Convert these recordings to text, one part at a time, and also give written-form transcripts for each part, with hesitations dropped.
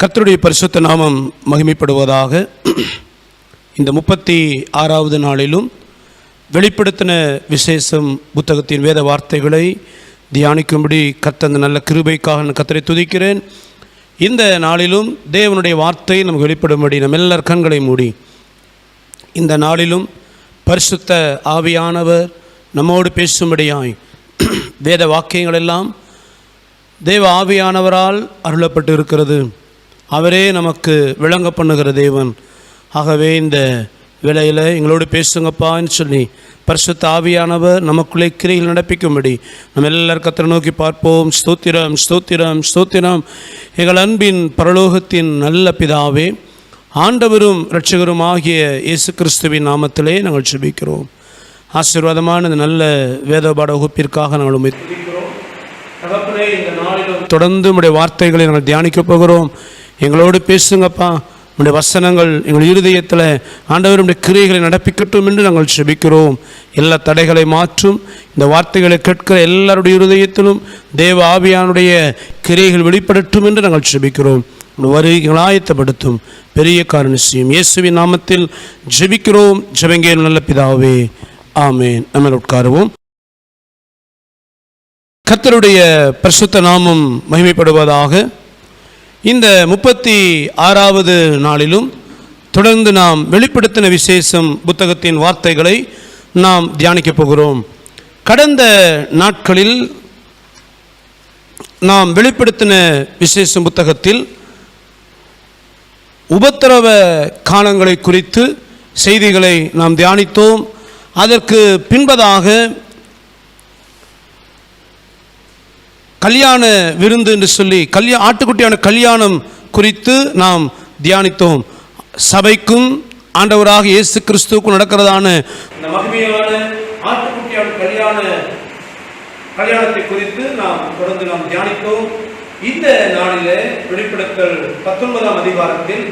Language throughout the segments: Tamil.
கர்த்தருடைய பரிசுத்த நாமம் மகிமைப்படுவதாக. இந்த 36வது நாளிலும் வெளிப்படுத்தின விசேஷம் புத்தகத்தின் வேத வார்த்தைகளை தியானிக்கும்படி கர்த்தர் நல்ல கிருபைக்காக நான் கர்த்தரை துதிக்கிறேன். இந்த நாளிலும் தேவனுடைய வார்த்தை நமக்கு வெளிப்படும்படி நம்ம எல்லார் கண்களை மூடி இந்த நாளிலும் பரிசுத்த ஆவியானவர் நம்மோடு பேசும்படியாய் வேத வாக்கியங்கள் எல்லாம் தேவ ஆவியானவரால் அருளப்பட்டு இருக்கிறது. அவரே நமக்கு விளங்க பண்ணுகிற தேவன். ஆகவே இந்த வேளையில் எங்களோடு பேசுங்கப்பான்னு சொல்லி பரிசுத்த ஆவியானவர் நமக்குள்ளே கிரியில் நடப்பிக்கும்படி நம்ம எல்லாரும் கர்த்தரை நோக்கி பார்ப்போம். ஸ்தோத்திரம் ஸ்தோத்திரம் ஸ்தோத்திரம். எங்கள் அன்பின் பரலோகத்தின் நல்ல பிதாவே, ஆண்டவரும் இரட்சகரும் ஆகிய இயேசு கிறிஸ்துவின் நாமத்திலே நாங்கள் ஜெபிக்கிறோம். ஆசீர்வாதமான இந்த நல்ல வேதபாட வகுப்பிற்காக நாங்கள் உம்மை துதிக்கிறோம். தகப்பனே, இந்த நாளிலும் தொடர்ந்து உம்முடைய வார்த்தைகளை நாங்கள் தியானிக்க போகிறோம். எங்களோடு பேசுங்கப்பா. உம்முடைய வசனங்கள் எங்கள் இருதயத்தில் ஆண்டவர் உம்முடைய கிரியைகளை நடப்பிக்கட்டும் என்று நாங்கள் ஜெபிக்கிறோம். எல்லா தடைகளை மாற்றும். இந்த வார்த்தைகளை கேட்கிற எல்லாருடைய இருதயத்திலும் தேவ ஆவியானுடைய கிரியைகள் வெளிப்படட்டும் என்று நாங்கள் ஜெபிக்கிறோம். வருகைகளை ஆயத்தப்படுத்தும் பெரிய காரணம் இயேசுவின் நாமத்தில் ஜெபிக்கிறோம். ஜெபங்கேல் நல்ல பிதாவே, ஆமேன். நம்ம உட்காருவோம். கர்த்தருடைய பரிசுத்த நாமம் மகிமைப்படுவதாக. இந்த 36வது நாளிலும் தொடர்ந்து நாம் வெளிப்படுத்தின விசேஷம் புத்தகத்தின் வார்த்தைகளை நாம் தியானிக்கப் போகிறோம். கடந்த நாட்களில் நாம் வெளிப்படுத்தின விசேஷம் புத்தகத்தில் உபத்திரவ காலங்களை குறித்து செய்திகளை நாம் தியானித்தோம். அதற்கு பின்பதாக கல்யாண விருந்து என்று சொல்லி ஆட்டுக்குட்டியான கல்யாணம் குறித்து நாம் தியானித்தோம். சபைக்கும் ஆண்டவராக இயேசு கிறிஸ்துவுக்கும் நடக்கிறதான இந்த மகிமையான ஆட்டுக்குட்டியான கல்யாணத்தை குறித்து நாம் தொடர்ந்து தியானித்தோம். இந்த நாளிலே வெளிப்படுத்தல் 19ஆம் அதிகாரத்தில்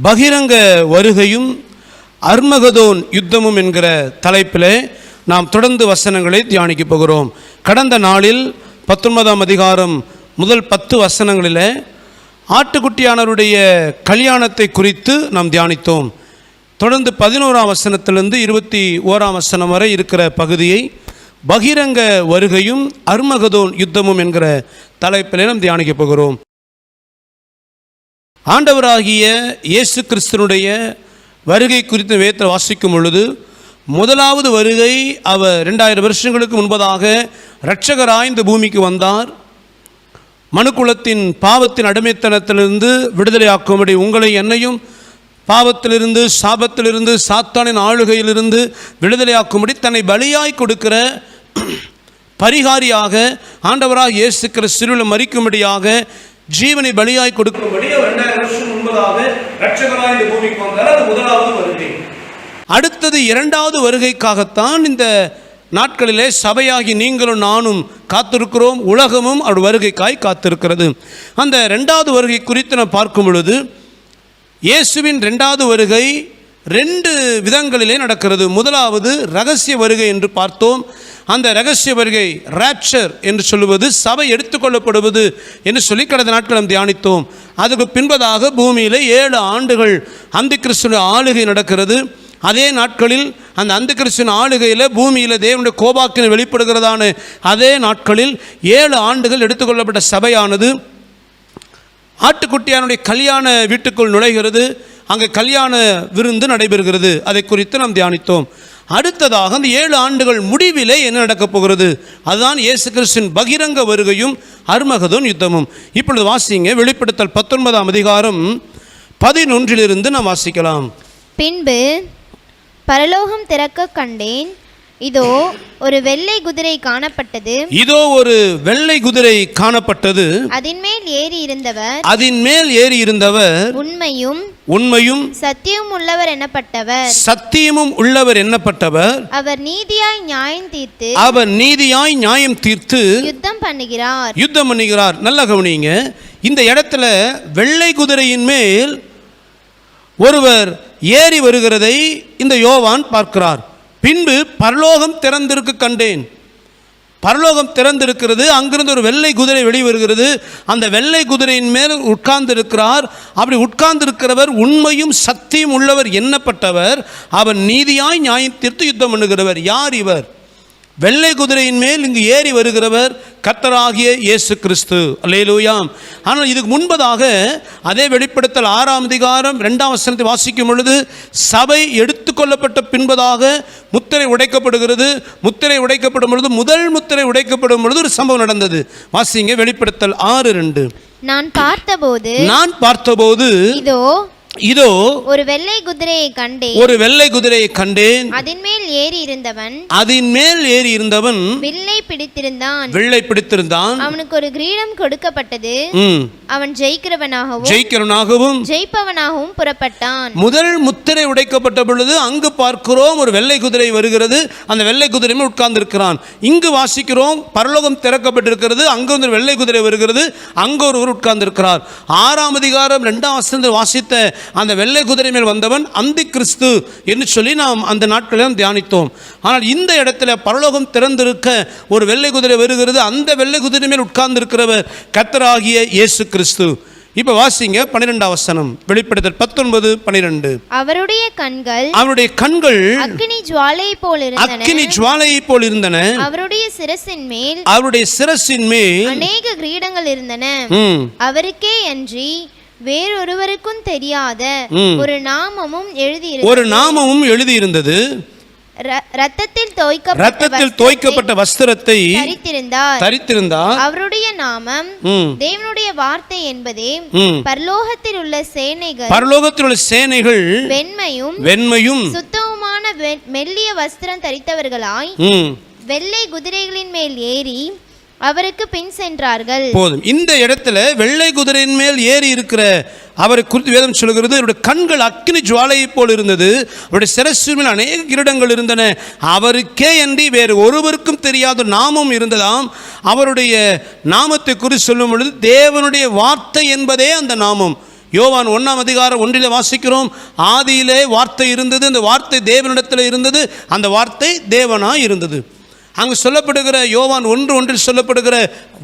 பகிரங்க வருகையும் அர்மகதோன் யுத்தமும் என்கிற தலைப்பிலே நாம் தொடர்ந்து வசனங்களை தியானிக்க போகிறோம். கடந்த நாளில் 19ஆம் அதிகாரம் முதல் 10 வசனங்களில் ஆட்டுக்குட்டியானவருடைய கல்யாணத்தை குறித்து நாம் தியானித்தோம். தொடர்ந்து 11ஆம் வசனத்திலிருந்து 21ஆம் வசனம் வரை இருக்கிற பகுதியை பகிரங்க வருகையும் அர்மகதோன் யுத்தமும் என்கிற தலைப்பிலே நாம் தியானிக்க போகிறோம். ஆண்டவராகிய இயேசு கிறிஸ்துனுடைய வருகை குறித்து வேதத்தில் வாசிக்கும் பொழுது, முதலாவது வருகை அவர் 2000 வருஷங்களுக்கு முன்பதாக இரட்சகராய் இந்த பூமிக்கு வந்தார். மனுக்குலத்தின் பாவத்தின் அடிமைத்தனத்திலிருந்து விடுதலையாக்கும்படி உங்களை என்னையும் பாவத்திலிருந்து சாபத்திலிருந்து சாத்தானின் ஆளுகையிலிருந்து விடுதலையாக்கும்படி தன்னை பலியாய் கொடுக்கிற பரிகாரியாக ஆண்டவராக இயேசு கிறிஸ்துவில் மரிக்கும்படியாக ஜீவனை பலியாய் கொடுக்கும்படி 2000 வருஷம் முன்பதாக இரட்சகராய் இந்த பூமிக்கு வந்தார். அது முதலாவது வருகை. அடுத்தது 2வது வருகைக்காகத்தான் இந்த நாட்களிலே சபையாகி நீங்களும் நானும் காத்திருக்கிறோம். உலகமும் அவர் வருகைக்காய் காத்திருக்கிறது. அந்த 2வது வருகை குறித்து நாம் பார்க்கும் பொழுது, இயேசுவின் 2வது வருகை 2 விதங்களிலே நடக்கிறது. முதலாவது இரகசிய வருகை என்று பார்த்தோம். அந்த இரகசிய வருகை ராப்சர் என்று சொல்லுவது சபை எடுத்துக்கொள்ளப்படுவது என்று சொல்லி கடந்த நாட்கள் நாம் தியானித்தோம். அதுக்கு பின்பதாக பூமியிலே 7 ஆண்டுகள் அந்தி கிறிஸ்துவின் ஆளுகை நடக்கிறது. அதே நாட்களில் அந்த அந்தி கிறிஸ்துவின் ஆளுகையில் பூமியில் தேவனுடைய கோபாக்கினை வெளிப்படுகிறதான அதே நாட்களில் 7 ஆண்டுகள் எடுத்துக்கொள்ளப்பட்ட சபையானது ஆட்டுக்குட்டியானுடைய கல்யாண வீட்டுக்குள் நுழைகிறது. அங்கே கல்யாண விருந்து நடைபெறுகிறது. அதை குறித்து நாம் தியானித்தோம். அடுத்ததாக அந்த 7 ஆண்டுகள் முடிவிலே என்ன நடக்கப் போகிறது, அதுதான் இயேசு கிறிஸ்துவின் பகிரங்க வருகையும் அர்மகதோன் யுத்தமும். இப்பொழுது வாசிங்க, வெளிப்படுத்தல் 19ஆம் அதிகாரம் 11 நாம் வாசிக்கலாம். பின்பு பரலோகம் திறக்க கண்டேன். இதோ ஒரு வெள்ளை குதிரை காணப்பட்டது. அதின்மேல் ஏறி இருந்தவர் உண்மையும் சத்தியமும் உள்ளவர் எண்ணப்பட்டவர். அவர் நீதியாய் நியாயம் தீர்த்து யுத்தம் பண்ணுகிறார். நல்ல கவனிங்க. இந்த இடத்துல வெள்ளை குதிரையின் மேல் ஒருவர் ஏறி வருகிறதை இந்த யோவான் பார்க்கிறார். பின்பு பரலோகம் திறந்திருக்கு கண்டேன். பரலோகம் திறந்திருக்கிறது. அங்கிருந்து ஒரு வெள்ளை குதிரை வெளிவருகிறது. அந்த வெள்ளை குதிரையின் மேல் உட்கார்ந்து இருக்கிறார். அப்படி உட்கார்ந்து இருக்கிறவர் உண்மையும் சத்தியம் உள்ளவர் எண்ணப்பட்டவர். அவர் நீதியாய் நியாயம் தீர்த்து யுத்தம் பண்ணுகிறவர். யார் இவர்? வெள்ளை குதிரையின் மேல் இங்கு ஏறி வருகிறவர் கர்த்தராகிய இயேசு கிறிஸ்து. அல்லேலூயா. ஆனால் இதுக்கு முன்பதாக அதே வெளிப்படுத்தல் 6ஆம் அதிகாரம் 2ஆம் வசனத்தை வாசிக்கும் பொழுது சபை எடுத்துக்கொள்ளப்பட்ட பின்பதாக முத்திரை உடைக்கப்படுகிறது. முத்திரை உடைக்கப்படும் பொழுது முதல் முத்திரை உடைக்கப்படும் பொழுது ஒரு சம்பவம் நடந்தது. வாசிங்க வெளிப்படுத்தல் 6:2. நான் பார்த்தபோது இதோ ஒரு வெள்ளை குதிரையை கண்டேன். அதன் மேல் ஏறி இருந்தவன் வில்லை பிடித்திருந்தான். அவனுக்கு ஒரு கிரீடம் கொடுக்கப்பட்டது. அவன் ஜெயிக்கிறவனாகவும் ஜெயிப்பவனாகவும் புறப்பட்டான். முதல் முத்திரை உடைக்கப்பட்ட பொழுது அங்கு பார்க்கிறோம் ஒரு வெள்ளை குதிரை வருகிறது. அந்த வெள்ளை குதிரை உட்கார்ந்து இருக்கிறான். இங்கு வாசிக்கிறோம் பரலோகம் திறக்கப்பட்டிருக்கிறது. அங்கு ஒரு வெள்ளை குதிரை வருகிறது. அங்கு ஒருவர் உட்கார்ந்து இருக்கிறார். 6ஆம் அதிகாரம் 2ஆம் வசனத்தில் வாசித்த அந்த வெள்ளை குதிரை மேல் வந்தவன் அந்தி கிறிஸ்து என்று சொல்லி நாம் அந்த நாட்களில் தியானித்தோம். ஆனால் இந்த இடத்துல பரலோகம் திறந்திருக்க ஒரு வெள்ளை குதிரை வருகிறது. அந்த வெள்ளை குதிரை மேல் உட்கார்ந்து இருக்கிறவர் கர்த்தராகிய இயேசு கிறிஸ்து. இப்ப வாசிங்க 12ஆம் வசனம் வெளிப்படுத்தல் 19:12. அவருடைய கண்கள் அக்கினி ஜுவாலையைப் போல் இருந்தன. அவருடைய சிரசின் மேல் அநேக கிரீடங்கள் இருந்தன. அவருக்கே அன்றி வேறொருவருக்கும் தெரியாத ஒரு நாமமும் எழுதியிருந்தது. ரத்தத்தில் தோய்க்கப்பட்ட வஸ்திரத்தை தரித்திருந்தார். அவருடைய நாமம் தேவனுடைய வார்த்தை என்பதே. பரலோகத்தில் உள்ள சேனைகள் வெண்மையும் சுத்தமுமான மெல்லிய வஸ்திரம் தரித்தவர்களாய் வெள்ளை குதிரைகளின் மேல் ஏறி அவருக்கு பின் சென்றார்கள். போதும். இந்த இடத்துல வெள்ளை குதிரையின் மேல் ஏறி இருக்கிற அவரை குறித்து வேதம் சொல்கிறது. அவருடைய கண்கள் அக்கினி ஜுவாலையை போல் இருந்தது. அவருடைய சிரசின் மேல் அநேக கிரீடங்கள் இருந்தன. அவருக்கே அன்றி வேறு ஒருவருக்கும் தெரியாத நாமம் இருந்ததாம். அவருடைய நாமத்தை குறித்து சொல்லும் பொழுது தேவனுடைய வார்த்தை என்பதே அந்த நாமம். யோவான் 1ஆம் அதிகாரம் 1 வாசிக்கிறோம். ஆதியிலே வார்த்தை இருந்தது. அந்த வார்த்தை தேவனிடத்தில் இருந்தது. அந்த வார்த்தை தேவனாய் இருந்தது. அங்கு சொல்லப்படுகிற யோவான் 1:1 சொல்லப்படுகிற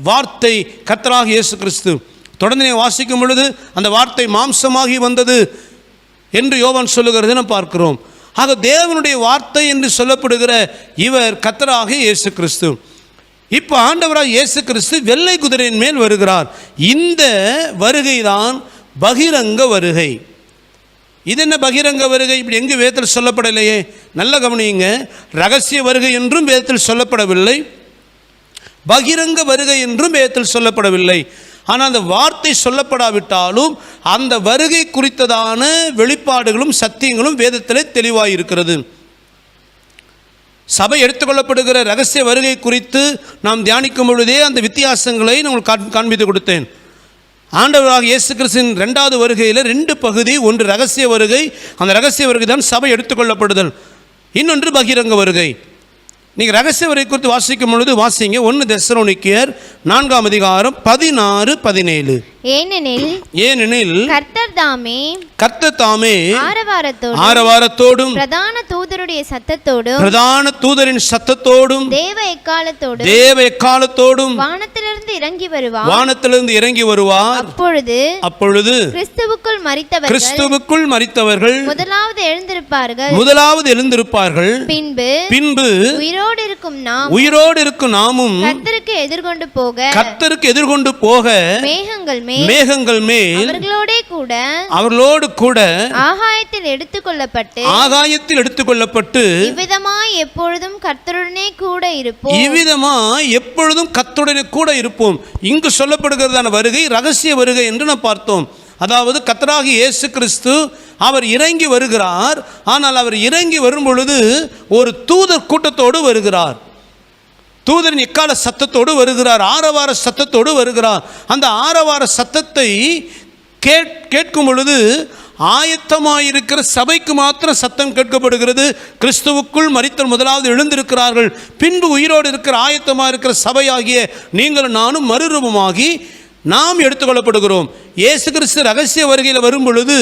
வார்த்தை கர்த்தராகிய இயேசு கிறிஸ்து. தொடர்ந்து வாசிக்கும் பொழுது அந்த வார்த்தை மாம்சமாகி வந்தது என்று யோவான் சொல்லுகிறது நாம் பார்க்கிறோம். ஆக தேவனுடைய வார்த்தை என்று சொல்லப்படுகிற இவர் கர்த்தராகிய இயேசு கிறிஸ்து. இப்போ ஆண்டவராக இயேசு கிறிஸ்து வெள்ளை குதிரையின் மேல் வருகிறார். இந்த வருகை தான் பகிரங்க வருகை. இது என்ன பகிரங்க வருகை? இப்படி எங்கு வேதத்தில் சொல்லப்படலையே. நல்ல கவனியுங்க. ரகசிய வருகை என்றும் வேதத்தில் சொல்லப்படவில்லை. பகிரங்க வருகை என்றும் வேதத்தில் சொல்லப்படவில்லை. ஆனால் அந்த வார்த்தை சொல்லப்படாவிட்டாலும் அந்த வருகை குறித்ததான வெளிப்பாடுகளும் சத்தியங்களும் வேதத்திலே தெளிவாக இருக்கிறது. சபை எடுத்துக்கொள்ளப்படுகிற ரகசிய வருகை குறித்து நாம் தியானிக்கும் பொழுதே அந்த வித்தியாசங்களை நான் காண்பித்து கொடுத்தேன். ஆண்டவராக இயேசு கிறிஸ்துவின் 2வது வருகையில் 2 பகுதி. ஒன்று ரகசிய வருகை. அந்த ரகசிய வருகை தான் சபை எடுத்துக்கொள்ளப்படுதல். இன்னொன்று பகிரங்க வருகை. நீங்கள் ரகசிய வருகை குறித்து வாசிக்கும் பொழுது வாசிங்க 1 தெசலோனிக்கேயர் 4ஆம் அதிகாரம் 16-17. ஏனெனில் கர்த்தர் தாமே ஆரவாரத்தோடும் பிரதான தூதரின் சத்தத்தோடும் தேவ எக்காலத்தோடும் வானத்திலிருந்து இறங்கி வருவார். அப்பொழுது கிறிஸ்துவுக்குள் மரித்தவர்கள் முதலாவது எழுந்திருப்பார்கள். பின்பு உயிரோடு இருக்கும் நாமும் கர்த்தருக்கு எதிர்கொண்டு போக மேகங்கள் மேல் அவர்களோடு கூட ஆகாயத்தில் எடுத்துக்கொள்ளப்பட்டு இவ்விதமாய் எப்பொழுதும் கர்த்தருடனே கூட இருப்போம். இங்கு சொல்லப்படுகிறதான வருகை ரகசிய வருகை என்று நாம் பார்த்தோம். அதாவது கர்த்தராகிய இயேசு கிறிஸ்து அவர் இறங்கி வருகிறார். ஆனால் அவர் இறங்கி வரும் பொழுது ஒரு தூதர் கூட்டத்தோடு வருகிறார். தூதரின் எக்கால சத்தத்தோடு வருகிறார். ஆரவார சத்தத்தோடு வருகிறார். அந்த ஆரவார சத்தத்தை கேட்கும் பொழுது ஆயத்தமாயிருக்கிற சபைக்கு மாத்திரம் சத்தம் கேட்கப்படுகிறது. கிறிஸ்துவுக்குள் மரித்தோர் முதலாவது எழுந்திருக்கிறார்கள். பின்பு உயிரோடு இருக்கிற ஆயத்தமாக இருக்கிற சபையாகிய நீங்களும் நானும் மறுரூபமாகி நாம் எடுத்துக்கொள்ளப்படுகிறோம். இயேசு கிறிஸ்து ரகசிய வருகையில் வரும் பொழுது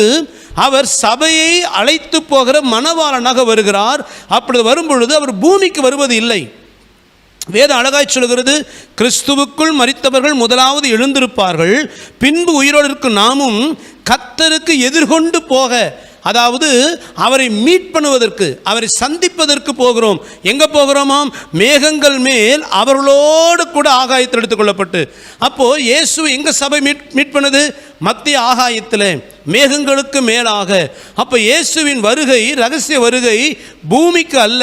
அவர் சபையை அழைத்து போகிற மணவாளனாக வருகிறார். அப்படி வரும் பொழுது அவர் பூமிக்கு வருவது இல்லை. வேதம் அழகாய் சொல்கிறது, கிறிஸ்துவுக்குள் மரித்தவர்கள் முதலாவது எழுந்திருப்பார்கள், பின்பு உயிரோடு இருக்கும் நாமும் கர்த்தருக்கு எதிர்கொண்டு போக, அதாவது அவரை மீட் பண்ணுவதற்கு, அவரை சந்திப்பதற்கு போகிறோம். எங்கே போகிறோமாம்? மேகங்கள் மேல் அவர்களோடு கூட ஆகாயத்தில் எடுத்துக்கொள்ளப்பட்டு. அப்போது இயேசு எங்கே சபை மீட் பண்ணுது? மத்திய ஆகாயத்தில், மேகங்களுக்கு மேலாக. அப்போ இயேசுவின் வருகை, ரகசிய வருகை பூமிக்கு அல்ல,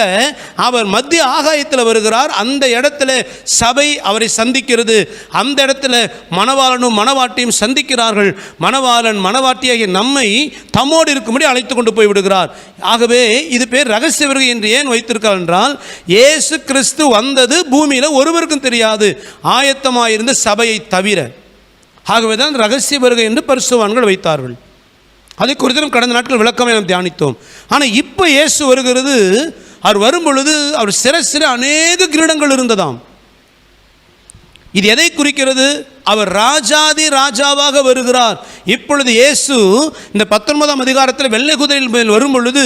அவர் மத்திய ஆகாயத்தில் வருகிறார். அந்த இடத்துல சபை அவரை சந்திக்கிறது. அந்த இடத்துல மணவாளனும் மணவாட்டியும் சந்திக்கிறார்கள். மணவாளன் மணவாட்டியாகிய நம்மை தம்மோடு இருக்கும்படி அழைத்து கொண்டு போய் விடுகிறார். ஆகவே இது பேர் ரகசிய வருகை என்று ஏன் வைத்திருக்கார் என்றால், இயேசு கிறிஸ்து வந்தது பூமியில் ஒருவருக்கும் தெரியாது, ஆயத்தமாயிருந்த சபையை தவிர. ஆகவே தான் ரகசிய வருகை என்று பரிசுத்தவான்கள் வைத்தார்கள். அதை குறித்து கடந்த நாட்கள் விளக்கமாக நாம் தியானித்தோம். ஆனால் இப்போ இயேசு வருகிறது. அவர் வரும் பொழுது அவர் சிரசில் அநேக கிரீடங்கள் இருந்ததாம். இது எதை குறிக்கிறது? அவர் ராஜாதி ராஜாவாக வருகிறார். இப்பொழுது இயேசு இந்த 19ஆம் அதிகாரத்தில் வெள்ளை குதிரையில் மேல் வரும் பொழுது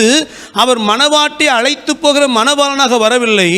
அவர் மணவாட்டி அழைத்து போகிற மணவாளனாக வரவில்லை,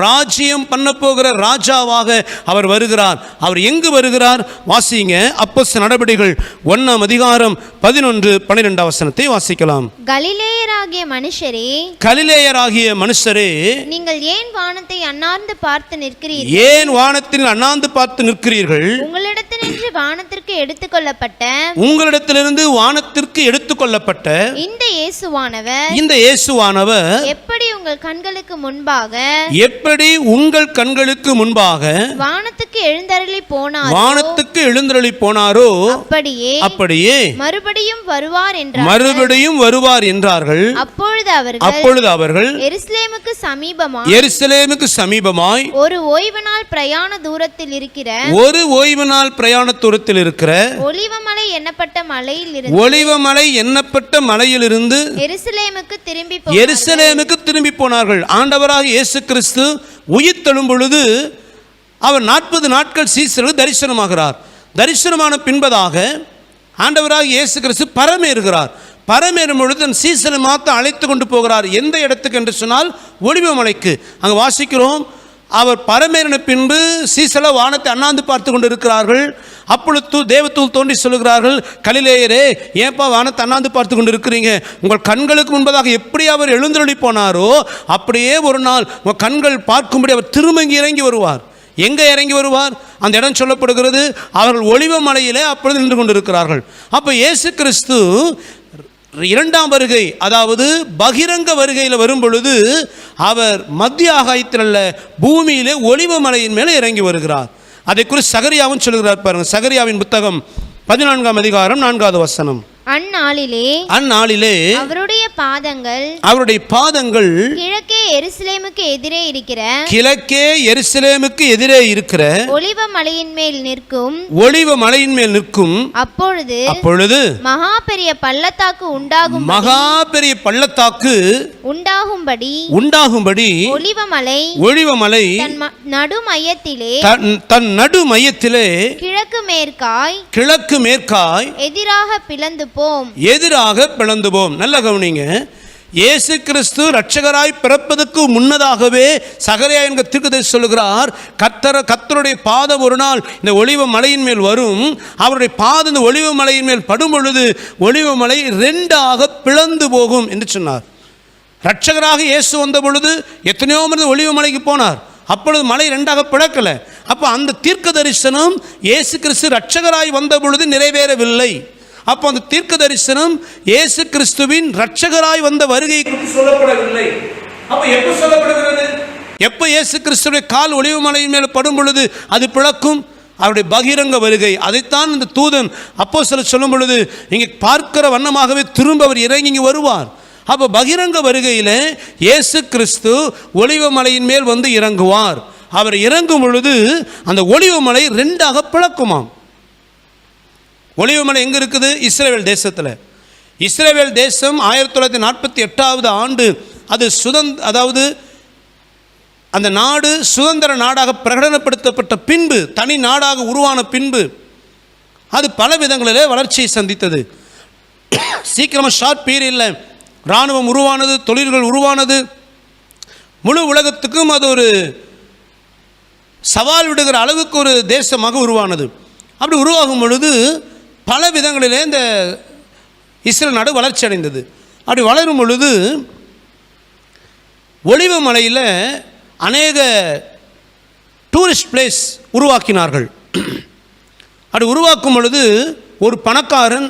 ராஜ்யம் பண்ண போகிற ராஜாவாக அவர் வருகிறார். அவர் எங்கு வருகிறார்? வாசிங்க, அப்போஸ்தலர் நடபடிகள் 1ஆம் அதிகாரம் 11-12 வசனத்தை வாசிக்கலாம். கலிலேயராகிய மனுஷரே, கலிலேயராகிய மனுஷரே, நீங்கள் ஏன் வானத்தை அண்ணாந்து பார்த்து நிற்கிறீர்கள்? ஏன் வானத்தில் அண்ணாந்து பார்த்து நிற்கிறீர்கள்? உங்களிடத்திலிருந்து வானத்திற்கு எடுத்துக்கொள்ளப்பட்ட, உங்களிடத்திலிருந்து வானத்திற்கு எடுத்துக்கொள்ளப்பட்ட இந்த இயேசுவானவர், இந்த இயேசுவானவர் எப்படி உங்கள் கண்களுக்கு முன்பாக, எப்படி உங்கள் கண்களுக்கு முன்பாக வானத்துக்கு எழுந்தருளி போனாரோ, வானத்துக்கு எழுந்தருளி போனாரோ, அப்படியே மறுபடியும் வருவார் என்றார். மறுபடியும் வருவார் என்றார்கள். அப்பொழுது அவர்கள் எருசலேமுக்கு சமீபமாய் ஒரு ஓய்வு நாள் பிரயாண தூரத்தில் இருக்கிற ஒலிவமலை எண்ணப்பட்ட மலையிலிருந்து எருசலேமுக்கு திரும்பி போனார்கள். ஆண்டவராக இயேசு கிறிஸ்து உயிர்த்தெழும் பொழுது அவர் 40 நாட்கள் சீசர்களுக்கு தரிசனமாகிறார். தரிசனமான பின்பதாக ஆண்டவராக இயேசு கிறிஸ்து பரமேறுகிறார். பரமேறும் பொழுது தன் சீசனை மாற்ற அழைத்து கொண்டு போகிறார். எந்த இடத்துக்கு என்று சொன்னால் ஒலிவமலைக்கு. அங்கே வாசிக்கிறோம், அவர் பரமேறின பின்பு சீசல வானத்தை அண்ணாந்து பார்த்து கொண்டு இருக்கிறார்கள். அப்பொழுது தேவதூதர் தோன்றி சொல்லுகிறார்கள், கலிலேயரே, ஏன்பா வானத்தை அண்ணாந்து பார்த்து கொண்டு இருக்கிறீங்க? உங்கள் கண்களுக்கு முன்பதாக எப்படி அவர் எழுந்தருளி போனாரோ அப்படியே ஒரு நாள் உங்கள் கண்கள் பார்க்கும்படி அவர் திரும்ப இறங்கி வருவார். எங்கே இறங்கி வருவார்? அந்த இடம் சொல்லப்படுகிறது, அவர்கள் ஒலிவமலையிலே அப்பொழுது நின்று கொண்டிருக்கிறார்கள். அப்போ இயேசு கிறிஸ்து 2ஆம் வருகை, அதாவது பகிரங்க வருகையில் வரும் பொழுது அவர் மத்திய ஆகாயத்தில் அல்ல, பூமியிலே ஒலிவமலையின் மேலே இறங்கி வருகிறார். அதை குறித்து சகரியாவும் சொல்கிறார். பாருங்க, சகரியாவின் புத்தகம் 14ஆம் அதிகாரம் 4வது வசனம். அந்நாளிலே அவருடைய பாதங்கள் கிழக்கே எருசலேமுக்கு எதிரே இருக்கிற ஒலிவமலையின் மேல் நிற்கும். அப்பொழுது மகா பெரிய பள்ளத்தாக்கு உண்டாகும்படி ஒலிவமலை தன் நடு மையத்திலே கிழக்கு மேற்காய் எதிராக பிளந்து போம். நல்ல கவனிங்க, இயேசு கிறிஸ்து இரட்சகராய் பிறப்பதற்கு முன்னதாகவே சகரியா என்கிற தீர்க்கதரிசி சொல்லுகிறார், கர்த்தருடைய பாதம் ஒரு நாள் இந்த ஒலிவ மலையின் மேல் வரும். அவருடைய பாதம் இந்த ஒலிவ மலையின் மேல் படும் பொழுது ஒலிவ மலை 2ஆக பிளந்து போகும் என்று சொன்னார். இரட்சகராக இயேசு வந்த பொழுது எத்தனையோ மனிதர் ஒலிவ மலைக்கு போனார். அப்பொழுது மலை 2ஆக பிளக்கல. அப்போ அந்த தீர்க்க தரிசனம் இயேசு கிறிஸ்து இரட்சகராய் வந்த பொழுது நிறைவேறவில்லை. அப்போ அந்த தீர்க்க தரிசனம் இயேசு கிறிஸ்துவின் இரட்சகராய் வந்த வருகை சொல்லப்படவில்லை. அப்போ எப்போ சொல்லப்படுகிறது? எப்போ இயேசு கிறிஸ்துடைய கால் ஒலிவ மலையின் மேல் படும் பொழுது அது பிளக்கும்? அவருடைய பகிரங்க வருகை. அதைத்தான் இந்த தூதன் அப்போஸ்தலர் சொல்லும் பொழுது இங்கே பார்க்கிற வண்ணமாகவே திரும்ப அவர் இறங்கி வருவார். அப்போ பகிரங்க வருகையில் இயேசு கிறிஸ்து ஒலிவ மலையின் மேல் வந்து இறங்குவார். அவர் இறங்கும் பொழுது அந்த ஒலிவ மலை 2ஆக பிளக்குமாம். ஒலிவமலை எங்கே இருக்குது? இஸ்ரவேல் தேசத்தில். இஸ்ரவேல் தேசம் 1948ஆவது ஆண்டு அது அதாவது அந்த நாடு சுதந்திர நாடாக பிரகடனப்படுத்தப்பட்ட பின்பு, தனி நாடாக உருவான பின்பு அது பல விதங்களிலே வளர்ச்சியை சந்தித்தது. சீக்கிரமாக ஷார்ட் பீரியடில் இராணுவம் உருவானது, தொழில்கள் உருவானது. முழு உலகத்துக்கும் அது ஒரு சவால் விடுகிற அளவுக்கு ஒரு தேசமாக உருவானது. அப்படி உருவாகும் பொழுது பல விதங்களிலே இந்த இஸ்ரேல் நாடு வளர்ச்சி அடைந்தது. அப்படி வளரும் பொழுது ஒலிவ மலையில் அநேக டூரிஸ்ட் பிளேஸ் உருவாக்கினார்கள். அப்படி உருவாக்கும் பொழுது ஒரு பணக்காரன்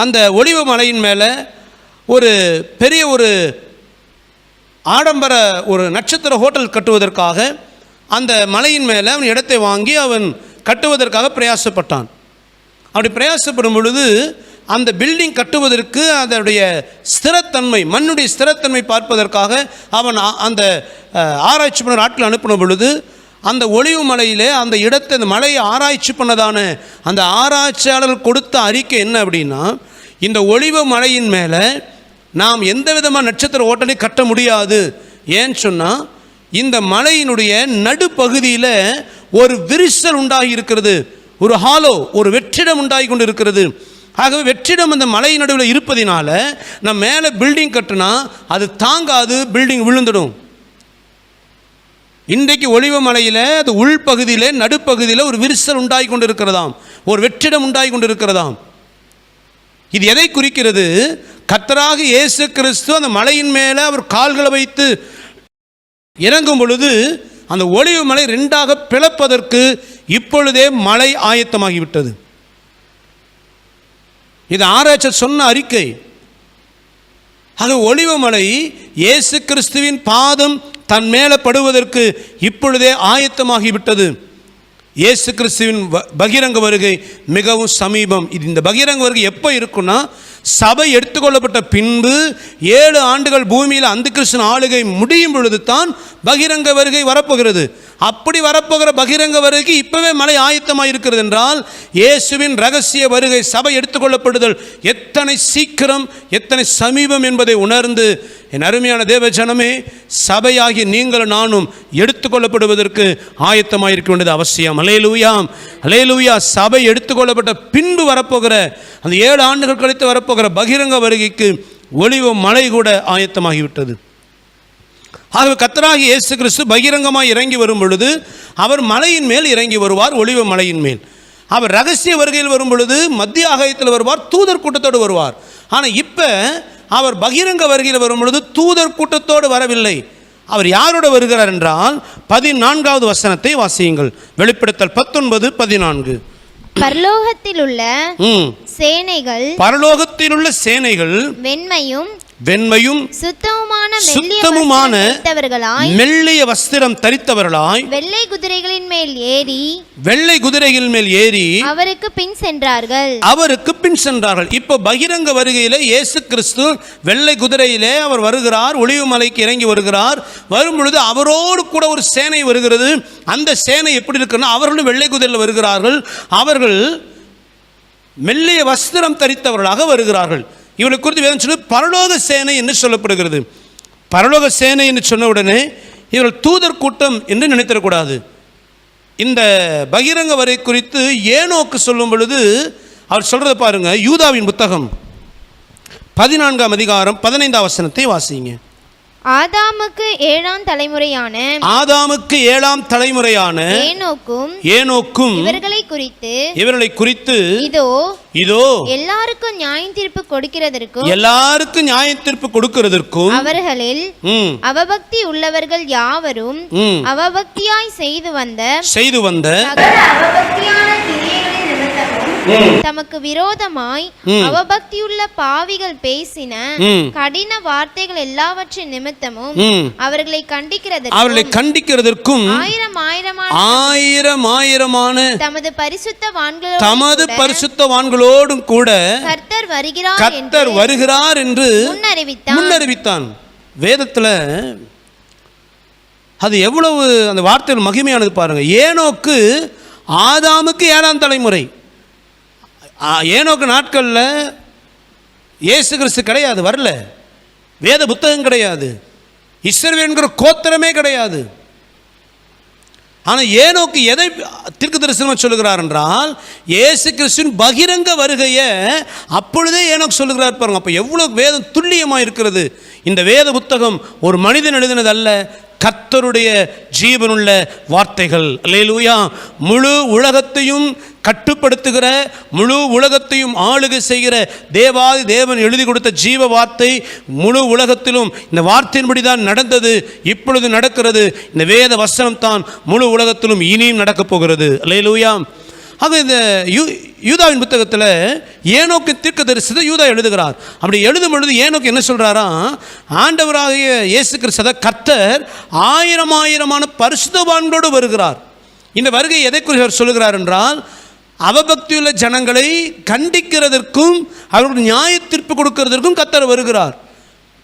அந்த ஒலிவ மலையின் மேலே ஒரு பெரிய ஒரு ஆடம்பர ஒரு நட்சத்திர ஹோட்டல் கட்டுவதற்காக அந்த மலையின் மேலே அவன் இடத்தை வாங்கி அவன் கட்டுவதற்காக பிரயாசப்பட்டான். அப்படி பிரயாசப்படும் பொழுது அந்த பில்டிங் கட்டுவதற்கு அதனுடைய ஸ்திரத்தன்மை, மண்ணுடைய ஸ்திரத்தன்மை பார்ப்பதற்காக அவன் அந்த ஆராய்ச்சி பண்ண ஆட்கள் அனுப்பின பொழுது அந்த ஒலிவு மலையிலே அந்த இடத்தை, அந்த மலையை ஆராய்ச்சி பண்ணதான அந்த ஆராய்ச்சியாளர்கள் கொடுத்த அறிக்கை என்ன அப்படின்னா, இந்த ஒலிவு மலையின் மேலே நாம் எந்த விதமான நட்சத்திர ஹோட்டலையும் கட்ட முடியாது. ஏன்னு சொன்னால் இந்த மலையினுடைய நடுப்பகுதியில் ஒரு விரிசல் உண்டாகி இருக்கிறது, ஒரு ஹாலோ, ஒரு வெற்றிடம் உண்டாகி கொண்டு இருக்கிறது. ஆகவே வெற்றிடம் அந்த மலை நடுவில் இருப்பதினால நம்ம மேலே பில்டிங் கட்டினா அது தாங்காது, பில்டிங் விழுந்துடும். இன்றைக்கு ஒலிவ மலையில் அது உள்பகுதியில் நடுப்பகுதியில் ஒரு விரிசல் உண்டாகி கொண்டு இருக்கிறதாம், ஒரு வெற்றிடம் உண்டாகி கொண்டு இருக்கிறதாம். இது எதை குறிக்கிறது? கர்த்தராக இயேசு கிறிஸ்து அந்த மலையின் மேலே அவர் கால்களை வைத்து இறங்கும் பொழுது அந்த ஒலிவ மலை ரெண்டாக பிளப்பதற்கு இப்பொழுதே மலை ஆயத்தமாகிவிட்டது. இது ஆராய்ச்சி சொன்ன அறிக்கை. ஆக ஒலிவ மலை இயேசு கிறிஸ்துவின் பாதம் தன் மேலே படுவதற்கு இப்பொழுதே ஆயத்தமாகிவிட்டது. இயேசு கிறிஸ்துவின் பகிரங்க வருகை மிகவும் சமீபம். இது இந்த பகிரங்க வருகை எப்போ இருக்குன்னா, சபை எடுத்துக்கொள்ளப்பட்ட பின்பு 7 ஆண்டுகள் பூமியில் அந்த கிறிஸ்துவின் ஆளுகை முடியும் பொழுது தான் பகிரங்க வருகை வரப்போகிறது. அப்படி வரப்போகிற பகிரங்க வருகை இப்போவே மலை ஆயத்தமாக இருக்கிறது என்றால், இயேசுவின் ரகசிய வருகை, சபை எடுத்துக்கொள்ளப்படுதல் எத்தனை சீக்கிரம், எத்தனை சமீபம் என்பதை உணர்ந்து, என் அருமையான தேவ ஜனமே, சபையாகி நீங்கள் நானும் எடுத்துக்கொள்ளப்படுவதற்கு ஆயத்தமாக இருக்க வேண்டியது அவசியம். அல்லேலூயா, அல்லேலூயா. சபை எடுத்துக்கொள்ளப்பட்ட பின்பு வரப்போகிற அந்த 7 ஆண்டுகள் கழித்து வரப்போகிற பகிரங்க வருகைக்கு ஒலிவ மலை கூட ஆயத்தமாகிவிட்டது. ஆகவே கர்த்தராகிய இயேசு கிறிஸ்து பகிரங்கமாக இறங்கி வரும் பொழுது அவர் மலையின் மேல் இறங்கி வருவார், ஒலிவ மலையின் மேல். அவர் ரகசிய வருகையில் வரும் பொழுது மத்திய ஆகாயத்தில் வருவார், தூதர் கூட்டத்தோடு வருவார். ஆனால் இப்போ அவர் பகிரங்க வருகையில் வரும் பொழுது தூதர் கூட்டத்தோடு வரவில்லை. அவர் யாரோட வருகிறார் என்றால் 14வது வசனத்தை வாசியுங்கள். வெளிப்படுத்தல் 19:14. பரலோகத்தில் உள்ள சேனைகள், பரலோகத்தில் உள்ள சேனைகள் வெண்மையும் சுத்தமுமான மெல்லிய வஸ்திரம் தரித்தவர்களாய் வெள்ளை குதிரைகளின் மேல் ஏறி அவருக்கு பின் சென்றார்கள். இப்போ பகிரங்க வருகையிலே இயேசு கிறிஸ்து வெள்ளை குதிரையிலே அவர் வருகிறார், ஒலிவ மலைக்கு இறங்கி வருகிறார். வரும் பொழுது அவரோடு கூட ஒரு சேனை வருகிறது. அந்த சேனை எப்படி இருக்குன்னா, அவர்களும் வெள்ளை குதிரையில் வருகிறார்கள். அவர்கள் மெல்லிய வஸ்திரம் தரித்தவர்களாக வருகிறார்கள். இவனை குறித்து வேதம் சொல்லி பரலோக சேனை என்று சொல்லப்படுகிறது. பரலோக சேனை என்று சொன்ன உடனே இவர்கள் தூதர் கூட்டம் என்று நினைத்திடக்கூடாது. இந்த பகிரங்க வரை குறித்து ஏனோக்கு சொல்லும் பொழுது அவர் சொல்றதை பாருங்க. யூதாவின் புத்தகம் 14ஆம் அதிகாரம் 15ஆம் வசனத்தை வாசிங்க. ஆதாமுக்கு 7ஆம் தலைமுறையான ஏனோக்கும் இவர்களை குறித்து இதோ எல்லாருக்கும் நியாய தீர்ப்பு கொடுக்கிறதற்கும் அவர்களில் அவபக்தி உள்ளவர்கள் யாவரும் அவபக்தியாய் செய்து வந்த தமக்கு விரோதமாய் அவபக்தியுள்ள பாவிகள் பேசின கடின வார்த்தைகள் எல்லாவற்றின் நிமித்தமும் அவர்களை கண்டிக்கிறதற்கும் ஆயிரமான தமது பரிசுத்தவான்களோடும் கூட கர்த்தர் வருகிறார் என்று முன்னறிவித்தான். வேதத்தில் அது எவ்வளவு அந்த வார்த்தைகள் மகிமையானது பாருங்க. ஏனோக்கு ஆதாமுக்கு 7ஆம் தலைமுறை. ஏனோக்கு நாட்களில் இயேசு கிறிஸ்து கிடையாது, வரல. வேத புத்தகம் கிடையாது, இஸ்ரவேல்ங்கிற கோத்திரமே கிடையாது. ஆனால் ஏனோக்கு எதை தீர்க்க தரிசனம் சொல்லுகிறார் என்றால், இயேசு கிறிஸ்துவின் பகிரங்க வருகையை அப்பொழுதே ஏனோக்கு சொல்லுகிறார் பாருங்க. அப்போ எவ்வளோ வேதம் துல்லியமாக இருக்கிறது. இந்த வேத புத்தகம் ஒரு மனிதன் எழுதினதல்ல, கர்த்தருடைய ஜீவனுள்ள வார்த்தைகள். அல்லேலூயா. முழு உலகத்தையும் கட்டுப்படுத்துகிற, முழு உலகத்தையும் ஆளுகை செய்கிற தேவாதி தேவன் எழுதி கொடுத்த ஜீவ வார்த்தை முழு உலகத்திலும் இந்த வார்த்தையின்படி தான் நடந்தது, இப்பொழுது நடக்கிறது. இந்த வேத வசனம் தான் முழு உலகத்திலும் இனியும் நடக்கப் போகிறது. அல்லேலூயா. ஆக இந்த யூதாவின் புத்தகத்தில் ஏனோக்கு தீர்க்கதரிசியை யூதா எழுதுகிறார். அப்படி எழுதும் பொழுது ஏனோக்கு என்ன சொல்கிறாராம், ஆண்டவராகிய இயேசு கிறிஸ்து கர்த்தர் ஆயிரமான பரிசுத்தவான்களோடு வருகிறார். இந்த வருகை எதை குறித்து அவர் சொல்லுகிறார் என்றால், அவபக்தியுள்ள ஜனங்களை கண்டிக்கிறதற்கும் அவர்களுக்கு நியாய தீர்ப்பு கொடுக்கிறதற்கும் கர்த்தர் வருகிறார்.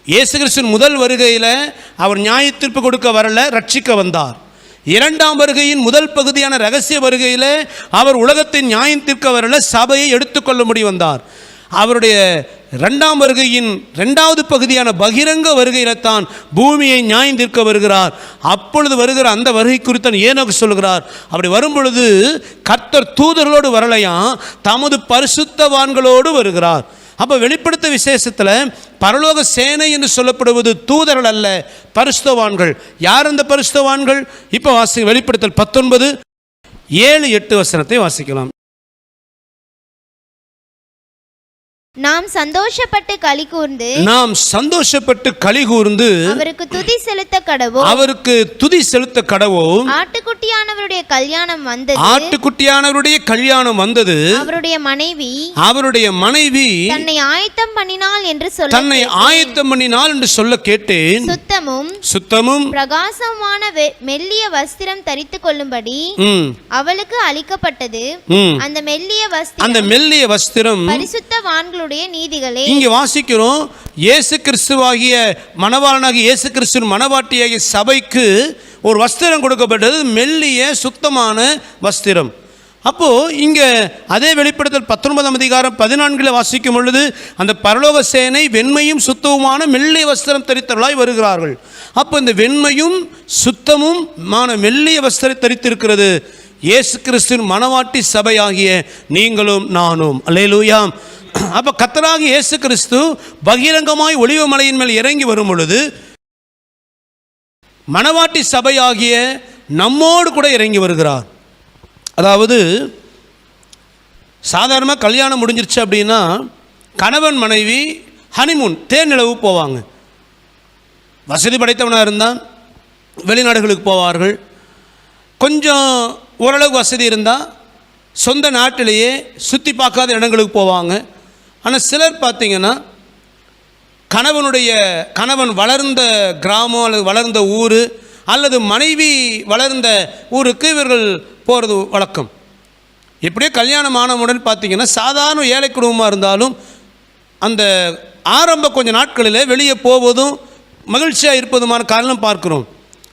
இயேசு கிறிஸ்துவின் முதல் வருகையில் அவர் நியாய தீர்ப்பு கொடுக்க வரல, ரட்சிக்க வந்தார். இரண்டாம் வருகையின் முதல் பகுதியான ரகசிய வருகையில் அவர் உலகத்தின் நியாயம் தீர்க்க வரல, சபையை எடுத்துக்கொள்ளும்படி வந்தார். அவருடைய இரண்டாம் வருகையின் இரண்டாவது பகுதியான பகிரங்க வருகையில் தான் பூமியை நியாயம் தீர்க்க வருகிறார். அப்பொழுது வருகிற அந்த வருகை குறித்து ஏனோக்கு சொல்கிறார், அப்படி வரும்பொழுது கர்த்தர் தூதர்களோடு வரலையாம், தமது பரிசுத்தவான்களோடு வருகிறார். அப்போ வெளிப்படுத்த விசேஷத்தில் பரலோக சேனை என்று சொல்லப்படுவது தூதர்கள் அல்ல, பரிசுத்தவான்கள். யார் அந்த பரிசுத்தவான்கள்? இப்போ வெளிப்படுத்தல் 19:7-8 வசனத்தை வாசிக்கலாம். நாம் சந்தோஷப்பட்டு களி கூர்ந்து அவருக்கு துதி செலுத்த கடவோம். ஆட்டுக்குட்டியானவருடைய கல்யாணம் வந்தது. அவருடைய மனைவி தன்னை ஆயத்தம் பண்ணினாள் என்று சொல்ல கேட்டேன். சுத்தமும் பிரகாசமான மெல்லிய வஸ்திரம் தரித்துக் கொள்ளும்படி அவளுக்கு அளிக்கப்பட்டது. அந்த மெல்லிய வஸ்திரம் பரிசுத்தவான்கள் நீதிகளே. இங்கே வாசிக்கிறோம், இயேசு கிறிஸ்துவாகிய மணவாளனாகிய இயேசு கிறிஸ்துவின் மணவாட்டியாகிய சபைக்கு ஒரு வஸ்திரம் கொடுக்கப்பட்டது, மெல்லிய சுத்தமான வஸ்திரம். அப்போ இங்க அதே வெளிப்படுத்தல் 19:14 வாசிக்கும் பொழுது அந்த பரலோக சேனை வெண்மையும் சுத்தமுமான மெல்லிய வஸ்திரம் தரித்தவர்களாய் வருகிறார்கள். அப்போ இந்த வெண்மையும் சுத்தமும் மெல்லிய வஸ்திரம் தரித்திருக்கிறது இயேசு கிறிஸ்துவின் மணவாட்டி சபையாகிய நீங்களும் நானும். அல்லேலூயா. அப்போ கர்த்தராகிய இயேசு கிறிஸ்து பகிரங்கமாய் ஒலிவ மலையின் மேல் இறங்கி வரும் பொழுது மணவாட்டி சபையாகிய நம்மோடு கூட இறங்கி வருகிறார். அதாவது சாதாரணமாக கல்யாணம் முடிஞ்சிருச்சு அப்படின்னா கணவன் மனைவி ஹனிமூன் தேனிலவு போவாங்க. வசதி படைத்தவனாக இருந்தால் வெளிநாடுகளுக்கு போவார்கள். கொஞ்சம் ஓரளவுக்கு வசதி இருந்தால் சொந்த நாட்டிலேயே சுற்றி பார்க்காத இடங்களுக்கு போவாங்க. ஆனால் சிலர் பார்த்திங்கன்னா கணவன் வளர்ந்த கிராமம் அல்லது வளர்ந்த ஊர் அல்லது மனைவி வளர்ந்த ஊருக்கு இவர்கள் போகிறது வழக்கம். எப்படியோ கல்யாணம் ஆனவுடன் பார்த்திங்கன்னா சாதாரண ஏழை குடும்பமாக இருந்தாலும் அந்த ஆரம்ப கொஞ்சம் நாட்களில் வெளியே போவதும் மகிழ்ச்சியாக இருப்பதுமான காரணம் பார்க்குறோம்.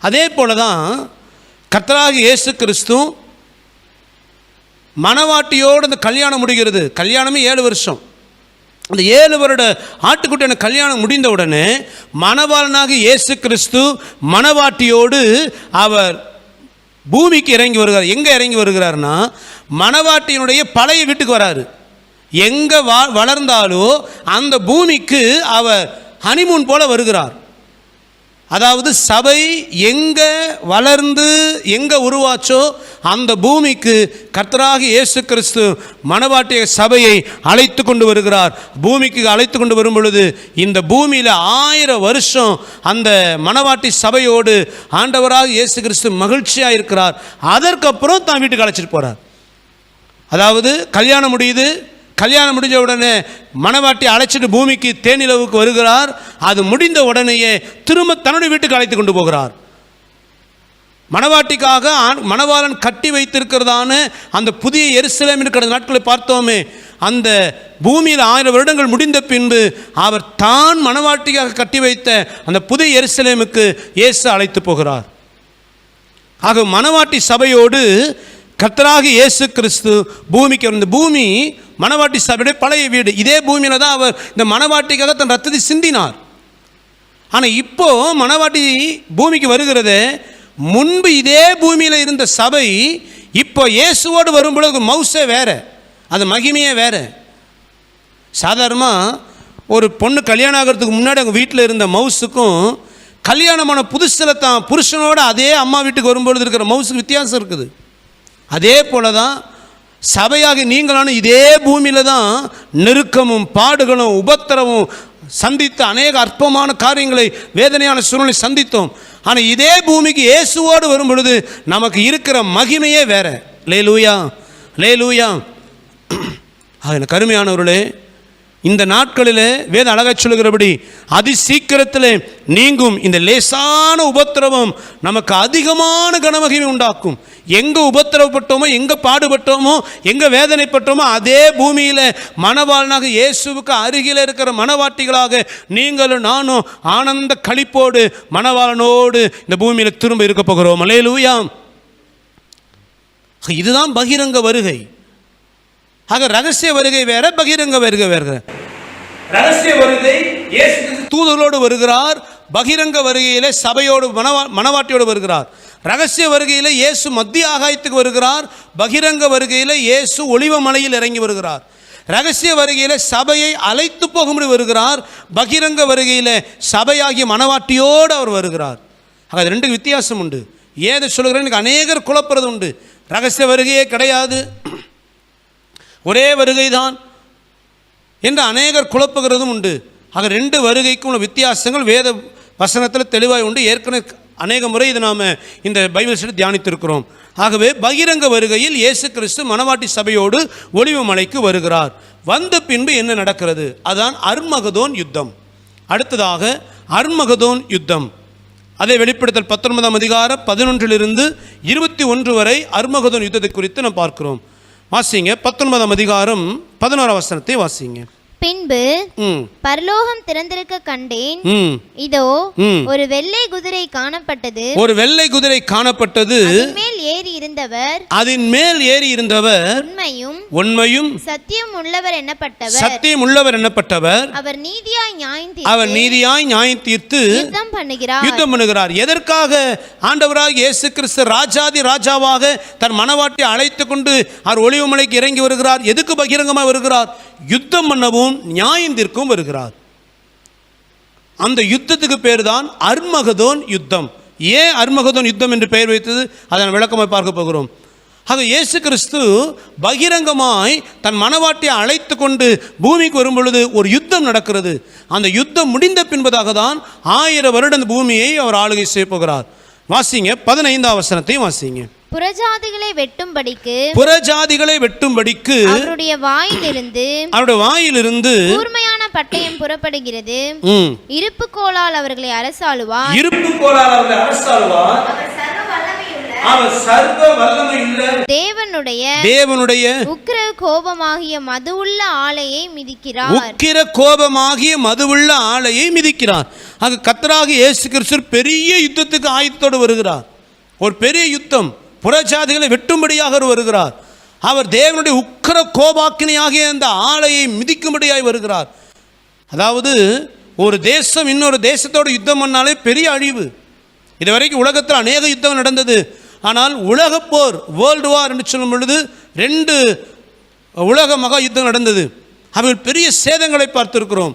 அதே போல தான் கர்த்தராகிய இயேசு கிறிஸ்து மணவாட்டியோடு அந்த கல்யாணம் முடிகிறது. கல்யாணமே 7 வருஷம். அந்த 7 வருட ஆட்டுக்குட்டியான கல்யாணம் முடிந்த உடனே மணவாளனாக இயேசு கிறிஸ்து மணவாட்டியோடு அவர் பூமிக்கு இறங்கி வருகிறார். எங்கே இறங்கி வருகிறார்னா மணவாட்டியினுடைய பழைய வீட்டுக்கு வராரு. எங்கே வளர்ந்தாலோ அந்த பூமிக்கு அவர் ஹனிமூன் போல வருகிறார். அதாவது சபை எங்கே வளர்ந்து எங்கே உருவாச்சோ அந்த பூமிக்கு கர்த்தராகிய இயேசு கிறிஸ்து மணவாட்டிய சபையை அழைத்து கொண்டு வருகிறார். பூமிக்கு அழைத்து கொண்டு வரும் பொழுது இந்த பூமியில் 1000 வருஷம் அந்த மணவாட்டி சபையோடு ஆண்டவராக இயேசு கிறிஸ்து மகிழ்ச்சியாக இருக்கிறார். அதற்கப்புறம் தான் வீட்டுக்கு அழைச்சிட்டு போகிறார். அதாவது கல்யாணம் முடியுது, கல்யாணம் முடிஞ்ச உடனே மணவாட்டி அழைச்சிட்டு பூமிக்கு தேனிலவுக்கு வருகிறார். அது முடிந்த உடனேயே திரும்ப தன்னுடைய வீட்டுக்கு அழைத்து கொண்டு போகிறார். மணவாட்டிக்காக மணவாளன் கட்டி வைத்திருக்கிறதான அந்த புதிய எருசலேம் இருக்கிற நாட்களை பார்த்தோமே, அந்த பூமியில் 1000 வருடங்கள் முடிந்த பின்பு அவர் தான் மணவாட்டிக்காக கட்டி வைத்த அந்த புதிய எருசலேமுக்கு இயேசு அழைத்து போகிறார். ஆக மணவாட்டி சபையோடு கர்த்தராகிய இயேசு கிறிஸ்து பூமிக்கு வந்த பூமி மணவாட்டி சபையுடைய பழைய வீடு. இதே பூமியில் தான் அவர் இந்த மணவாட்டிக்காக தன் ரத்தத்தை சிந்தினார். ஆனால் இப்போ மணவாட்டி பூமிக்கு வருகிறது. முன்பு இதே பூமியில் இருந்த சபை இப்போ இயேசுவோடு வரும்பொழுது மவுசே வேற, அது மகிமையே வேற. சாதாரணமாக ஒரு பொண்ணு கல்யாணம் ஆகிறதுக்கு முன்னாடி அவங்க வீட்டில் இருந்த மவுஸுக்கும் கல்யாணமான புதுசில் தான் புருஷனோட அதே அம்மா வீட்டுக்கு வரும்பொழுது இருக்கிற மவுஸுக்கு வித்தியாசம் இருக்குது. அதே போல தான் சபையாக நீங்களான இதே பூமியில் தான் நெருக்கமும் பாடுகளும் உபத்திரமும் சந்தித்த அநேக அற்பமான காரியங்களை, வேதனையான சூழ்நிலை சந்தித்தோம். ஆனால் இதே பூமிக்கு இயேசுவோடு வரும் பொழுது நமக்கு இருக்கிற மகிமையே வேற. லேலூயா, லேலூயா. எனக்கு அருமையானவர்களே, இந்த நாட்களில் வேதம் அழகாக சொல்லுகிறபடி அதி சீக்கிரத்தில் நீங்கும் இந்த லேசான உபத்திரவம் நமக்கு அதிகமான கனமகிமை உண்டாக்கும். எங்கே உபத்திரவப்பட்டோமோ, எங்கே பாடுபட்டோமோ, எங்கே வேதனைப்பட்டோமோ அதே பூமியில் மணவாளனாக இயேசுவுக்கு அருகில் இருக்கிற மணவாட்டிகளாக நீங்களும் நானும் ஆனந்த களிப்போடு மணவாளனோடு இந்த பூமியில் திரும்ப இருக்க போகிறோம். அல்லேலூயா. இதுதான் பகிரங்க வருகை. ஆக ரகசிய வருகை வேற, பகிரங்க வருகை வேற. ரகசிய வருகை இயேசு தூதர்களோடு வருகிறார். பகிரங்க வருகையிலே சபையோடு மணவாட்டியோடு வருகிறார். ரகசிய வருகையில் இயேசு மத்திய ஆகாயத்துக்கு வருகிறார். பகிரங்க வருகையில் இயேசு ஒலிவ மலையில் இறங்கி வருகிறார். ரகசிய வருகையில் சபையை அழைத்து போகும்படி வருகிறார். பகிரங்க வருகையில் சபையாகிய மணவாட்டியோடு அவர் வருகிறார். ஆக அது ரெண்டு வித்தியாசம் உண்டு. ஏதை சொல்கிறேன், எனக்கு அநேகர் குழப்பறது உண்டு. ரகசிய வருகையே கிடையாது, ஒரே வருகை தான் என்று அநேகர் குழப்புகிறதும் உண்டு. ஆக ரெண்டு வருகைக்கும் உள்ள வித்தியாசங்கள் வேத வசனத்தில் தெளிவாக உண்டு. ஏற்கனவே அநேக முறை இதை நாம் இந்த பைபிள் ஸ்டடி தியானித்திருக்கிறோம். ஆகவே பகிரங்க வருகையில் இயேசு கிறிஸ்து மணவாட்டி சபையோடு ஒலிவ மலைக்கு வருகிறார். வந்த பின்பு என்ன நடக்கிறது? அதுதான் அர்மகதோன் யுத்தம். அடுத்ததாக அர்மகதோன் யுத்தம். அதை வெளிப்படுத்தல் 19ஆம் அதிகாரம் 11 - 21 வரை அர்மகதோன் யுத்தத்தை குறித்து நாம் பார்க்கிறோம். வாசிங்க. 19ஆம் அதிகாரம் 11ஆம் வசனத்தை வாசிங்க. பின்பு பரலோகம் திறந்திருக்க கண்டேன். இதோ ஒரு வெள்ளை குதிரை காணப்பட்டது. ஒரு வெள்ளை குதிரை காணப்பட்டது. அதன் மேல் ஏறி இருந்தவர் உண்மையும் சத்தியம் உள்ளவர் எண்ணப்பட்டவர். அவர் நீதியாய் நியாயம் தீர்த்து யுத்தம் பண்ணுகிறார். எதற்காக? ஆண்டவராக இயேசு கிறிஸ்து ராஜாதி ராஜாவாக தன் மணவாட்டி அழைத்து கொண்டு அவர் ஒலிவ மலைக்கு இறங்கி வருகிறார். எதுக்கு பகிரங்கமாக வருகிறார்? யுத்தம் பண்ணவும் நியாயம் தீர்க்கவும் வருகிறார். அந்த யுத்தத்துக்கு பேர் தான் அர்மகதோன் யுத்தம். ஏன் அர்மகதோன் யுத்தம் என்று பெயர் வைத்தது? அதன் விளக்கமாய் பார்க்க போகிறோம். ஆக இயேசு கிறிஸ்து பகிரங்கமாய் தன் மணவாட்டியை அழைத்து கொண்டு பூமிக்கு வரும் பொழுது ஒரு யுத்தம் நடக்கிறது. அந்த யுத்தம் முடிந்த பின்பதாக தான் 1000 வருட பூமியை அவர் ஆளுகை செய்ய போகிறார். வாசிங்க 15ஆம் வசனத்தை வாசிங்க. புறஜாதிகளை வெட்டும்படிக்கு அவருடைய வாயிலிருந்து கூர்மையான பட்டயம் புறப்படுகிறது. இருப்பு கோலால் அவர்களை அரசாளுவார். அவர் சர்வ வல்லமையுள்ள தேவனுடைய உக்கிர கோபமாகிய மதுவுள்ள ஆலையை மிதிக்கிறார். ஆக கர்த்தராகிய இயேசு கிறிஸ்து பெரிய யுத்தத்துக்கு ஆயத்தத்தோடு வருகிறார். ஒரு பெரிய யுத்தம், புறஜாதிகளை வெட்டும்படியாக வருகிறார். அவர் தேவனுடைய உக்கிர கோபாக்கினியாகிய அந்த ஆலையை மிதிக்கும்படியாக வருகிறார். அதாவது ஒரு தேசம் இன்னொரு தேசத்தோடு யுத்தம் பண்ணாலே பெரிய அழிவு. இதுவரைக்கும் உலகத்தில் அநேக யுத்தம் நடந்தது. ஆனால் உலகப்போர், வேர்ல்டு வார் என்று சொல்லும் பொழுது 2 உலக மகா யுத்தம் நடந்தது. அவர்கள் பெரிய சேதங்களை பார்த்திருக்கிறோம்.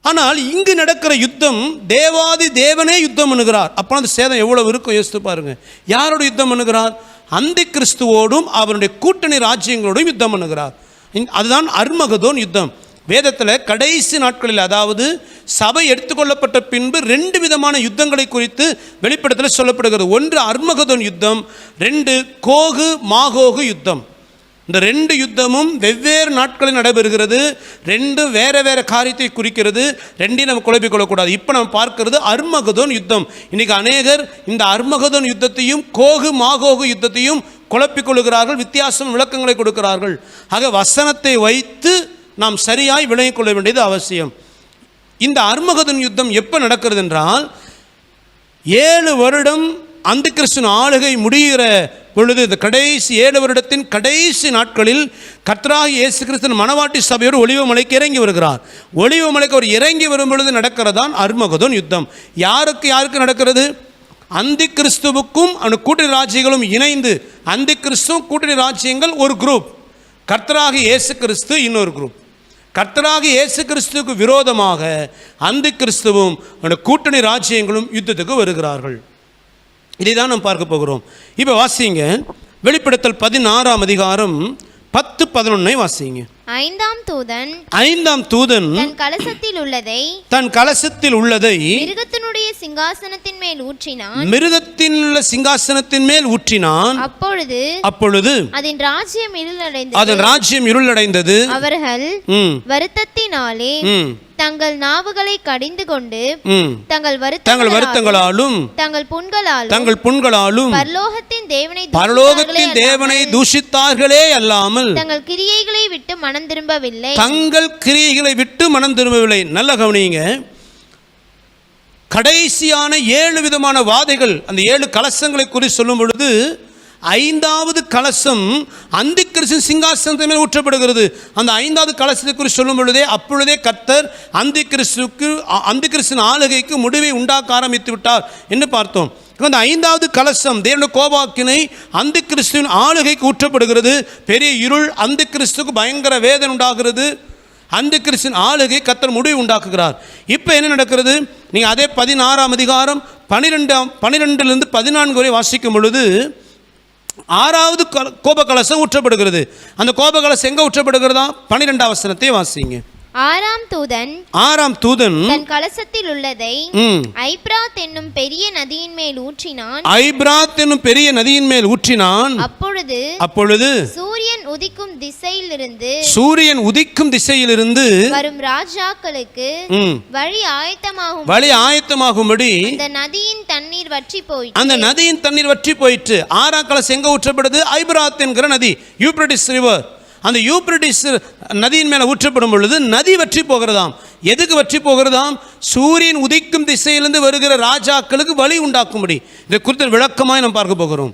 ஆனால் இங்கு நடக்கிற யுத்தம் தேவாதி தேவனே யுத்தம் பண்ணுகிறார். அப்போ அந்த சேதம் எவ்வளவு இருக்கும் யோசித்து பாருங்க. யாரோட யுத்தம் பண்ணுகிறார்? அந்த கிறிஸ்துவோடும் அவருடைய கூட்டணி ராஜ்யங்களோடும் யுத்தம் பண்ணுகிறார். அதுதான் அர்மகதோன் யுத்தம். வேதத்தில் கடைசி நாட்களில், அதாவது சபை எடுத்துக்கொள்ளப்பட்ட பின்பு 2 விதமான யுத்தங்களை குறித்து வெளிப்படத்தில் சொல்லப்படுகிறது. ஒன்று அர்மகதோன் யுத்தம், 2 கோகு மாகோகு யுத்தம். இந்த 2 யுத்தமும் வெவ்வேறு நாட்களில் நடைபெறுகிறது. 2 வேற வேற காரியத்தை குறிக்கிறது. 2ஐயும் நம்ம குழப்பிக் கொள்ளக்கூடாது. இப்போ நம்ம பார்க்கிறது அர்மகதோன் யுத்தம். இன்னைக்கு அநேகர் இந்த அர்மகதோன் யுத்தத்தையும் கோகு மாகோகு யுத்தத்தையும் குழப்பிக் கொள்கிறார்கள், வித்தியாசம் விளக்கங்களை கொடுக்கிறார்கள். ஆக வசனத்தை வைத்து நாம் சரியாய் விளங்கிக் கொள்ள வேண்டியது அவசியம். இந்த அர்மகதோன் யுத்தம் எப்போ நடக்கிறது என்றால், 7 வருடம் அந்த கிறிஸ்துவின் ஆளுகை முடிகிற பொழுது, இந்த கடைசி 7 வருடத்தின் கடைசி நாட்களில் கர்த்தராகிய இயேசு கிறிஸ்துவின் மணவாட்டி சபையோடு ஒலிவ மலைக்கு இறங்கி வருகிறார். ஒலிவ மலைக்கு அவர் இறங்கி வரும் பொழுது நடக்கிறதான் அர்மகதோன் யுத்தம். யாருக்கு நடக்கிறது? அந்த கிறிஸ்துவுக்கும் அந்த கூட்டணி ராஜ்யங்களும் இணைந்து, அந்த கிறிஸ்துவ கூட்டணி ராஜ்யங்கள் ஒரு குரூப், கர்த்தராகிய இயேசு கிறிஸ்து இன்னொரு குரூப். கர்த்தராகிய இயேசு கிறிஸ்துவுக்கு விரோதமாக அந்தி கிறிஸ்துவும் கூட்டணி ராஜ்யங்களும் யுத்தத்துக்கு வருகிறார்கள். இதை தான் நாம் பார்க்க போகிறோம். இப்போ வாசிங்க, வெளிப்படுத்தல் 16ஆம் அதிகாரம் 10-11 வாசிங்க. ஐந்தாம் தூதன் தன் கலசத்தில் உள்ளதை மிருகத்தினுடைய சிங்காசனத்தின் மேல் ஊற்றினான். அப்பொழுது அதன் ராஜ்யம் இருளடைந்தது. அவர்கள் வருத்தத்தினாலே தங்கள் நாவுகளை கடிந்து கொண்டு தங்கள் வருத்தங்களாலும் தங்கள் புண்களாலும் பரலோகத்தின் தேவனை தூஷித்தார்களே அல்லாமல் தங்கள் கிரியைகளை விட்டு மனம் திரும்பவில்லை. நல்ல கவனிங்க, கடைசியான 7 விதமான வாதைகள், அந்த 7 கலசங்களை குறித்து சொல்லும் பொழுது 5வது கலசம் அந்தி கிறிஸ்துவின் சிங்காசனத்தின் மேல் ஊற்றப்படுகிறது. அந்த 5வது கலசத்தை குறித்து சொல்லும் பொழுதே அப்பொழுதே கர்த்தர் அந்தி கிறிஸ்துவின் ஆளுகைக்கு முடிவை உண்டாக்க ஆரம்பித்து விட்டார் என்று பார்த்தோம். அந்த 5வது கலசம் தேவனுடைய கோபாக்கினை அந்தி கிறிஸ்துவின் ஆளுகைக்கு ஊற்றப்படுகிறது. பெரிய இருள், அந்தி கிறிஸ்துக்கு பயங்கர வேதனை உண்டாகிறது. அந்தி கிறிஸ்துவின் ஆளுகை கர்த்தர் முடிவு உண்டாக்குகிறார். இப்போ என்ன நடக்கிறது? நீங்கள் அதே 16ஆம் அதிகாரம் 12 14 வரை வாசிக்கும் பொழுது 6வது கோப கலசம் ஊற்றப்படுகிறது. அந்த கோப கலசம் எங்க ஊற்றப்படுகிறதா? 12ஆம் வசனத்தை வாசிங்க. 6ஆம் தூதன் தன் கலசத்தில் உள்ளதை ஐப்ராத் என்னும் பெரிய நதியின் மேல் ஊற்றினான். அப்பொழுது சூரியன் உதிக்கும் திசையிலிருந்து வரும் ராஜாக்களுக்கு வழி ஆயத்தமாகும்படி அந்த நதியின் தண்ணீர் வற்றி போயிற்று. 6ஆம் கலசம் எங்க ஊற்றப்படுது? ஐப்ராத் என்கிற நதி, யூப்ரட்டிஸ் ரிவர். அந்த யூப்ரட்டிஸ் நதியின் மேலே ஊற்றப்படும் பொழுது நதி வற்றி போகிறதாம். எதுக்கு வற்றி போகிறதாம்? சூரியன் உதிக்கும் திசையிலிருந்து வருகிற ராஜாக்களுக்கு வழி உண்டாக்கும்படி. இதை குறித்த விளக்கமாக நாம் பார்க்க போகிறோம்.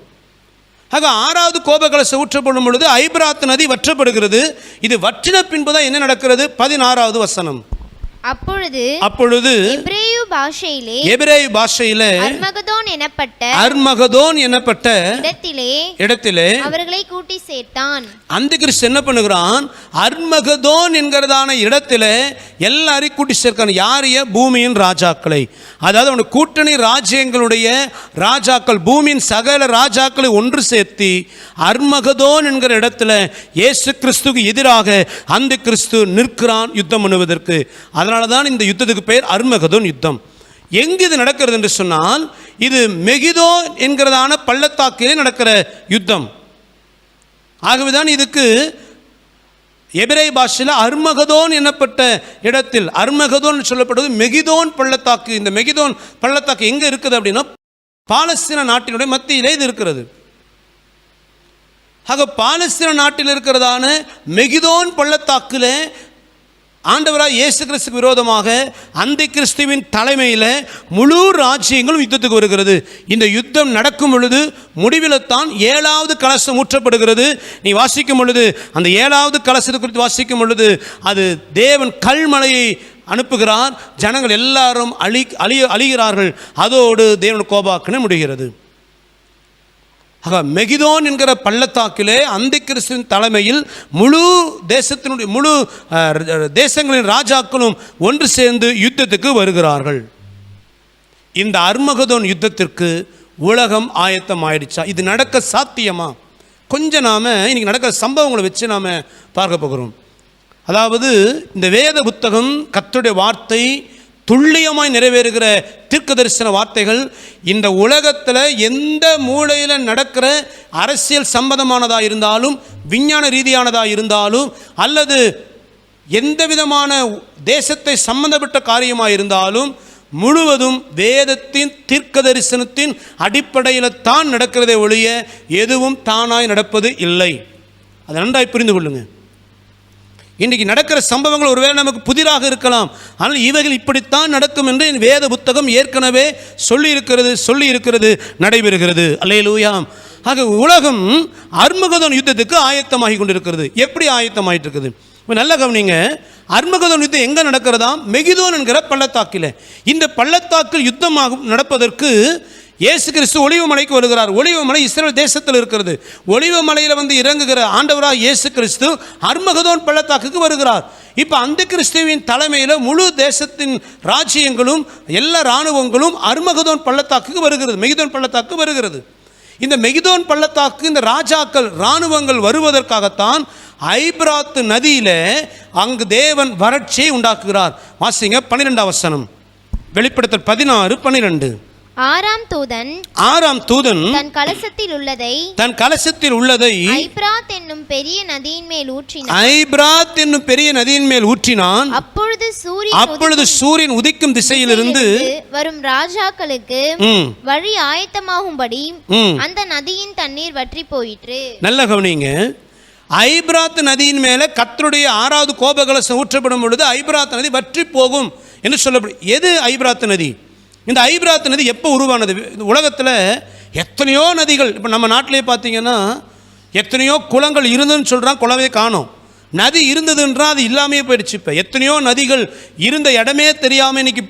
ஆக 6வது கோபகலசம் ஊற்றப்படும் பொழுது ஐப்ராத் நதி வற்றப்படுகிறது. இது வற்றின பின்புதான் என்ன நடக்கிறது? 16வது வசனம். அப்பொழுது எபிரேய பாஷையிலே அர்மகதோன் எனப்பட்ட இடத்திலே அவர்களை கூட்டி சேர்த்தான். அந்தி கிறிஸ்து என்ன பண்ணுகிறான்? அர்மகதோன் என்கிறதான இடத்திலே எல்லாரையும் கூட்டி சேர்க்கான். யாரைய? பூமியின் ராஜாக்களை. அதாவது அவனுடைய கூட்டணி ராஜ்யங்களுடைய ராஜாக்கள், பூமியின் சகல ராஜாக்களை ஒன்று சேர்த்தி அர்மகதோன் என்கிற இடத்துல இயேசு கிறிஸ்துக்கு எதிராக அந்தி கிறிஸ்து நிற்கிறான் யுத்தம் பண்ணுவதற்கு. அதனால தான் இந்த யுத்தத்துக்கு பெயர் அர்மகதோன் யுத்தம். எங்கு இது நடக்கிறது என்று சொன்னால், இது மெகிதோ என்கிறதான பள்ளத்தாக்கிலே நடக்கிற யுத்தம். ஆகவேதான் இதுக்கு எபிரேய பாஷையில் அர்மகதோன் எனப்பட்ட இடத்தில், அர்மகதோன் சொல்லப்படுவது மெகிதோன் பள்ளத்தாக்கு. இந்த மெகிதோன் பள்ளத்தாக்கு எங்க இருக்குது அப்படின்னா, பாலஸ்தீன நாட்டினுடைய மத்தியிலே இது இருக்கிறது. ஆக பாலஸ்தீன நாட்டில் இருக்கிறதான மெகிதோன் பள்ளத்தாக்கில் ஆண்டவராய் இயேசு கிறிஸ்துக்கு விரோதமாக அந்தி கிறிஸ்துவின் தலைமையில் முழு ராஜ்யங்களும் யுத்தத்துக்கு வருகிறது. இந்த யுத்தம் நடக்கும் பொழுது முடிவில் தான் 7வது கலசம் ஊற்றப்படுகிறது. நீ வாசிக்கும் பொழுது அந்த 7வது கலசத்தை குறித்து வாசிக்கும் பொழுது அது தேவன் கல்மழையை அனுப்புகிறார். ஜனங்கள் எல்லாரும் அழிகிறார்கள். அதோடு தேவன் கோபாக்கினை முடிகிறது. ஆக மெகிதோன் என்கிற பள்ளத்தாக்கிலே அந்தி கிறிஸ்துவின் தலைமையில் முழு தேசங்களின் ராஜாக்களும் ஒன்று சேர்ந்து யுத்தத்துக்கு வருகிறார்கள். இந்த அர்மகதோன் யுத்தத்திற்கு உலகம் ஆயத்தம் ஆயிடுச்சா? இது நடக்க சாத்தியமா? கொஞ்சம் நாம் இன்னைக்கு நடக்கிற சம்பவங்களை வச்சு நாம் பார்க்க போகிறோம். அதாவது இந்த வேத புத்தகம் கர்த்தருடைய வார்த்தை துல்லியமாய் நிறைவேறுகிற தீர்க்க தரிசன வார்த்தைகள் இந்த உலகத்தில் எந்த மூலையில் நடக்கிற அரசியல் சம்பந்தமானதாக இருந்தாலும், விஞ்ஞான ரீதியானதாக இருந்தாலும், அல்லது எந்த விதமான தேசத்தை சம்பந்தப்பட்ட காரியமாக இருந்தாலும் முழுவதும் வேதத்தின் தீர்க்க தரிசனத்தின் அடிப்படையில் தான் நடக்கிறதே ஒழிய எதுவும் தானாய் நடப்பது இல்லை. அதை நன்றாய் புரிந்து கொள்ளுங்கள். இன்றைக்கு நடக்கிற சம்பவங்கள் ஒருவேளை நமக்கு புதிராக இருக்கலாம், ஆனால் இவைகள் இப்படித்தான் நடக்கும் என்று வேத புத்தகம் ஏற்கனவே சொல்லி இருக்கிறது நடைபெறுகிறது. அல்லேலூயா. ஆக உலகம் அர்மகதோன் யுத்தத்துக்கு ஆயத்தமாகி கொண்டிருக்கிறது. எப்படி ஆயத்தமாகிட்டு இருக்குது? நல்ல கவனிங்க. அர்மகதோன் யுத்தம் எங்கே நடக்கிறதா? மெகிதோன் என்கிற பள்ளத்தாக்கில். இந்த பள்ளத்தாக்கில் யுத்தமாக நடப்பதற்கு இயேசு கிறிஸ்து ஒலிவ மலைக்கு வருகிறார். ஒலிவ மலை இஸ்ரவேல் தேசத்தில் இருக்கிறது. ஒலிவ மலையில் வந்து இறங்குகிற ஆண்டவராக இயேசு கிறிஸ்து அர்மகதோன் பள்ளத்தாக்குக்கு வருகிறார். இப்போ அந்த கிறிஸ்துவின் தலைமையில் முழு தேசத்தின் ராஜ்யங்களும் எல்லா இராணுவங்களும் அர்மகதோன் பள்ளத்தாக்குக்கு வருகிறது, மெகிதோன் பள்ளத்தாக்கு வருகிறது. இந்த மெகிதோன் பள்ளத்தாக்கு இந்த ராஜாக்கள் இராணுவங்கள் வருவதற்காகத்தான் ஐபிராத்து நதியில் அங்கு தேவன் வறட்சியை உண்டாக்குகிறார். வாசிங்க 12ஆம் வசனம், வெளிப்படுத்தல் 16:12. ஆறாம் தூதன் தன் கலசத்தில் உள்ளதை ஐபிராத் என்னும் பெரிய நதியின் மேல் ஊற்றினான். அப்பொழுது சூரியன் உதிக்கும் திசையிலிருந்து வரும் ராஜாக்களுக்கு வழி ஆயத்தமாகும்படி அந்த நதியின் தண்ணீர் வற்றி போயிற்று. நல்ல கவனிங்க, ஐபிராத் நதியின் மேல கர்த்தருடைய 6வது கோபகலசம் ஊற்றப்படும் பொழுது ஐபிராத் நதி வற்றி போகும் என்று சொல்லப்படும். எது ஐபிராத் நதி? இந்த ஐபிராத் நதி எப்போ உருவானது? உலகத்தில் எத்தனையோ நதிகள், இப்போ நம்ம நாட்டிலே பார்த்தீங்கன்னா எத்தனையோ குளங்கள் இருந்ததுன்னு சொல்கிறான், குளமே காணோம். நதி இருந்ததுன்றால் அது இல்லாமே போயிடுச்சு. இப்போ எத்தனையோ நதிகள் இருந்த இடமே தெரியாமல் இன்னைக்கு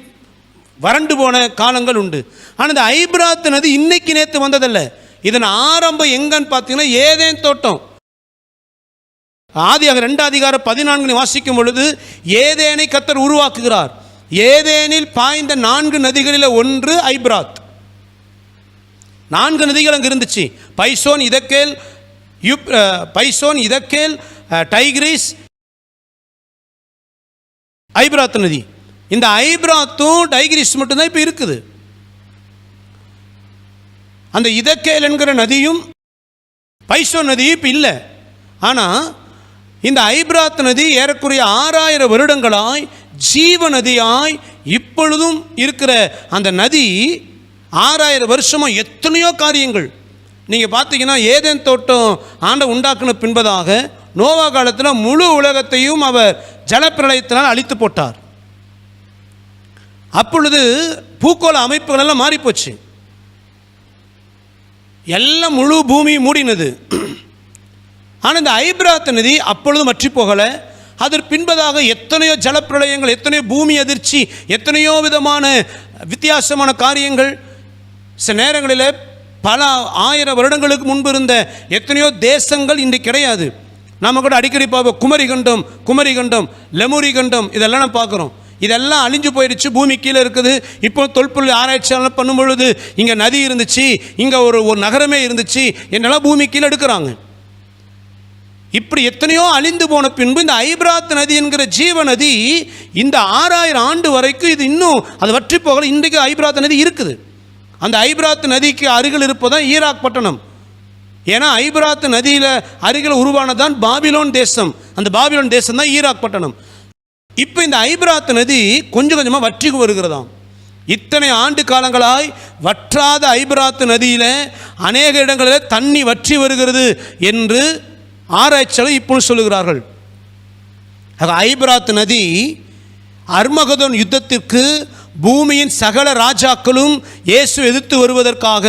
வறண்டு போன காலங்கள் உண்டு. ஆனால் இந்த ஐபிராத் நதி இன்னைக்கு நேற்று வந்ததில்லை. இதன் ஆரம்பம் எங்கன்னு பார்த்தீங்கன்னா ஏதேன் தோட்டம். ஆதியாக 2:14 வாசிக்கும் பொழுது ஏதேனை கர்த்தர் உருவாக்குகிறார். ஏதேனில் பாய்ந்த 4 நதிகளில் ஒன்று ஐபிராத். 4 நதிகள் அங்கே இருந்துச்சு. பைசோன், இதக்கேல், டைக்ரிஸ், ஐபிராத் நதி. இந்த ஐபிராத்தும் டைக்ரிஸ் மட்டும்தான் இப்போ இருக்குது. அந்த இதக்கேல் என்கிற நதியும் பைசோன் நதியும் இப்போ இல்லை. ஆனால் இந்த ஐபிராத் நதி ஏறக்குறைய 6000 வருடங்களாய் ஜீவ நதியாய் இப்பொழுதும் இருக்கிற அந்த நதி 6000 வருஷமும் எத்தனையோ காரியங்கள் நீங்கள் பார்த்தீங்கன்னா ஏதேன் தோட்டம் ஆண்ட உண்டாக்குன பின்பதாக நோவா காலத்தில் முழு உலகத்தையும் அவர் ஜலப்பிரளயத்தினால் அழித்து போட்டார். அப்பொழுது பூகோள அமைப்புகள் எல்லாம் மாறிப்போச்சு, எல்லாம் முழு பூமி மூடினது. ஆனால் இந்த ஐபிராத் நதி அப்பொழுதும் வற்றி போகலை. அதற்கு பின்பதாக எத்தனையோ ஜலப்பிரளயங்கள், எத்தனையோ பூமி அதிர்ச்சி, எத்தனையோ விதமான வித்தியாசமான காரியங்கள். சில நேரங்களில் பல 1000 வருடங்களுக்கு முன்பு இருந்த எத்தனையோ தேசங்கள் இன்றைக்கு கிடையாது. நாம் கூட அடிக்கடி பார்ப்போம் குமரிகண்டம், லெமுரி கண்டம், இதெல்லாம் நம்ம பார்க்குறோம். இதெல்லாம் அழிஞ்சு போயிடுச்சு, பூமி கீழே இருக்குது. இப்போ தொல்பொருள் ஆராய்ச்சியாளர் பண்ணும் பொழுது இங்கே நதி இருந்துச்சு, இங்கே ஒரு நகரமே இருந்துச்சு, என்னெல்லாம் பூமி கீழே எடுக்கிறாங்க. இப்படி எத்தனையோ அழிந்து போன பின்பு இந்த ஐபிராத் நதி என்கிற ஜீவ நதி இந்த 6000 ஆண்டு வரைக்கும் இது இன்னும் அது வற்றி போகல. இன்றைக்கு ஐபிராத் நதி இருக்குது. அந்த ஐபிராத் நதிக்கு அருகில் இருப்பதான் ஈராக் பட்டணம். ஏன்னா ஐபிராத் நதியில் அருகில் உருவானதான் பாபிலோன் தேசம். அந்த பாபிலோன் தேசம் தான் ஈராக் பட்டணம். இப்போ இந்த ஐபிராத் நதி கொஞ்சம் கொஞ்சமாக வற்றி வருகிறதாம். இத்தனை ஆண்டு காலங்களாய் வற்றாத ஐபிராத் நதியில் அநேக இடங்களில் தண்ணி வற்றி வருகிறது என்று ஆராய்ச்சியாளர் இப்பொழுது சொல்லுகிறார்கள். ஐபிராத் நதி அர்மகதோன் யுத்தத்திற்கு பூமியின் சகல ராஜாக்களும் இயேசு எதிர்த்து வருவதற்காக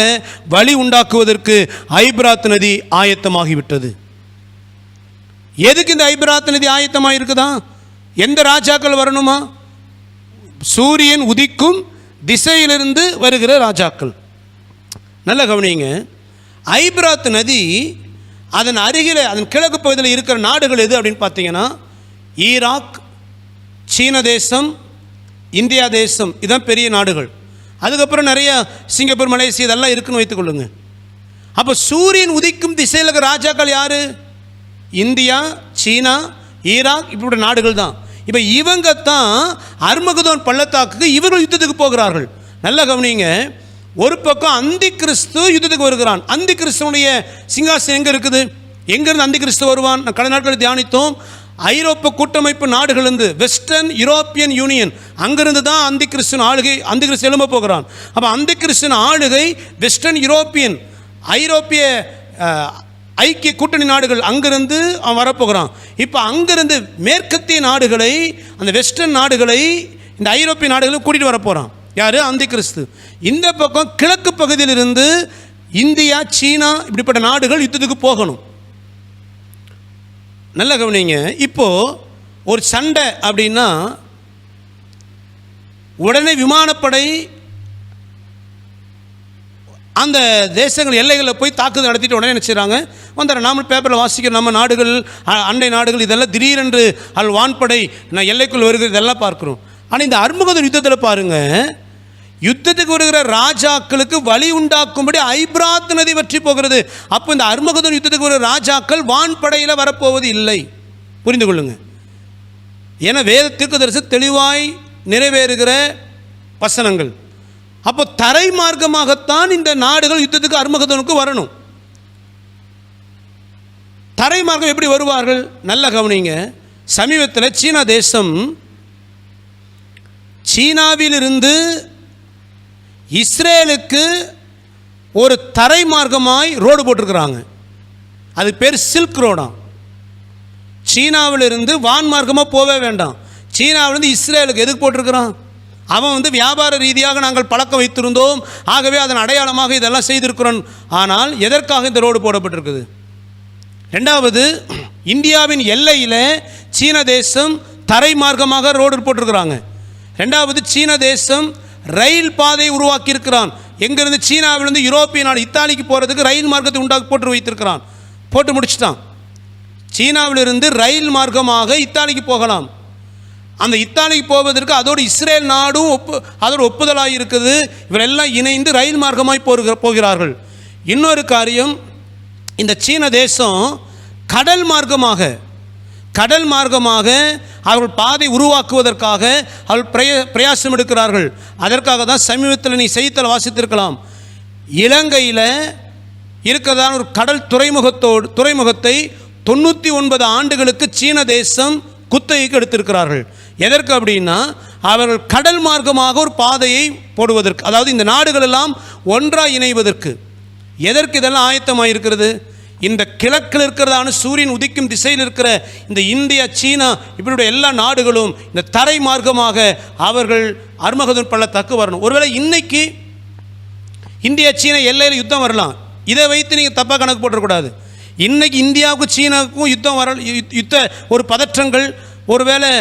வழி உண்டாக்குவதற்கு ஐபிராத் நதி ஆயத்தமாகிவிட்டது. எதுக்கு இந்த ஐபிராத் நதி ஆயத்தமாக இருக்குதா? எந்த ராஜாக்கள் வரணுமா? சூரியன் உதிக்கும் திசையிலிருந்து வருகிற ராஜாக்கள். நல்ல கவனிங்க, ஐபிராத் நதி அதன் அருகில் அதன் கிழக்கு பகுதியில் இருக்கிற நாடுகள் எது அப்படின்னு பார்த்தீங்கன்னா ஈராக், சீன தேசம், இந்தியா தேசம், இதுதான் பெரிய நாடுகள். அதுக்கப்புறம் நிறைய சிங்கப்பூர், மலேசியா இதெல்லாம் இருக்குன்னு வைத்துக்கொள்ளுங்க. அப்போ சூரியன் உதிக்கும் திசையில் இருக்கிற ராஜாக்கள் யார்? இந்தியா, சீனா, ஈராக், இப்படி நாடுகள் தான். இப்போ இவங்க தான் அர்மகதோன் பள்ளத்தாக்குக்கு இவர்கள் யுத்தத்துக்கு போகிறார்கள். நல்லா கவனிங்க, ஒரு பக்கம் அந்தி கிறிஸ்து யுத்தத்துக்கு வருகிறான். அந்தி கிறிஸ்துவனுடைய சிங்காசனம் எங்கே இருக்குது? எங்கேருந்து அந்தி கிறிஸ்து வருவான்? கடந்த நாட்களில் தியானித்தோம். ஐரோப்பிய கூட்டமைப்பு நாடுகளிலிருந்து, வெஸ்டர்ன் யூரோப்பியன் யூனியன், அங்கிருந்து தான் அந்தி கிறிஸ்துவின் ஆளுகை, அந்தி கிறிஸ்து எழும்ப போகிறான். அப்போ அந்தி கிறிஸ்துவின் ஆளுகை வெஸ்டர்ன் யூரோப்பியன், ஐரோப்பிய ஐக்கிய கூட்டணி நாடுகள், அங்கிருந்து அவன் வரப்போகிறான். இப்போ அங்கிருந்து மேற்கத்திய நாடுகளை, அந்த வெஸ்டர்ன் நாடுகளை இந்த ஐரோப்பிய நாடுகளை கூட்டிகிட்டு வரப்போகிறான். யார்? அந்தி கிறிஸ்து. இந்த பக்கம் கிழக்கு பகுதியிலிருந்து இந்தியா, சீனா, இப்படிப்பட்ட நாடுகள் யுத்தத்துக்கு போகணும். நல்ல கவனிங்க, இப்போது ஒரு சண்டை அப்படின்னா உடனே விமானப்படை அந்த தேசங்கள் எல்லைகளில் போய் தாக்குதல் நடத்திட்டு உடனே என்ன செய்கிறாங்க வந்துடுற நாம பேப்பரில் வாசிக்கிற நம்ம நாடுகள் அண்டை நாடுகள் இதெல்லாம் திடீரென்று வான்படை நான் எல்லைக்குள் வருகிறது இதெல்லாம் பார்க்குறோம். ஆனால் இந்த அர்மகதோன் யுத்தத்தில் பாருங்கள், யுத்தத்துக்கு வருகிற ராஜாக்களுக்கு வழி உண்டாக்கும்படி ஐபிராத் நதி வற்றி போகிறது. அப்போ இந்த அர்மகதோன் யுத்தத்துக்கு வருகிற ராஜாக்கள் வான்படையில் வரப்போவது இல்லை, புரிந்து கொள்ளுங்க. ஏன்னா வேத தீர்க்கதரிசி தெளிவாய் நிறைவேறுகிற வசனங்கள். அப்போ தரை மார்க்கமாகத்தான் இந்த நாடுகள் யுத்தத்துக்கு அர்மகதோனுக்கு வரணும். தரை மார்க்கம் எப்படி வருவார்கள்? நல்ல கவனிங்க. சமீபத்தில் சீனா தேசம் சீனாவிலிருந்து இஸ்ரேலுக்கு ஒரு தரை மார்க்கமாய் ரோடு போட்டிருக்கிறாங்க. அது பேர் சில்க் ரோடாம். சீனாவிலிருந்து வான் மார்க்கமாக போவே வேண்டாம். சீனாவிலிருந்து இஸ்ரேலுக்கு எதுக்கு போட்டிருக்கிறான்? அவன் வியாபார ரீதியாக நாங்கள் பழக்கம் வைத்திருந்தோம், ஆகவே அதன் அடையாளமாக இதெல்லாம் செய்திருக்கிறோம். ஆனால் எதற்காக இந்த ரோடு போடப்பட்டிருக்குது? ரெண்டாவது, இந்தியாவின் எல்லையில் சீன தேசம் தரை மார்க்கமாக ரோடு போட்டிருக்கிறாங்க. ரெண்டாவது, சீன தேசம் ரயில் பாதை உருவாக்கி இருக்கிறான். எங்கிருந்து? சீனாவிலிருந்து யூரோப்பிய நாடு இத்தாலிக்கு போகிறதுக்கு ரயில் மார்க்கத்தை உண்டாக்கி போட்டு வைத்திருக்கிறான். போட்டு முடிச்சிட்டான். சீனாவிலிருந்து ரயில் மார்க்கமாக இத்தாலிக்கு போகலாம். அந்த இத்தாலிக்கு போவதற்கு அதோடு இஸ்ரேல் நாடும் அதோடு ஒப்புதலாக இருக்குது. இவரெல்லாம் இணைந்து ரயில் மார்க்கமாய் போகிறார்கள். இன்னொரு காரியம், இந்த சீன தேசம் கடல் மார்க்கமாக அவர்கள் பாதை உருவாக்குவதற்காக அவர்கள் பிரயாசம் எடுக்கிறார்கள். அதற்காக தான் சமீபத்தில் நீ செய்தித்தாள் வாசித்திருக்கலாம், இலங்கையில் இருக்கிறதான ஒரு கடல் துறைமுகத்தை 99 ஆண்டுகளுக்கு சீன தேசம் குத்தகைக்கு எடுத்திருக்கிறார்கள். எதற்கு அப்படின்னா, அவர்கள் கடல் மார்க்கமாக ஒரு பாதையை போடுவதற்கு, அதாவது இந்த நாடுகள் எல்லாம் ஒன்றாக இணைவதற்கு. எதற்கு இதெல்லாம் ஆயத்தமாக இருக்கிறது? இந்த கிழக்கில் இருக்கிறதான சூரியன் உதிக்கும் திசையில் இருக்கிற இந்த இந்தியா, சீனா, இப்படியுடைய எல்லா நாடுகளும் இந்த தரை மார்க்கமாக அவர்கள் அர்மகதோன் பள்ளத்தாக்கு வரணும். ஒருவேளை இன்னைக்கு இந்தியா சீனா எல்லையில் யுத்தம் வரலாம். இதை வைத்து நீங்கள் தப்பாக கணக்கு போட்டுறக்கூடாது. இன்னைக்கு இந்தியாவுக்கும் சீனாவுக்கும் யுத்த ஒரு பதற்றங்கள், ஒருவேளை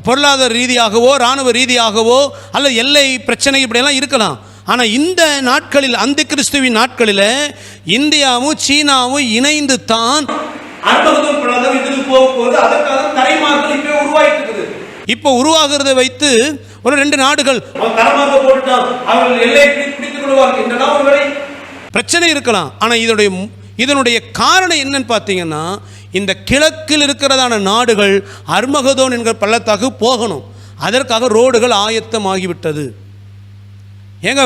பொருளாதார ரீதியாகவோ இராணுவ ரீதியாகவோ அல்லது எல்லை பிரச்சனை இப்படியெல்லாம் இருக்கலாம். ஆனால் இந்த நாட்களில், அந்த கிறிஸ்துவின் நாட்களில் இந்தியாவும் சீனாவும் இணைந்து தான் இப்போ உருவாகிறத வைத்து ஒரு 2 நாடுகள் பிரச்சனை இருக்கலாம். ஆனால் இதனுடைய காரணம் என்னன்னு பார்த்தீங்கன்னா, இந்த கிழக்கில் இருக்கிறதான நாடுகள் அர்மகதோன் என்கிற பள்ளத்தாக்கு போகணும். அதற்காக ரோடுகள் ஆயத்தமாகிவிட்டது. ஏங்க,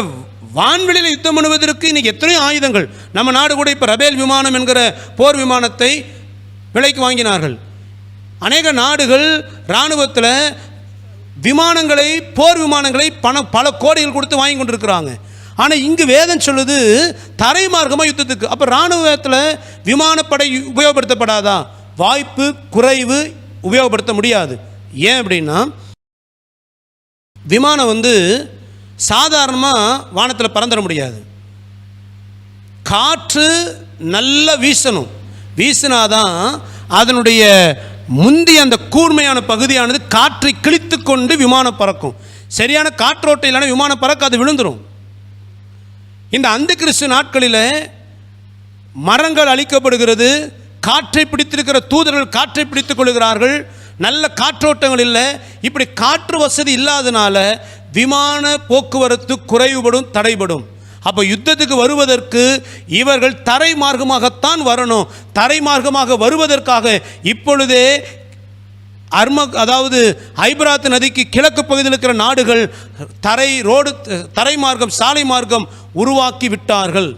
வான்வெளியில் யுத்தம் பண்ணுவதற்கு இன்னைக்கு எத்தனையோ ஆயுதங்கள். நம்ம நாடு கூட இப்போ ரபேல் விமானம் என்கிற போர் விமானத்தை விலைக்கு வாங்கினார்கள். அநேக நாடுகள் இராணுவத்தில் விமானங்களை, போர் விமானங்களை பல கோடிகள் கொடுத்து வாங்கி கொண்டிருக்கிறாங்க. ஆனால் இங்கு வேதம் சொல்லுது தரை மார்க்கமாக யுத்தத்துக்கு. அப்போ இராணுவத்தில் விமானப்படை உபயோகப்படுத்தப்படாதா? வாய்ப்பு குறைவு, உபயோகப்படுத்த முடியாது. ஏன் அப்படின்னா, விமானம் சாதாரணமாக வானத்தில் பறந்துட முடியாது. காற்று நல்லா வீசினாதான் அதனுடைய முந்தைய அந்த கூர்மையான பகுதியானது காற்றை கிழித்து கொண்டு விமானம் பறக்கும். சரியான காற்றோட்டம் இல்லைன்னா விமானம் பறக்க அது விழுந்துடும். இந்த அந்த கிறிஸ்து நாட்களில் மரங்கள் அழிக்கப்படுகிறது, காற்றை பிடித்திருக்கிற தூதர்கள் காற்றை பிடித்துக் கொள்கிறார்கள், நல்ல காற்றோட்டங்கள் இல்லை. இப்படி காற்று வசதி இல்லாதனால விமான போக்குவரத்து குறைவுபடும், தடைபடும். அப்போ யுத்தத்துக்கு வருவதற்கு இவர்கள் தரை மார்க்கமாகத்தான் வரணும். தரை மார்க்கமாக வருவதற்காக இப்பொழுதே அதாவது ஐபிராத் நதிக்கு கிழக்கு பகுதியில் இருக்கிற நாடுகள் தரை மார்க்கம், சாலை மார்க்கம் உருவாக்கி விட்டார்கள்.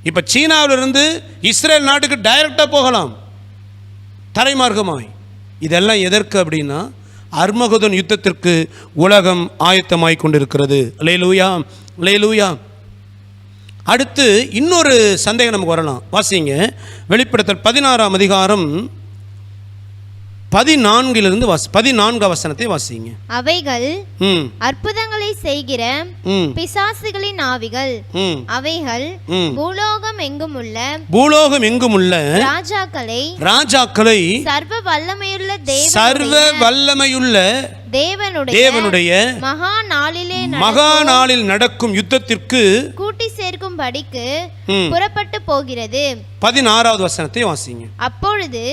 இப்போ சீனாவிலிருந்து இஸ்ரேல் நாட்டுக்கு டைரக்டாக போகலாம் தரை மார்க்கமாய். இதெல்லாம் எதற்கு அப்படின்னா, அர்மகதோன் யுத்தத்திற்கு உலகம் ஆயத்தமாய் கொண்டிருக்கிறது. அல்லேலூயா, அல்லேலூயா. அடுத்து இன்னொரு சந்தேகம் நமக்கு வரலாம். வாசிங்க, வெளிப்படுத்தல் 16ஆம் அதிகாரம் 14 14 வசனத்தை வாசிங்க. அவைகள் அற்புதங்களை செய்கிற பிசாசுகளின் ஆவிகள், அவைகள் பூலோகம் எங்குமுள்ள ராஜாக்களை சர்வ வல்லமையுள்ள தேவனுடைய மகா நாளில் நடக்கும் யுத்தத்திற்கு கூட்டி சேர்க்கும் படிக்கு புறப்பட்டு போகிறது. 16வது வசனத்தை வாசிங்க. அப்பொழுது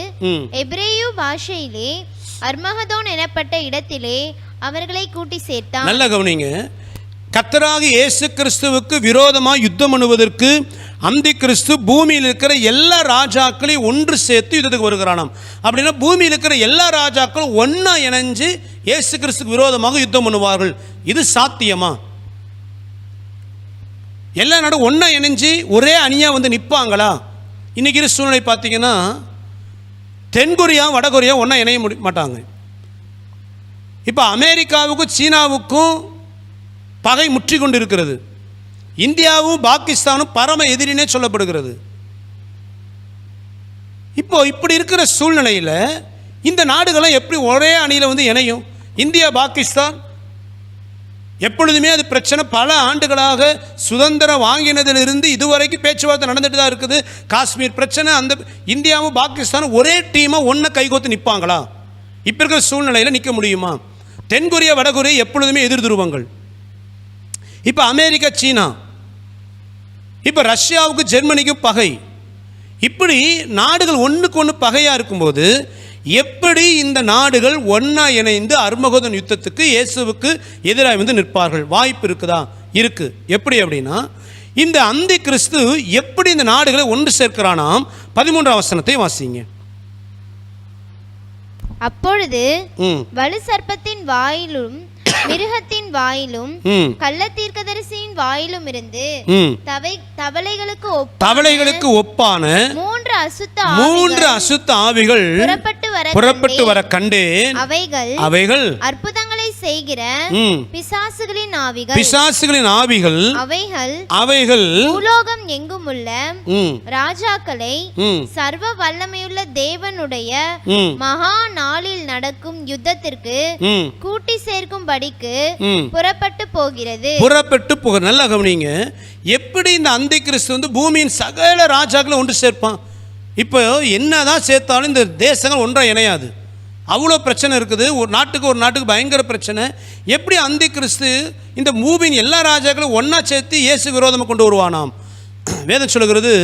எபிரேயு பாஷையிலே அர்மகதோன் எனப்பட்ட இடத்திலே அவர்களை கூட்டி சேர்த்தான். நல்ல கவனிங்க. கர்த்தராகிய இயேசு கிறிஸ்துவுக்கு விரோதமாக யுத்தம் பண்ணுவதற்கு அந்தி கிறிஸ்து பூமியில் இருக்கிற எல்லா ராஜாக்களையும் ஒன்று சேர்த்து யுத்தத்துக்கு வருகிறானாம். அப்படின்னா பூமியில் இருக்கிற எல்லா ராஜாக்களும் ஒன்றா இணைஞ்சு இயேசு கிறிஸ்துக்கு விரோதமாக யுத்தம் பண்ணுவார்கள். இது சாத்தியமா? எல்லா நாடும் ஒன்றா இணைஞ்சு ஒரே அணியாக வந்து நிற்பாங்களா? இன்றைக்கி சூழ்நிலை பார்த்தீங்கன்னா தென்கொரியா வடகொரியா ஒன்றா இணைய மாட்டாங்க. இப்போ அமெரிக்காவுக்கும் சீனாவுக்கும் பகை முற்றி கொண்டு இருக்கிறது. இந்தியாவும் பாகிஸ்தானும் பரம எதிரினே சொல்லப்படுகிறது. இப்போ இப்படி இருக்கிற சூழ்நிலையில் இந்த நாடுகள்லாம் எப்படி ஒரே அணியில் வந்து இணையும்? இந்தியா பாகிஸ்தான் எப்பொழுதுமே அது பிரச்சனை. பல ஆண்டுகளாக சுதந்திரம் வாங்கினதிலிருந்து இதுவரைக்கும் பேச்சுவார்த்தை நடந்துட்டு தான் இருக்குது. காஷ்மீர் பிரச்சனை. அந்த இந்தியாவும் பாகிஸ்தானும் ஒரே டீமாக ஒன்றை கைகோத்து நிற்பாங்களா? இப்போ இருக்கிற சூழ்நிலையில் நிற்க முடியுமா? தென்கொரியா வடகொரியா எப்பொழுதுமே எதிர் துருவங்கள். இப்போ அமெரிக்கா சீனா, இப்போ ரஷ்யாவுக்கு ஜெர்மனிக்கு பகை. இப்படி நாடுகள் ஒன்றுக்கு ஒன்று பகையாக இருக்கும்போது எப்படி இந்த நாடுகள் ஒன்றா இணைந்து அர்மகதோன் யுத்தத்துக்கு இயேசுவுக்கு எதிராக வந்து நிற்பார்கள்? வாய்ப்பு இருக்குதா? இருக்கு. எப்படி அப்படின்னா இந்த அந்தி கிறிஸ்து எப்படி இந்த நாடுகளை ஒன்று சேர்க்கிறானாம்? 13வது வசனத்தை வாசிங்க. அப்பொழுது வலு சர்ப்பத்தின் வாயிலும் மிருகத்தின் வாயிலும் கள்ள தீர்க்கதரிசியின் வாயிலும் இருந்து தவளைகளுக்கு ஒப்பான மூன்று அசுத்த ஆவிகள் புறப்பட்டு வர கண்டேன். அவைகள் அற்புதங்களை செய்கிற பிசாசுகளின் ஆவிகள். அவைகள் பூலோகம் எங்கும் உள்ள ராஜாக்களை சர்வ வல்லமையுள்ள தேவனுடைய மகா நாளில் நடக்கும் யுத்தத்திற்கு கூட்டி சேர்க்கும் புறப்பட்டு போகிறது. நல்லா கவனிங்க. எப்படி இந்த அந்தி கிறிஸ்து வந்து பூமியின் சகல ராஜாக்களை ஒன்று சேர்ப்பான்? இப்போ என்னதான் சேர்த்தாலும் இந்த தேசங்கள் ஒன்றா இணையாது. அவ்வளோ பிரச்சனை இருக்குது. ஒரு நாட்டுக்கு பயங்கர பிரச்சனை. எப்படி அந்தி கிறிஸ்து இந்த பூமியின் எல்லா ராஜாக்களும் ஒன்றா சேர்த்து இயேசு விரோதமாக கொண்டு வருவானாம்? வேதம் சொல்லுகிறது,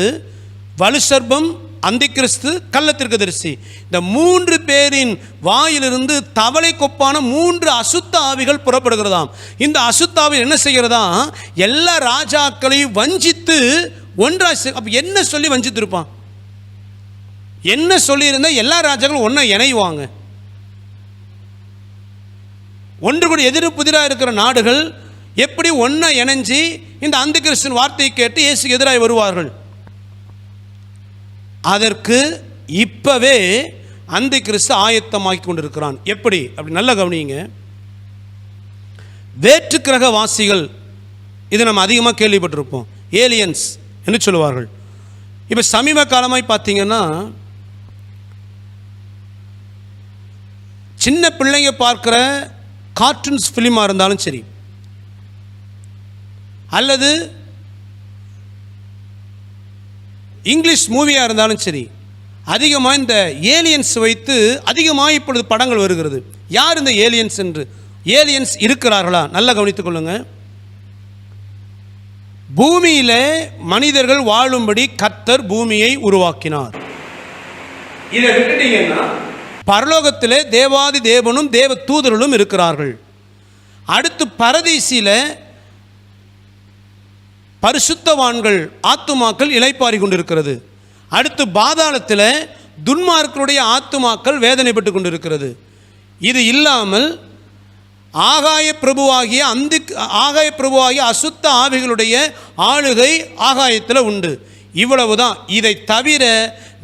வலு சர்ப்பம், அந்தி கிறிஸ்து, கள்ள தீர்க்கதரிசி, இந்த 3 பேரின் வாயிலிருந்து தவளை கொப்பான 3 அசுத்த ஆவிகள் புறப்படுகிறதாம். இந்த அசுத்த ஆவி என்ன செய்கிறதா? எல்லா ராஜாக்களையும் வஞ்சித்து ஒன்றா. அப்போ என்ன சொல்லி வஞ்சித்திருப்பான்? என்ன சொல்லியிருந்தா எல்லா ராஜாக்களும் ஒன்றா இணைவாங்க? ஒன்று கூட எதிர் புதிராக இருக்கிற நாடுகள் எப்படி ஒன்றா இணைஞ்சி இந்த அந்தி கிறிஸ்துவின் வார்த்தையை கேட்டு இயேசுக்கு எதிராக வருவார்கள்? அதற்கு இப்பவே அந்தி கிறிஸ்து ஆயத்தமாக்கி கொண்டிருக்கிறான். எப்படி? அப்படி நல்ல கவனிங்க. வேற்று கிரக வாசிகள், இது நம்ம அதிகமாக கேள்விப்பட்டிருப்போம். ஏலியன்ஸ் என்று சொல்லுவார்கள். இப்போ சமீப காலமாய் பார்த்தீங்கன்னா சின்ன பிள்ளைங்க பார்க்குற கார்ட்டூன்ஸ் ஃபிலிமாக இருந்தாலும் சரி, அல்லது இங்கிலீஷ் மூவியாக இருந்தாலும் சரி, அதிகமாக இந்த ஏலியன்ஸ் வைத்து அதிகமாக இப்பொழுது படங்கள் வருகிறது. யார் இந்த ஏலியன்ஸ் என்று? ஏலியன்ஸ் இருக்கிறார்களா? நல்லா கவனித்துக் கொள்ளுங்க. பூமியில் மனிதர்கள் வாழும்படி கர்த்தர் பூமியை உருவாக்கினார். இதை விட்டுட்டீங்கன்னா பரலோகத்திலே தேவாதி தேவனும் தேவ தூதர்களும் இருக்கிறார்கள். அடுத்து பரதீசில பரிசுத்தவான்கள் ஆத்துமாக்கள் இளைப்பாரி கொண்டிருக்கிறது. அடுத்து பாதாளத்தில் துன்மார்க்கருடைய ஆத்துமாக்கள் வேதனைப்பட்டு கொண்டிருக்கிறது. இது இல்லாமல் ஆகாய பிரபுவாகிய அசுத்த ஆவிகளுடைய ஆளுகை ஆகாயத்தில் உண்டு. இவ்வளவுதான். இதை தவிர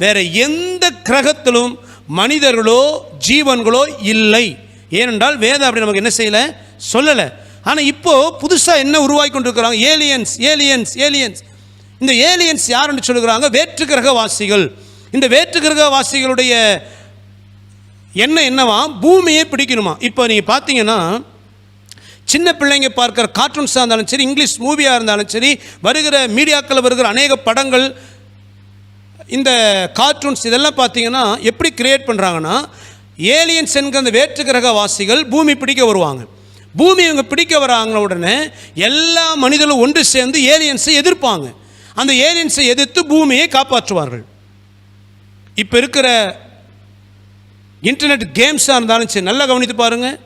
வேற எந்த கிரகத்திலும் மனிதர்களோ ஜீவன்களோ இல்லை. ஏனென்றால் வேதம் அப்படி நமக்கு என்ன செய்யலை, சொல்லலை. ஆனால் இப்போது புதுசாக என்ன உருவாக்கி கொண்டிருக்கிறாங்க? ஏலியன்ஸ். இந்த ஏலியன்ஸ் யாருன்னு சொல்லுகிறாங்க? வேற்று கிரகவாசிகள். இந்த வேற்று கிரகவாசிகளுடைய என்னவா? பூமியை பிடிக்கணுமா? இப்போ நீங்கள் பார்த்தீங்கன்னா சின்ன பிள்ளைங்க பார்க்குற கார்ட்டூன்ஸாக இருந்தாலும் சரி, இங்கிலீஷ் மூவியாக இருந்தாலும் சரி, வருகிற மீடியாக்களில் வருகிற அநேக படங்கள், இந்த கார்ட்டூன்ஸ் இதெல்லாம் பார்த்தீங்கன்னா எப்படி கிரியேட் பண்ணுறாங்கன்னா, ஏலியன்ஸ் என்கிற அந்த வேற்று கிரகவாசிகள் பூமி பிடிக்க வருவாங்க. பூமி இவங்க பிடிக்க வராங்க உடனே எல்லா மனிதர்களும் ஒன்று சேர்ந்து ஏலியன்ஸை எதிர்ப்பாங்க. அந்த ஏலியன்ஸை எதிர்த்து பூமியை காப்பாற்றுவார்கள். இப்போ இருக்கிற இன்டர்நெட் கேம்ஸாக இருந்தாலும் சரி, நல்லா கவனித்து பாருங்கள்.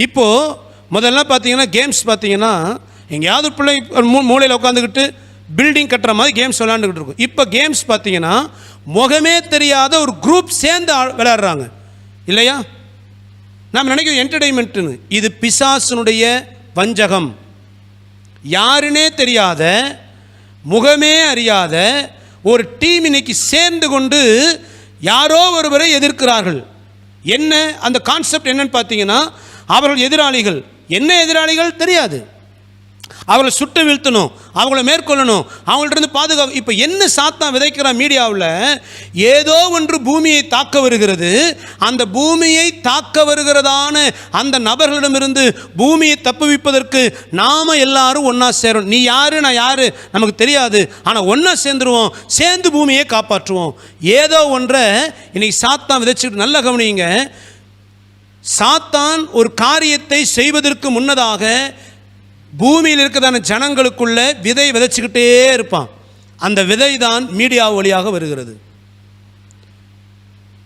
இப்போது முதல்ல பார்த்தீங்கன்னா கேம்ஸ் பார்த்தீங்கன்னா எங்கேயாவது பிள்ளை மூலையில் உட்காந்துக்கிட்டு பில்டிங் கட்டுற மாதிரி கேம்ஸ் விளையாண்டுக்கிட்டு இருக்கும். இப்போ கேம்ஸ் பார்த்தீங்கன்னா முகமே தெரியாத ஒரு குரூப் சேர்ந்து விளையாடுறாங்க இல்லையா? நாம் நினைக்கிறோம் என்டர்டெயின்மெண்ட்டுன்னு. இது பிசாசனுடைய வஞ்சகம். யாருன்னே தெரியாத, முகமே அறியாத ஒரு டீம் இன்னைக்கு சேர்ந்து கொண்டு யாரோ ஒருவரை எதிர்க்கிறார்கள். என்ன அந்த கான்செப்ட் என்னன்னு பார்த்தீங்கன்னா, அவர்கள் எதிராளிகள். என்ன எதிராளிகள் தெரியாது. அவங்களை சுட்டு வீழ்த்தணும், அவங்கள மேற்கொள்ளணும், அவங்கள்ட்ட பாதுகாப்பு. இப்போ என்ன சாத்தான் விதைக்கிறான் மீடியாவில்? ஏதோ ஒன்று பூமியை தாக்க வருகிறது. அந்த பூமியை தாக்க வருகிறதான அந்த நபர்களிடமிருந்து பூமியை தப்புவிப்பதற்கு நாம் எல்லாரும் ஒன்றா சேரும். நீ யாரு, நான் யாரு நமக்கு தெரியாது, ஆனால் ஒன்றா சேர்ந்துருவோம், சேர்ந்து பூமியை காப்பாற்றுவோம். ஏதோ ஒன்றை இன்னைக்கு சாத்தான் விதைச்சிட்டு, நல்லா கவனிங்க. சாத்தான் ஒரு காரியத்தை செய்வதற்கு முன்னதாக பூமியில் இருக்கிறதான ஜனங்களுக்குள்ள விதை விதைச்சிக்கிட்டே இருப்பான். அந்த விதை தான் மீடியா வழியாக வருகிறது.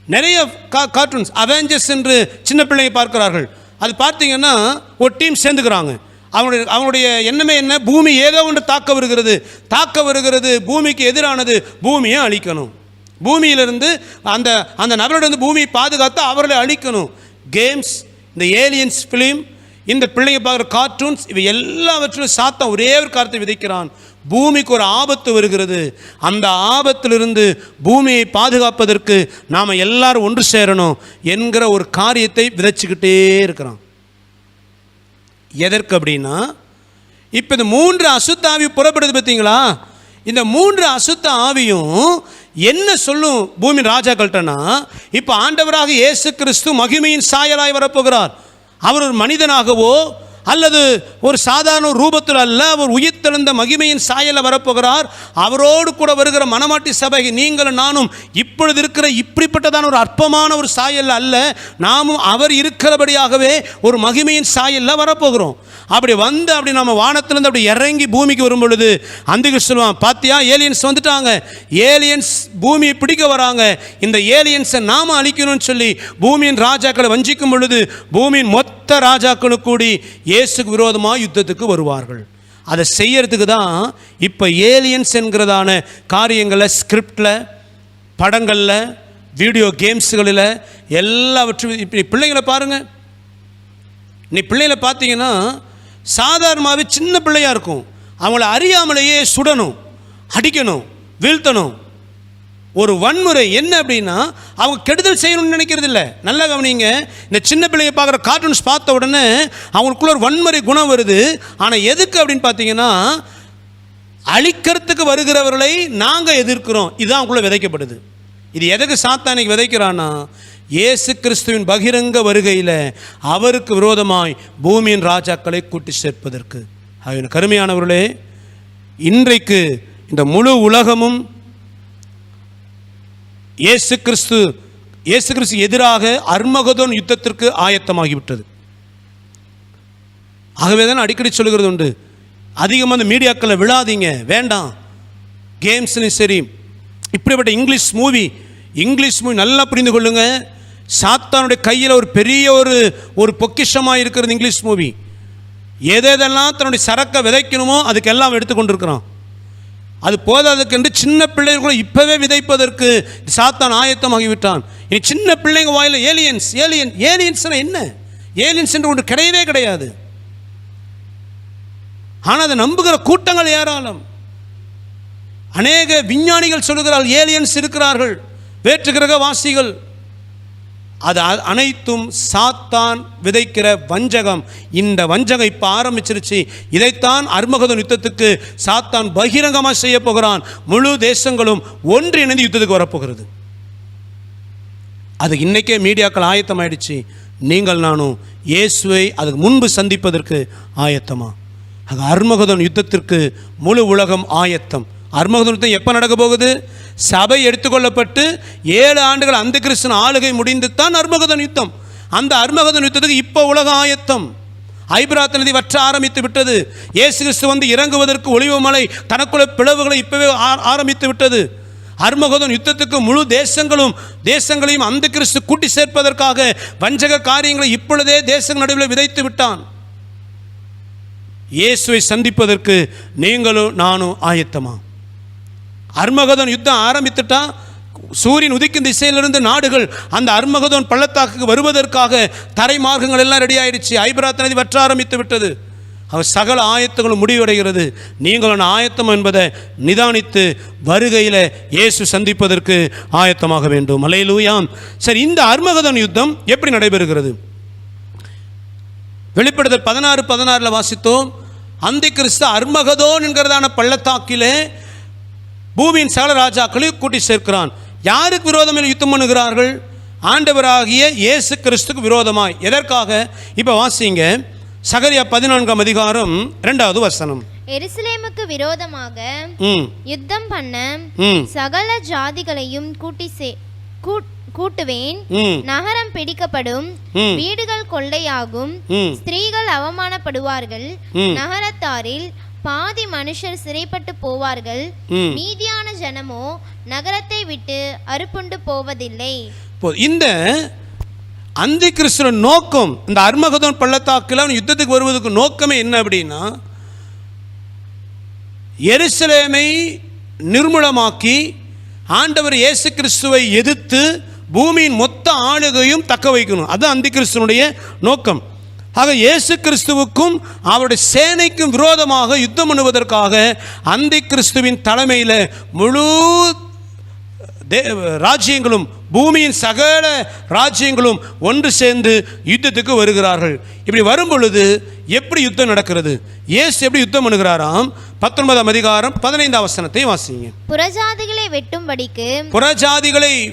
நிறைய கார்ட்டூன்ஸ் அவெஞ்சர்ஸ் என்று சின்ன பிள்ளைங்க பார்க்கிறார்கள். அது பார்த்தீங்கன்னா ஒரு டீம் சேர்ந்துக்கிறாங்க. அவங்களுடைய எண்ணமே என்ன? பூமி ஏதோ ஒன்று தாக்க வருகிறது, பூமிக்கு எதிரானது, பூமியை அழிக்கணும். பூமியிலிருந்து அந்த அந்த நபரிடம் பூமியை பாதுகாத்து அவர்களை அழிக்கணும். கேம்ஸ், இந்த ஏலியன்ஸ் ஃபிலிம், இந்த பிள்ளைங்க பார்க்குற கார்ட்டூன்ஸ், இவை எல்லாவற்றிலும் சாத்தான் ஒரே ஒரு காரியத்தை விதைக்கிறான். பூமிக்கு ஒரு ஆபத்து வருகிறது, அந்த ஆபத்திலிருந்து பூமியை பாதுகாப்பதற்கு நாம் எல்லாரும் ஒன்று சேரணும் என்கிற ஒரு காரியத்தை விதைச்சிக்கிட்டே இருக்கிறான். எதற்கு அப்படின்னா, இப்போ இந்த 3 அசுத்த ஆவி புறப்படுது பார்த்தீங்களா? இந்த 3 அசுத்த ஆவியும் என்ன சொல்லும் பூமி ராஜாக்கள்கிட்டனா, இப்போ ஆண்டவராக இயேசு கிறிஸ்து மகிமையின் சாயலாய் வரப்போகிறார். அவர் ஒரு மனிதனாகவோ அல்லது ஒரு சாதாரண ரூபத்தில் அல்ல, அவர் உயிர்த்தெழுந்த மகிமையின் சாயலில் வரப்போகிறார். அவரோடு கூட வருகிற மனமாட்டி சபை நீங்களும் நானும் இப்பொழுது இருக்கிற இப்படிப்பட்டதான ஒரு அற்பமான ஒரு சாயல் அல்ல, நாமும் அவர் இருக்கிறபடியாகவே ஒரு மகிமையின் சாயலில் வரப்போகிறோம். அப்படி நம்ம வானத்திலிருந்து அப்படி இறங்கி பூமிக்கு வரும் பொழுது அந்திகிறிஸ்து சொல்லுவான், பாத்தியா ஏலியன்ஸ் வந்துட்டாங்க, ஏலியன்ஸ் பூமியை பிடிக்க வராங்க, இந்த ஏலியன்ஸை நாம அழிக்கணும்னு சொல்லி பூமியின் ராஜாக்களை வஞ்சிக்கும் பொழுது பூமியின் மொத்த ராஜாக்களும் கூடி இயேசுக்கு விரோதமாக யுத்தத்துக்கு வருவார்கள். அதை செய்யறதுக்கு தான் இப்போ ஏலியன்ஸ் என்கிறதான காரியங்களில், ஸ்கிரிப்டில், படங்களில், வீடியோ கேம்ஸுகளில் எல்லாவற்றும். இப்போ பிள்ளைங்களை பாருங்கள். நீ பிள்ளைகளை பார்த்தீங்கன்னா சாதாரணமாகவே சின்ன பிள்ளையாக இருக்கும், அவங்கள அறியாமலேயே சுடணும், அடிக்கணும், வீழ்த்தணும். ஒரு வன்முறை என்ன அப்படின்னா, அவங்க கெடுதல் செய்யணும்னு நினைக்கிறது இல்லை. நல்லா கவனிங்க. இந்த சின்ன பிள்ளைங்க பார்க்குற கார்ட்டூன்ஸ் பார்த்த உடனே அவங்களுக்குள்ள ஒரு வன்முறை குணம் வருது. ஆனால் எதுக்கு அப்படின்னு பார்த்தீங்கன்னா, அழிக்கிறதுக்கு வருகிறவர்களை நாங்கள் எதிர்க்கிறோம். இதுதான் அவங்களுக்குள்ள விதைக்கப்படுது. இது எதுக்கு சாத்தானிக்கு விதைக்கிறான்னா, இயேசு கிறிஸ்துவின் பகிரங்க வருகையில் அவருக்கு விரோதமாய் பூமியின் ராஜாக்களை கூட்டி சேர்ப்பதற்கு. கருமையானவர்களே, இன்றைக்கு இந்த முழு உலகமும் இயேசு கிறிஸ்து எதிராக அர்மகதோன் யுத்தத்திற்கு ஆயத்தமாகிவிட்டது. ஆகவே தான் அடிக்கடி சொல்லுகிறது உண்டு, அதிகமாக அந்த மீடியாக்களில் விழாதீங்க, வேண்டாம். கேம்ஸ்லையும் சரி, இப்படிப்பட்ட இங்கிலீஷ் மூவி நல்லா புரிந்து கொள்ளுங்க. சாத்தானுடைய கையில் ஒரு பெரிய ஒரு பொக்கிஷமாக இருக்கிறது இங்கிலீஷ் மூவி. எதெல்லாம் தன்னுடைய சரக்கை விதைக்கணுமோ அதுக்கெல்லாம் எடுத்துக்கொண்டிருக்கிறான். அது போதாதுக்கென்று சின்ன பிள்ளைகளை இப்போவே விதைப்பதற்கு சாத்தான் ஆயத்தமாகிவிட்டான். இனி சின்ன பிள்ளைங்க வாயில் ஏலியன்ஸ்னா என்ன? ஏலியன்ஸ் என்று ஒன்று கிடையவே கிடையாது. ஆனால் அதை நம்புகிற கூட்டங்கள் ஏராளம். அநேக விஞ்ஞானிகள் சொல்லுகிறார்கள் ஏலியன்ஸ் இருக்கிறார்கள், வேற்று கிரகவாசிகள். அது அனைத்தும் சாத்தான் விதைக்கிற வஞ்சகம். இந்த வஞ்சகம் இப்போ ஆரம்பிச்சிருச்சு. இதைத்தான் அர்மகதோன் யுத்தத்துக்கு சாத்தான் பகிரங்கமாக செய்ய போகிறான். முழு தேசங்களும் ஒன்றிணைந்து யுத்தத்துக்கு வரப்போகிறது. அது இன்னைக்கே மீடியாக்கள் ஆயத்தமாயிடுச்சு. நீங்கள் நானும் இயேசுவை அதுக்கு முன்பு சந்திப்பதற்கு ஆயத்தமா? அர்மகதோன் யுத்தத்திற்கு முழு உலகம் ஆயத்தம். அர்மகதோன் யுத்தம் எப்போ நடக்க போகுது? சபை எடுத்துக்கொள்ளப்பட்டு 7 ஆண்டுகள் அந்த கிறிஸ்தன் ஆளுகை முடிந்து தான் அர்மகதோன் யுத்தம். அந்த அர்மகதோன் யுத்தத்துக்கு இப்போ உலக ஆயத்தம். ஐபிராத் நதி வற்ற ஆரம்பித்து விட்டது. இயேசு கிறிஸ்து வந்து இறங்குவதற்கு ஒலிவ மலை தனக்குள்ள பிளவுகளை இப்பவே ஆரம்பித்து விட்டது. அர்மகதோன் யுத்தத்துக்கு முழு தேசங்களையும் அந்த கிறிஸ்து கூட்டி சேர்ப்பதற்காக வஞ்சக காரியங்களை இப்பொழுதே தேசங்கள் நடுவில் விதைத்து விட்டான். இயேசுவை சந்திப்பதற்கு நீங்களும் நானும் ஆயத்தமா? அர்மகதோன் யுத்தம் ஆரம்பித்துட்டா சூரியன் உதிக்கும் திசையிலிருந்து நாடுகள் அந்த அர்மகதோன் பள்ளத்தாக்குக்கு வருவதற்காக தரை மார்க்கங்கள் எல்லாம் ரெடி ஆயிடுச்சு. ஐபிராத் நதி வற்ற ஆரம்பித்து விட்டது. அவர் சகல ஆயத்தங்களும் முடிவடைகிறது. நீங்களும் ஆயத்தம் என்பதை நிதானித்து வருகையில் இயேசு சந்திப்பதற்கு ஆயத்தமாக வேண்டும். அல்லேலூயா. சரி, இந்த அர்மகதோன் யுத்தம் எப்படி நடைபெறுகிறது? வெளிப்படுத்தல் 16:16 வாசித்தோம். அந்தி கிறிஸ்து அர்மகதோன் என்கிறதான பள்ளத்தாக்கிலே பூமியின் சகல ராஜாக்களை கூட்டி சேர்க்கிறான். யாருக்கு விரோதமாக யுத்தம் பண்ணுகிறார்கள்? ஆண்டவராகிய இயேசு கிறிஸ்துக்கு விரோதமாய். எதற்காக? இப்போ வாசிங்க, சகரியா 14ஆம் அதிகாரம் 2வது வசனம். எருசலேமுக்கு விரோதமாக யுத்தம் பண்ண சகல ஜாதிகளையும் கூட்டுவேன். நகரம் பிடிக்கப்படும், வீடுகள் கொள்ளையாகும், ஸ்திரீகள் அவமானப்படுவார்கள், நகரத்தாரில் பாதி மனுஷர் சிறைப்பட்டு போவார்கள், மீதியான ஜனமோ நகரத்தை விட்டு அறுப்புண்டு போவதில்லை. இந்த அந்தி கிறிஸ்துவ நோக்கம், இந்த அர்மகதோன் பள்ளத்தாக்கில் அவன் யுத்தத்துக்கு வருவதற்கு நோக்கமே என்ன அப்படின்னா, எருசலேமை நிர்மூலமாக்கி ஆண்டவர் இயேசு கிறிஸ்துவை எதிர்த்து பூமியின் மொத்த ஆளுகையும் தக்க வைக்கணும். அது அந்தி கிறிஸ்துவனுடைய நோக்கம். ஆக இயேசு கிறிஸ்துவுக்கும் அவருடைய சேனைக்கும் விரோதமாக யுத்தம் பண்ணுவதற்காக அந்தி கிறிஸ்துவின் தலைமையில் முழு ராஜ்யங்களும் பூமியின் சகல ராஜ்யங்களும் ஒன்று சேர்ந்து யுத்தத்துக்கு வருகிறார்கள். இப்படி வரும் பொழுது எப்படி யுத்தம் நடக்கிறது? இயேசு எப்படி யுத்தம் பண்ணுகிறாராம்? 19ஆம் அதிகாரம் 15ஆம் வசனத்தை வாசிங்க. புறஜாதிகளை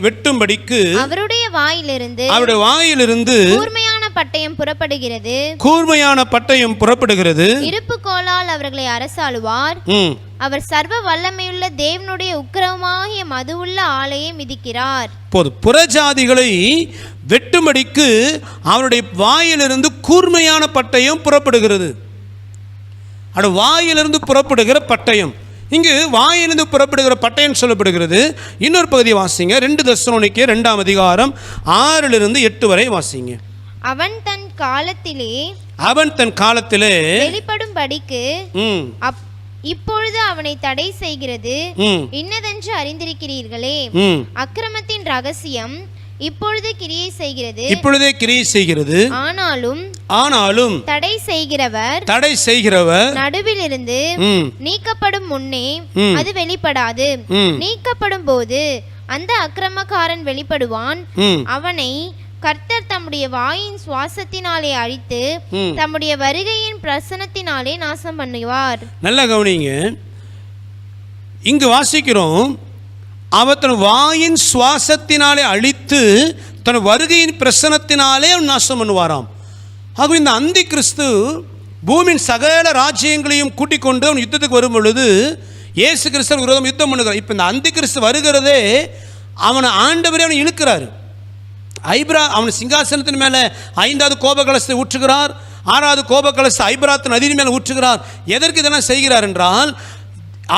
வெட்டும்படிக்கு அவருடைய வாயிலிருந்து கூர்மையான பட்டயம் புறப்படுகிறது. இருப்பு கோலால் அவர்களை அரசாளுவார். அவர் சர்வ வல்லமையுள்ள தேவனுடைய உக்கிரமாகிய மதுவுள்ள ஆலையை மிதிக்கிறார். புறஜாதிகளை வெட்டும்படிக்கு அவருடைய வாயிலிருந்து கூர்மையான பட்டயம் புறப்படுகிறது. அது வாயிலிருந்து புறப்படுகிற பட்டயம். இங்கு வாயிலிருந்து புறப்படுகிற பட்டயம் சொல்லப்படுகிறது. இன்னொரு பகுதியை வாசிங்க, 2 தெசலோனிக்கேயர் 2ஆம் அதிகாரம் 6-8 வரை வாசிங்க. அவன் தன் காலத்திலே வெளிப்படும்படிக்கு இப்பொழுது அவனை தடை செய்கிறது இன்னதென்று அறிந்திருக்கிறீர்களே. அக்கிரமத்தின் ரகசியம் இப்பொழுதே கிரியை செய்கிறது. ஆனாலும் தடை செய்கிறவர் நடுவிலிருந்து நீக்கப்படும் முன்னே அது வெளிப்படாது. நீக்கப்படும் போது அந்த அக்கிரமக்காரன் வெளிப்படுவான். அவனை கர்த்தர் தம்முடைய வாயின் சுவாசத்தினாலே அழித்து தம்முடைய வருகையின் பிரசனத்தினாலே நாசம் பண்ணுவார். நல்ல கவனிங்க, இங்கு வாசிக்கிறோம், அவர் தன் வாயின் சுவாசத்தினாலே அழித்து தன் வருகையின் பிரசனத்தினாலே அவன் நாசம் பண்ணுவாராம். ஆக இந்த அந்தி கிறிஸ்து பூமியின் சகல ராஜ்யங்களையும் கூட்டிக் கொண்டு அவன் யுத்தத்துக்கு வரும் பொழுது இயேசு கிறிஸ்து விரோதம் யுத்தம் பண்ணுகிறார். இப்போ இந்த அந்தி கிறிஸ்து வருகிறதே அவனை ஆண்டவரே அவனை இழுக்கிறாரு. அவன் சிங்காசனத்தின் மேலே 5வது கோபகலசத்தை ஊற்றுகிறார். 6வது கோபகலச ஐபிராத் நதியின் மேலே ஊற்றுகிறார். எதற்கு இதெல்லாம் செய்கிறார் என்றால்,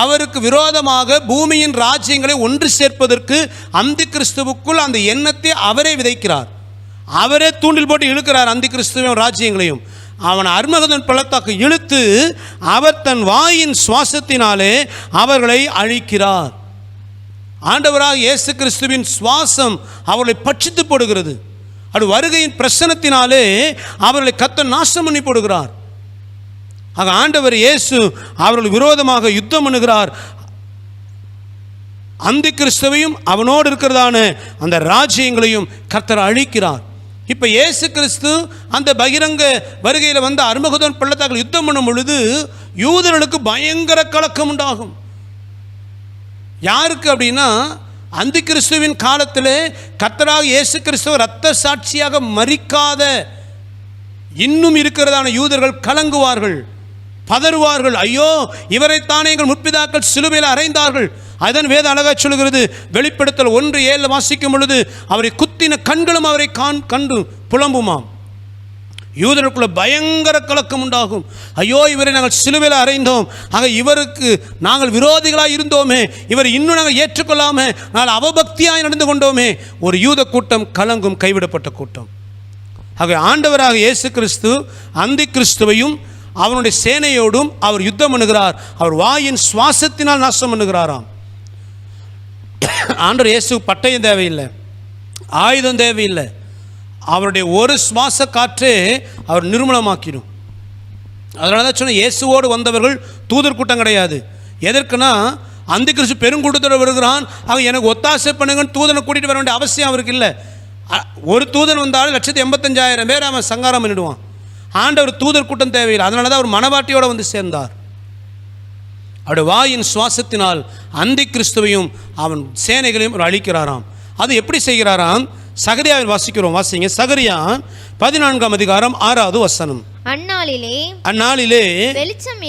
அவருக்கு விரோதமாக பூமியின் ராஜ்யங்களை ஒன்று சேர்ப்பதற்கு அந்தி கிறிஸ்துவுக்குள் அந்த எண்ணத்தை அவரே விதைக்கிறார். அவரே தூண்டில் போட்டு இழுக்கிறார் அந்தி கிறிஸ்துவின் ராஜ்யங்களையும். அவன் அர்மகதோன் பள்ளத்தாக்கு இழுத்து அவர் தன் வாயின் சுவாசத்தினாலே அவர்களை அழிக்கிறார். ஆண்டவராக இயேசு கிறிஸ்துவின் சுவாசம் அவர்களை பட்சித்து போடுகிறது. அது வருகையின் பிரசனத்தினாலே அவர்களை கர்த்தர் நாசம் பண்ணி போடுகிறார். ஆக ஆண்டவர் இயேசு அவர்கள் விரோதமாக யுத்தம் பண்ணுகிறார். அந்தி கிறிஸ்துவையும் அவனோடு இருக்கிறதான அந்த ராஜ்யங்களையும் கர்த்தர் அழிக்கிறார். இப்போ இயேசு கிறிஸ்து அந்த பகிரங்க வருகையில் வந்து அர்மகதோன் பள்ளத்தாக்கில் யுத்தம் பண்ணும் பொழுது யூதர்களுக்கு பயங்கர கலக்கம் உண்டாகும். யாருக்கு அப்படின்னா, அந்தி கிறிஸ்துவின் காலத்தில் கர்த்தராக இயேசு கிறிஸ்துவ இரத்த சாட்சியாக மரிக்காத இன்னும் இருக்கிறதான யூதர்கள் கலங்குவார்கள், பதறுவார்கள். ஐயோ, இவரைத்தானே எங்கள் முற்பிதாக்கள் சிலுவையில் அறைந்தார்கள், அதுதான் வேதம் அழகா சொல்கிறது. வெளிப்படுத்தல் 1:7 வாசிக்கும் பொழுது அவரை குத்தின கண்களும் அவரை கண்டு புலம்புமாம். யூதருக்குள்ள பயங்கர கலக்கம் உண்டாகும். ஐயோ, இவரை நாங்கள் சிலுவையில் அறைந்தோம், ஆக இவருக்கு நாங்கள் விரோதிகளாக இருந்தோமே, இவர் இன்னும் நாங்கள் ஏற்றுக்கொள்ளாமல் நாங்கள் அவபக்தியாய் நடந்து கொண்டோமே. ஒரு யூத கூட்டம் கலங்கும், கைவிடப்பட்ட கூட்டம். ஆக ஆண்டவராக இயேசு கிறிஸ்து அந்தி கிறிஸ்துவையும் அவனுடைய சேனையோடும் அவர் யுத்தம் பண்ணுகிறார். அவர் வாயின் சுவாசத்தினால் நாசம் பண்ணுகிறாராம். ஆண்டவர் இயேசு பட்டயம் தேவையில்லை, ஆயுதம் தேவையில்லை. அவருடைய ஒரு சுவாச காற்றே அவர் நிர்மூலமாக்கிடும். அதனால தான் சொன்ன, இயேசுவோடு வந்தவர்கள் தூதர் கூட்டம் கிடையாது. எதற்குனா, அந்தி கிறிஸ்து பெருங்கூட்டத்தோடு வருகிறான், அவன் எனக்கு ஒத்தாசை பண்ணுங்கன்னு தூதனை கூட்டிகிட்டு வர வேண்டிய அவசியம் அவருக்கு இல்லை. ஒரு தூதன் வந்தாலும் 185,000 பேர் அவன் சங்காரம் பண்ணிடுவான். ஆண்டவர் தூதர் கூட்டம் தேவையில்லை. அதனால தான் அவர் மனவாட்டியோடு வந்து சேர்ந்தார். அவருடைய வாயின் சுவாசத்தினால் அந்தி கிறிஸ்துவையும் அவன் சேனைகளையும் அவர் அழிக்கிறாராம். அது எப்படி செய்கிறாராம்? சகரியாவில் வாசிக்கிறோம், வாசிங்க. சகரியா 14ஆம் அதிகாரம் 6வது வசனம். அந்நாளிலே வெளிச்சம்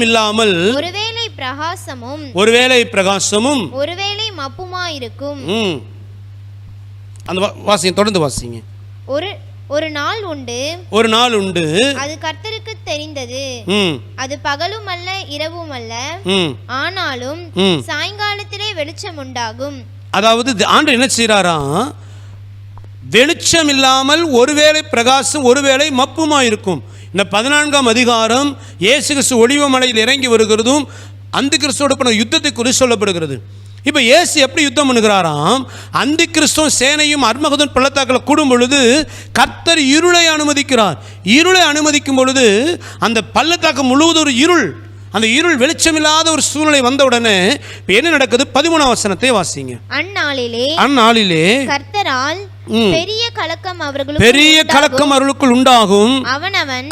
இல்லாமல் ஒருவேளை பிரகாசமும் ஒருவேளை மப்புமாயிருக்கும். அந்த வாசிங்க, தொடர்ந்து வாசிங்க. ஒரு நாள் உண்டு, அது கர்த்தருக்கு தெரிந்தது. அது பகலும் அல்ல இரவும் அல்ல, ஆனாலும் சாயங்காலத்திலே வெளிச்சம் உண்டாகும். அதாவது ஆண்டவர் என்ன செய்கிறாராம்? வெளிச்சம் இல்லாமல் ஒருவேளை பிரகாசம் ஒருவேளை மப்புமா இருக்கும். இந்த 14ஆம் அதிகாரம் இயேசு கிறிஸ்து ஒலிவ மலையில் இறங்கி வருகிறதும் அந்தி கிறிஸ்துவோடு பண்ண யுத்தத்தை குறித்து சொல்லப்படுகிறது. இப்போ இயேசு எப்படி யுத்தம் பண்ணுகிறாராம்? அந்தி கிறிஸ்துவும் சேனையும் அர்மகதோன் பள்ளத்தாக்கில் கூடும் பொழுது கர்த்தர் இருளை அனுமதிக்கிறார். இருளை அனுமதிக்கும் பொழுது அந்த பள்ளத்தாக்கு முழுவதும் ஒரு இருள், அந்த இருள் வெளிச்சமில்லாத ஒரு சூழ்நிலை வந்த உடனே என்ன நடக்குது? 13ஆம் வசனத்தை வாசிங்க. அந்நாளிலே கர்த்தரால் பெரிய கலக்கம் அவர்களுக்குள் உண்டாகும். அவனவன்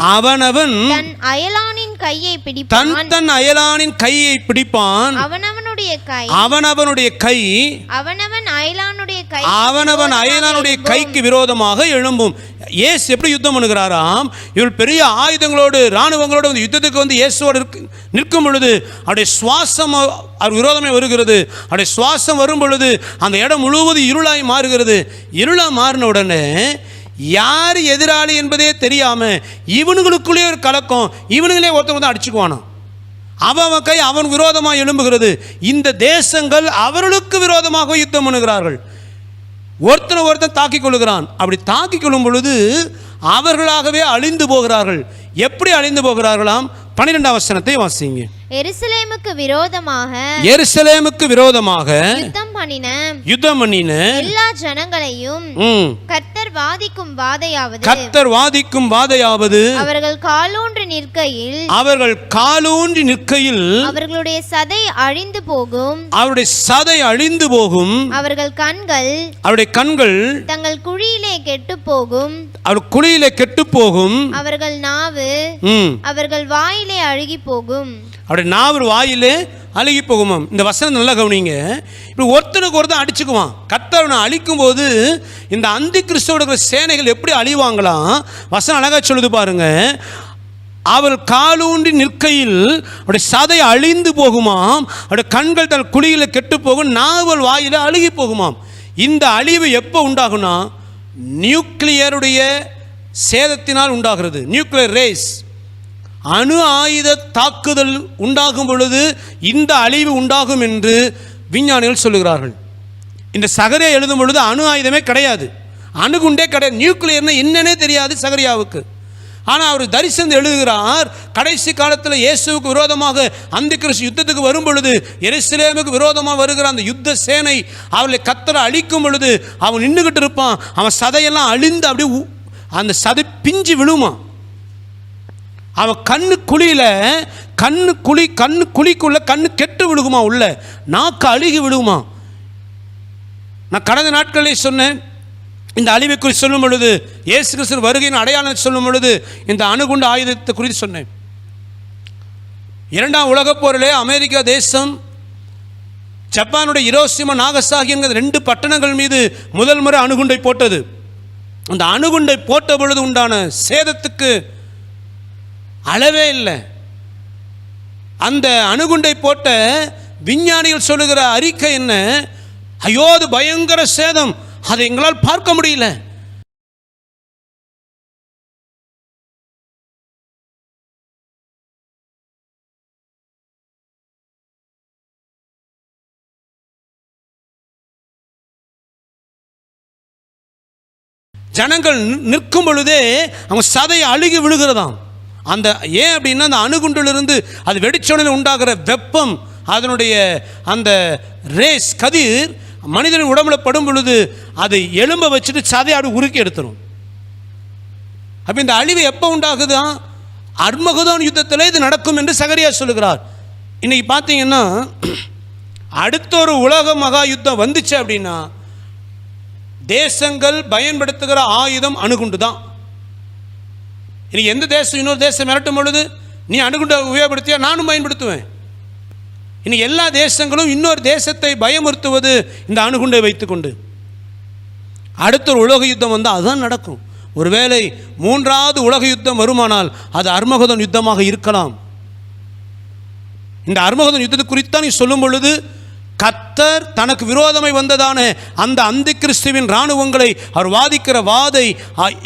தன் அயலானின் கையை பிடிப்பான். அவனவனுடைய கை அவனவன் அயலானுடைய கைக்கு விரோதமாக எழும்பும். இயேசு எப்படி யுத்தம் பண்ணுகிறாராம்? இவள் பெரிய ஆயுதங்களோடு இராணுவங்களோடு வந்து யுத்தத்துக்கு வந்து இயேசுவோடு நிற்கும் பொழுது அவருடைய சுவாசம் அவர் விரோதமே வருகிறது. அவருடைய சுவாசம் வரும் பொழுது அந்த இடம் முழுவதும் இருளாய் மாறுகிறது. இருளாக மாறின உடனே யார் எதிராளி என்பதே தெரியாம இவனுங்களுக்குள்ளே ஒரு கலக்கம், இவனுங்களே ஒருத்தர் வந்து அடிச்சுக்குவானோ. அவன் கை அவன் விரோதமாக எழும்புகிறது. இந்த தேசங்கள் அவர்களுக்கு விரோதமாக யுத்தம் பண்ணுகிறார்கள். ஒருத்தன் தாக்கிக் கொள்கிறான். அப்படி தாக்கிக் கொள்ளும் பொழுது அவர்களாகவே அழிந்து போகிறார்கள். எப்படி அழிந்து போகிறார்களாம்? 12ஆம் வசனத்தை வாசிங்க. எருசலேமுக்கு விரோதமாக யுத்தம் பண்ணின எல்லா ஜனங்களையும் கர்த்தர் வாதிக்கும் வாதையாவது அவர்கள் காலூன்றி நிற்கையில் அவர்களுடைய சதை அழிந்து போகும். அவருடைய கண்கள் தங்கள் குழியிலே கெட்டு போகும். அவர்கள் நாவு அவர்கள் வாயிலே அழுகி போகும். அவருடைய நாவு வாயிலே அழுகி போகுமாம். இந்த வசனம் நல்லா கவனிங்க. இப்படி ஒருத்தனுக்கு ஒருத்தன் அடிச்சுக்குவான். கர்த்தரை அழிக்கும் போது இந்த அந்தி கிறிஸ்துவோட சேனைகள் எப்படி அழிவாங்களாம்? வசனம் அழகா சொல்லுது பாருங்க. அவள் காலூன்றி நிற்கையில் அவருடைய சதை அழிந்து போகுமாம். அவருடைய கண்கள் தன் குழியில் கெட்டு போகும். நாவல் வாயில அழுகி போகுமாம். இந்த அழிவு எப்போ உண்டாகும்னா நியூக்ளியருடைய சேதத்தினால் உண்டாகிறது. நியூக்ளியர் ரேஸ், அணு ஆயுத தாக்குதல் உண்டாகும் பொழுது இந்த அழிவு உண்டாகும் என்று விஞ்ஞானிகள் சொல்லுகிறார்கள். இந்த சகரியா எழுதும் பொழுது அணு ஆயுதமே கிடையாது, அணுகுண்டே கிடையாது, நியூக்ளியர்னு என்னன்னே தெரியாது சகரியாவுக்கு. ஆனால் அவர் தரிசனம் எழுதுகிறார், கடைசி காலத்தில் இயேசுவுக்கு விரோதமாக அந்தி கிறிஸ்து யுத்தத்துக்கு வரும் பொழுது எருசலேமுக்கு விரோதமாக வருகிற அந்த யுத்த சேனை அவளை கர்த்தரை அழிக்கும் பொழுது அவன் நின்றுகிட்டு இருப்பான். அவன் சதையெல்லாம் அழிந்து அப்படியே அந்த சதை பிஞ்சு விழுமா. அவன் கண்ணு குழிக்குள்ள கண்ணு கெட்டு விழுகுமா, உள்ள நாக்கு அழுகி விழுகுமா. நான் கடந்த நாட்களில் சொன்னேன், இந்த அழிவை குறித்து சொல்லும் பொழுது இயேசு கிறிஸ்து வருகையின் அடையாளம் சொல்லும் பொழுது இந்த அணுகுண்டு ஆயுதத்தை குறித்து சொன்னேன். 2ஆம் உலகப் போரிலே அமெரிக்கா தேசம் ஜப்பானுடைய ஹிரோஷிமா நாகசாகி என்கிற 2 பட்டணங்கள் மீது முதல் முறை அணுகுண்டை போட்டது. அந்த அணுகுண்டை போட்ட பொழுது உண்டான சேதத்துக்கு அளவே இல்லை. அந்த அணுகுண்டை போட்ட விஞ்ஞானிகள் சொல்லுகிற அறிக்கை என்ன? ஐயோ அது பயங்கர சேதம், அதை எங்களால் பார்க்க முடியல. ஜனங்கள் நிற்கும் பொழுதே அவங்க சதையை அழுகி விழுகிறதாம். அந்த ஏன் அப்படின்னா அந்த அணுகுண்டிலிருந்து அது வெடிச்சோனில் உண்டாகிற வெப்பம், அதனுடைய அந்த ரேஸ் கதிர் மனிதனின் உடம்புல படும் பொழுது அது எலும்பை வச்சுட்டு சதையை அப்படி உருக்கி எடுத்துரும். அப்போ இந்த அழிவு எப்போ உண்டாகுதான்? அர்மகதோன் யுத்தத்தில் இது நடக்கும் என்று சகரியா சொல்லுகிறார். இன்னைக்கு பார்த்தீங்கன்னா அடுத்த ஒரு உலக மகா யுத்தம் வந்துச்சு அப்படின்னா தேசங்கள் பயன்படுத்துகிற ஆயுதம் அணுகுண்டு தான். இன்னைக்கு எந்த தேசம் இன்னொரு தேசம் மிரட்டும் பொழுது நீ அணுகுண்டை உபயோகப்படுத்தியா நானும் பயன்படுத்துவேன். இனி எல்லா தேசங்களும் இன்னொரு தேசத்தை பயமுறுத்துவது இந்த அணுகுண்டை வைத்துக்கொண்டு. அடுத்த ஒரு உலக யுத்தம் வந்தால் அதுதான் நடக்கும். ஒருவேளை மூன்றாவது உலக யுத்தம் வருமானால் அது அர்மகதோன் யுத்தமாக இருக்கலாம். இந்த அர்மகதோன் யுத்தத்தை குறித்தான் நீ சொல்லும் பொழுது கர்த்தர் தனக்கு விரோதமாய் வந்ததான அந்த அந்தி கிறிஸ்துவின் இராணுவங்களை அவர் வாதிக்கிற வாதை,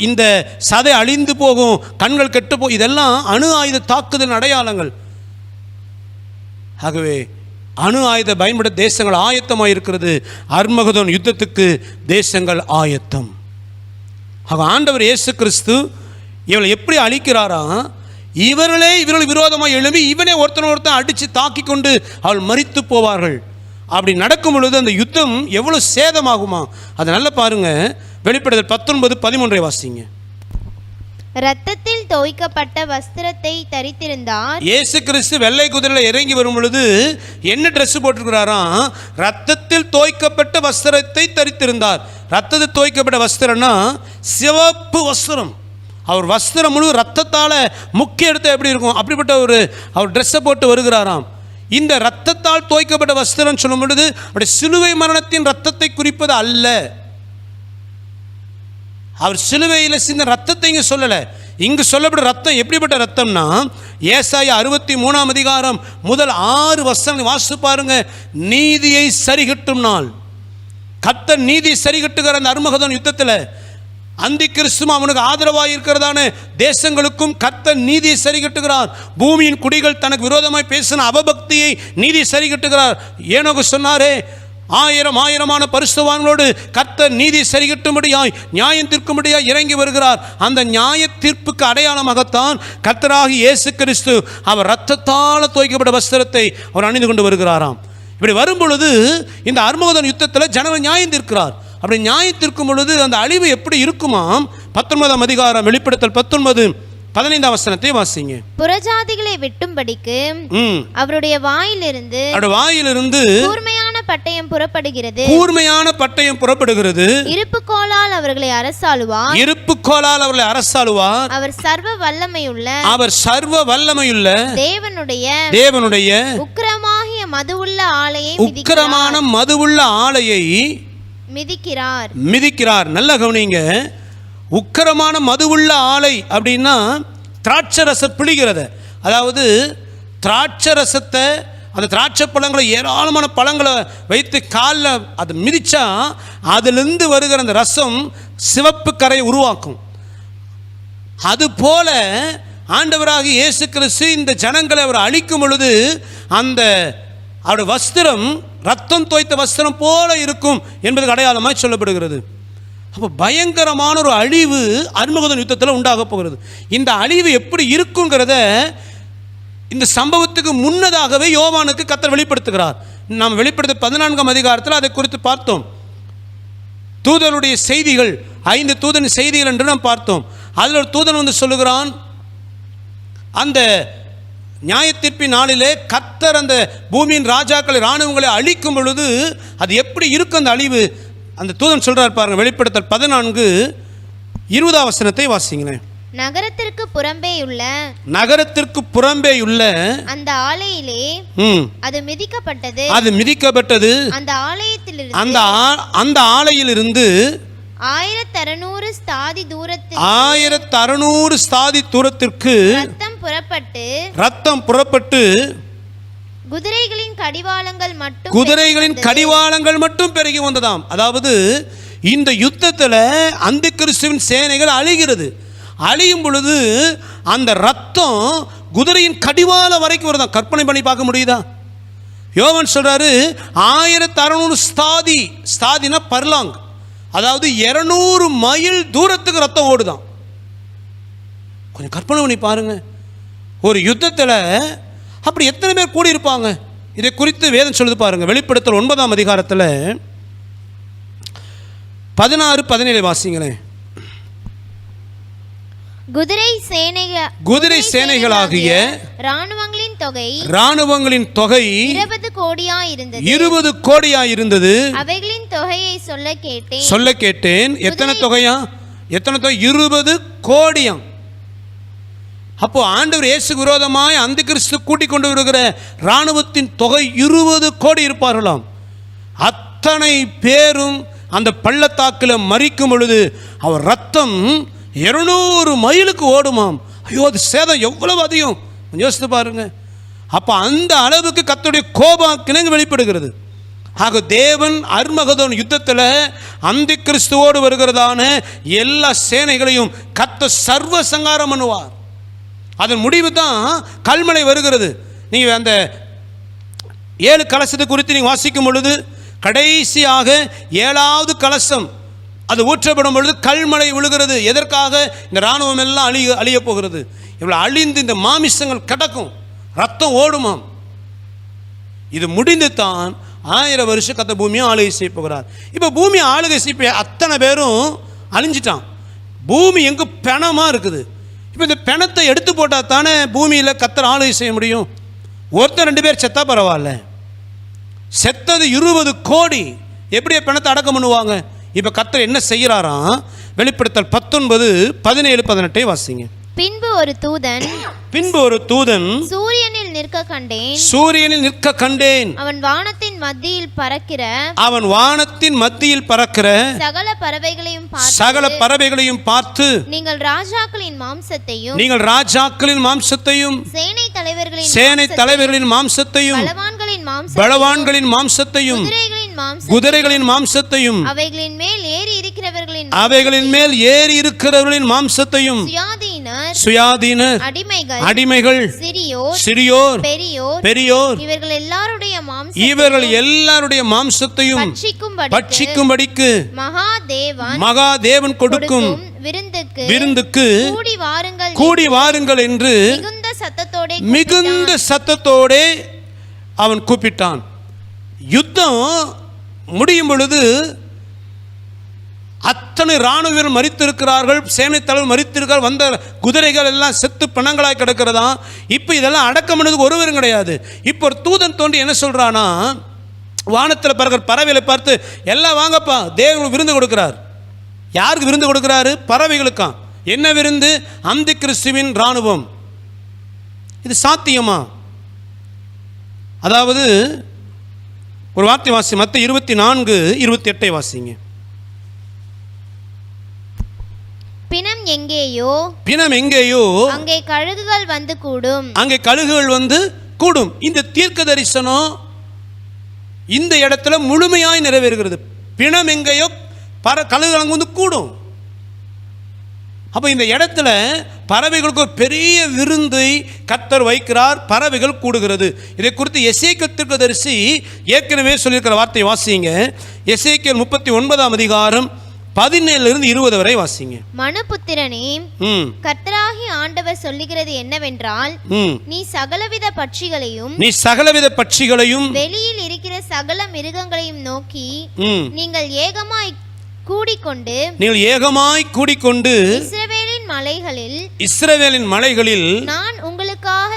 இந்த சதை அழிந்து போகும், கண்கள் கெட்டு போகும், இதெல்லாம் அணு ஆயுத தாக்குதல் அடையாளங்கள். ஆகவே அணு ஆயுத பயன்பட தேசங்கள் ஆயத்தமாக இருக்கிறது. அர்மகதோன் யுத்தத்துக்கு தேசங்கள் ஆயத்தம். ஆக ஆண்டவர் இயேசு கிறிஸ்து இவளை எப்படி அழிக்கிறாரா? இவர்கள் விரோதமாக எழும்பி இவனே ஒருத்தன் அடித்து தாக்கி கொண்டு அவள் மரித்து போவார்கள். அப்படி நடக்கும் பொழுது அந்த யுத்தம் எவ்வளவு சேதமாகுமா அதை நல்லா பாருங்க. வெளிப்படுத்தல் 19:13 வாசிங்க. இரத்தத்தில் தோய்க்கப்பட்ட வஸ்திரத்தை தரித்திருந்தார். இயேசு கிறிஸ்து வெள்ளை குதிரையில் இறங்கி வரும் பொழுது என்ன ட்ரெஸ் போட்டிருக்கிறாராம்? ரத்தத்தில் தோய்க்கப்பட்ட வஸ்திரத்தை தரித்திருந்தார். ரத்தத்தில் தோய்க்கப்பட்ட வஸ்திரம்னா சிவப்பு வஸ்திரம். அவர் வஸ்திரம் முழு ரத்தத்தால் முக்கிய எடுத்து எப்படி இருக்கும் அப்படிப்பட்ட அவர் ட்ரெஸ்ஸை போட்டு வருகிறாராம். இந்த ரத்தத்தால் தோய்க்கப்பட்ட வஸ்திரம் சொல்லும் பொழுது அவருடைய சிலுவை மரணத்தின் ரத்தத்தை குறிப்பது அல்ல. அவர் சிலுவையில் சிந்த ரத்தத்தை இங்கே சொல்லலை. இங்கு சொல்லப்பட்ட ரத்தம் எப்படிப்பட்ட ரத்தம்னா ஏசாயா 63 முதல் 6 வசனம் வாசித்து பாருங்க. நீதியை சரிகட்டும் நாள். கர்த்தர் நீதி சரிகட்டுகிற அந்த அர்மகதோன் யுத்தத்தில் அந்தி கிறிஸ்துவும் அவனுக்கு ஆதரவாக இருக்கிறதான தேசங்களுக்கும் கர்த்தர் நீதியை சரிகட்டுகிறார். பூமியின் குடிகள் தனக்கு விரோதமாய் பேசின அவபக்தியை நீதி சரிகட்டுகிறார். ஏனோகு சொன்னாரே, ஆயிரமான பரிசுத்தவான்களோடு கர்த்தர் நீதி சரிகட்டும்படியாய் நியாயம் தீர்க்கும்படியாய் இறங்கி வருகிறார். அந்த நியாய தீர்ப்புக்கு அடையாளமாகத்தான் கர்த்தராகி இயேசு கிறிஸ்து அவர் இரத்தத்தால் தோய்க்கப்பட்ட வஸ்திரத்தை அவர் அணிந்து கொண்டு வருகிறாராம். இப்படி வரும் பொழுது இந்த அர்மகதோன் யுத்தத்தில் ஜனங்கள் நியாயம் தீர்க்கிறார். அப்படி நியாயத்திற்கும் பொழுது அந்த அழிவு எப்படி இருக்குமாம்? 19ஆம் அதிகாரம் வெளிப்படுத்தல் 19:15 வசனத்தை வாசிங்க. புறஜாதிகளை வெட்டும்படிக்கு அவருடைய வாயிலிருந்து கூர்மையான பட்டயம் புறப்படுகிறது. இருப்புக்கோலால் அவர்களை அரசாளுவார். அவர் சர்வ வல்லமையுள்ள தேவனுடைய உக்கிரமாகிய மதுவுள்ள ஆலையை மிதிக்கிறார். நல்ல கவனிங்க. உக்கிரமான மதுவுள்ள ஆலை அப்படின்னா திராட்சை ரசம் பிழிகிறது. அதாவது திராட்சை ரசத்தை, அந்த திராட்சை பழங்களை, ஏராளமான பழங்களை வைத்து காலில் அதை மிதிச்சா அதிலிருந்து வருகிற அந்த ரசம் சிவப்பு கரையை உருவாக்கும். அதுபோல ஆண்டவராகிய இயேசு கிறிஸ்து இந்த ஜனங்களை அவர் அழிக்கும் பொழுது அந்த அவருடைய வஸ்திரம் ரத்தம் தோய்த்த வஸ்திரம் போல இருக்கும் என்பதுக்கு அடையாளமாக சொல்லப்படுகிறது. அப்போ பயங்கரமான ஒரு அழிவு அர்மகதோன் யுத்தத்தில் உண்டாக போகிறது. இந்த அழிவு எப்படி இருக்குங்கிறத இந்த சம்பவத்துக்கு முன்னதாகவே யோவானுக்கு கர்த்தர் வெளிப்படுத்துகிறார். நாம் வெளிப்படுத்த 14ஆம் அதிகாரத்தில் அதை குறித்து பார்த்தோம். தூதனுடைய செய்திகள், 5 தூதன் செய்திகள் என்று நாம் பார்த்தோம். அதில் ஒரு தூதன் வந்து சொல்லுகிறான், அந்த நியாயத்தீர்ப்பின் நாளிலே கர்த்தர் அந்த பூமியின் ராஜாக்களை இராணுவங்களை அழிக்கும் பொழுது அது எப்படி இருக்கும் அந்த அழிவு? அந்த தூதன் சொல்றார் பாருங்க. வெளிப்படுத்தல் 14:20 வசனத்தை வாசிங்களேன். நகரத்திற்கு புறம்பேயுள்ள அந்த ஆலையிலே அது மிதிக்கப்பட்டது. அந்த ஆலையிலிருந்து 1600 ஸ்தாதி தூரத்திற்கு ரத்தம் புறப்பட்டு குதிரைகளின் கடிவாளங்கள் மட்டும் பெருகி வந்ததாம். அதாவது இந்த யுத்தத்தில் அந்த கிறிஸ்துவின் சேனைகள் அழிகிறது. அழியும் பொழுது அந்த ரத்தம் குதிரையின் கடிவாளம் வரைக்கும் வருதான். கற்பனை பண்ணி பார்க்க முடியுதா? யோவான் சொல்றாரு 1600 ஸ்தாதினா பர்லாங், அதாவது 200 மைல் தூரத்துக்கு ரத்தம் ஓடுதான். கொஞ்சம் கற்பனை பண்ணி பாருங்க. ஒரு யுத்தத்தில் அப்படி எத்தனை பேர் கூடியிருப்பாங்க? இதை குறித்து வேதம் சொல்லுது பாருங்க. வெளிப்படுத்தல் 9ஆம் அதிகாரத்தில் 16-17 வாசிங்களேன். குதிரை சேனைகளாகிய ராணுவங்களின் தொகை 20 கோடியாயிருந்தது. அவைகளின் தொகையை சொல்ல கேட்டேன். எத்தனை தொகை? 20 கோடியாம். அப்போ ஆண்டவர் இயேசு விரோதமாய் அந்த கிறிஸ்து கூட்டிக் கொண்டு வருகிற இராணுவத்தின் தொகை 20 கோடி இருப்பார்களாம். அத்தனை பேரும் அந்த பள்ளத்தாக்கில் மரிக்கும் பொழுது அவர் ரத்தம் 200 மைலுக்கு ஓடுமாம். ஐயோ, அது சேதம் எவ்வளவு அதிகம் யோசித்து பாருங்க. அப்போ அந்த அளவுக்கு கர்த்தருடைய கோபாக்கினங்க வெளிப்படுகிறது. ஆக தேவன் அர்மகதோன் யுத்தத்தில் அந்த கிறிஸ்துவோடு வருகிறதான எல்லா சேனைகளையும் கர்த்தர் சர்வ சங்காரம் பண்ணுவார். அதன் முடிவு தான் கல்மழை வருகிறது. நீங்கள் அந்த 7 கலசத்தை குறித்து நீங்கள் வாசிக்கும் பொழுது கடைசியாக 7வது கலசம் அது ஊற்றப்படும் பொழுது கல்மழை விழுகிறது. எதற்காக? இந்த இராணுவம் எல்லாம் அழிய போகிறது. இவ்வளோ அழிந்து இந்த மாமிசங்கள் கிடக்கும், ரத்தம் ஓடுமாம். இது முடிந்து தான் 1000 வருஷம் கத்த பூமியை ஆளுகை செய்ய போகிறார். இப்போ பூமியை ஆளுகை செய்ய அத்தனை பேரும் அழிஞ்சிட்டான். பூமி எங்கே பிணமாக இருக்குது. இப்போ இந்த பிணத்தை எடுத்து போட்டால் தானே பூமியில் கத்தர் ஆளுகை செய்ய முடியும். ஒருத்தர் 2 பேர் செத்தா பரவாயில்ல, செத்தது 20 கோடி. எப்படி பிணத்தை அடக்கம் பண்ணுவாங்க? இப்போ கர்த்தர் என்ன செய்கிறாராம்? வெளிப்படுத்தல் 19-17-18 வாசிங்க. பின்பு ஒரு தூதன் சூரியனில் நிற்க கண்டேன். அவன் வானத்தின் மத்தியில் பறக்கிற சகல பறவைகளையும் பார்த்து, நீங்கள் ராஜாக்களின் மாம்சத்தையும் சேனை தலைவர்களின் மாம்சத்தையும் பலவான்களின் மாம்சத்தையும் குதிரைகளின் மாம்சத்தையும் அவைகளின் மேல் ஏறி இருக்கிறவர்களின் மாம்சத்தையும் சுயாதீனர் அடிமைகள் சிறியோர் பெரியோர் இவர்கள் எல்லாருடைய மாம்சத்தையும் பட்சிக்கும்படிக்கு மகாதேவன் கொடுக்கும் விருந்துக்கு கூடி வாருங்கள் என்று மிகுந்த சத்தத்தோடே அவன் கூப்பிட்டான். யுத்தம் முடியும் பொழுது அத்தனை இராணுவ வீரர்கள் மரித்திருக்கிறார்கள், சேனை தலைவர் மரித்திருக்கிறார், வந்த குதிரைகள் எல்லாம் செத்து பணங்களாய் கிடக்கிறதா. இப்போ இதெல்லாம் அடக்கம் பண்ணதுக்கு ஒருவரும் கிடையாது. இப்போ ஒரு தூதன் தோன்றி என்ன சொல்றானா, வானத்தில் பறக்கிற பறவைகளை பார்த்து, எல்லாம் வாங்கப்பா, தேவன் விருந்து கொடுக்கிறார். யாருக்கு விருந்து கொடுக்கிறாரு? பறவைகளுக்காம். என்ன விருந்து? அந்த கிறிஸ்துவின் இராணுவம். இது சாத்தியமா? அதாவது ஒரு வார்த்தை வாசி, மத்தேயு 24:28 வாசிங்க. பிணம் எங்கேயோ அங்கே கழுகுகள் வந்து கூடும். இந்த தீர்க்க தரிசனம் இந்த இடத்துல முழுமையாய் நிறைவேறுகிறது. பிணம் எங்கேயோ கழுகுகள் அங்கே வந்து கூடும். அப்போ இந்த இடத்துல பறவைகளுக்கு ஒரு பெரிய விருந்தை கர்த்தர் வைக்கிறார். பறவைகள் கூடுகிறது. இதை குறித்து எசேக்கியேல் தீர்க்கதரிசி ஏற்கனவே சொல்லியிருக்கிற வார்த்தை வாசிங்க. எசேக்கியேல் 39ஆம் அதிகாரம் 17-20 வரை வாசிங்க. மனுபுத்திரனே, கர்த்தராகிய ஆண்டவர் சொல்லுகிறது என்னவென்றால், நீ சகலவித பட்சிகளையும் வெளியில் இருக்கிற சகல மிருகங்களையும் நோக்கி, நீங்கள் ஏகமாய் கூடிக்கொண்டு இஸ்ரவேலின் மலைகளில் நான் உங்களுக்காக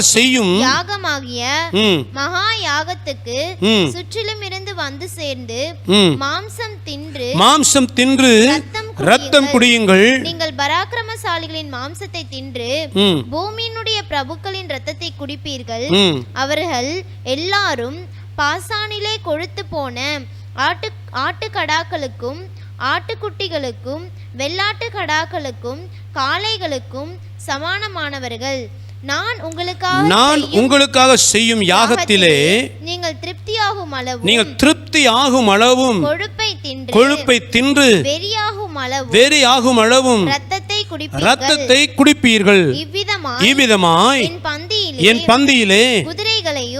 செய்யும் யாகமாகிய மகா யாகத்துக்கு சுற்றிலும் இருந்து வந்து சேர்ந்து மாம்சம் தின்று ரத்தம் குடியுங்கள். நீங்கள் பராக்கிரமசாலிகளின் மாம்சத்தை தின்று பூமியினுடைய பிரபுக்களின் ரத்தத்தை குடிப்பீர்கள். அவர்கள் எல்லாரும் பாசானிலே கொழுத்து போன ஆட்டுக்கடாக்களுக்கும் ஆட்டுக்குட்டிகளுக்கும் வெள்ளாட்டு கடாக்களுக்கும் காளைகளுக்கும் சமானமானவர்கள். நான் உங்களுக்காக செய்யும் யாகத்திலே நீங்கள் திருப்தி ஆகும் அளவும் கொழுப்பை தின்று வெறியாகும் அளவும் இரத்தத்தை குடிப்பீர்கள். இவ்விதமாய் என் பந்தியிலே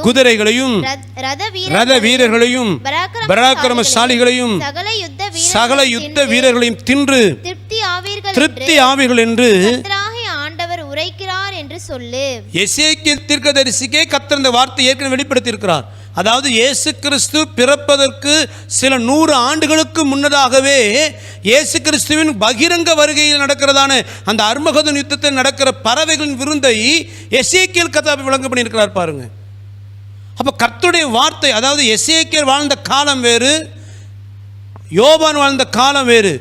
குதிரைகளையும் ரத வீரர்களையும் பராக்கிரமசாலிகளையும் சகல யுத்த வீரர்களையும் தின்று திருப்தி ஆவீர்கள் என்று ஆண்டவர் உரைக்கிறார் என்று சொல்லு. எசேக்கியேல் தீர்க்கதரிசிக்கே கர்த்தர் இந்த வார்த்தை ஏற்கனவே வெளிப்படுத்தி இருக்கிறார். அதாவது இயேசு கிறிஸ்து பிறப்பதற்கு சில 100 ஆண்டுகளுக்கு முன்னதாகவே இயேசு கிறிஸ்துவின் பகிரங்க வருகையில் நடக்கிறதான அந்த அர்மகதோன் யுத்தத்தில் நடக்கிற பறவைகளின் விருந்தை எசேக்கியேல் கர்த்தர் விளங்க பண்ணியிருக்கிறார் பாருங்க. அப்போ கர்த்தருடைய வார்த்தை, அதாவது எசேக்கியேல் வாழ்ந்த காலம் வேறு, யோவான் வாழ்ந்த காலம் வேறு.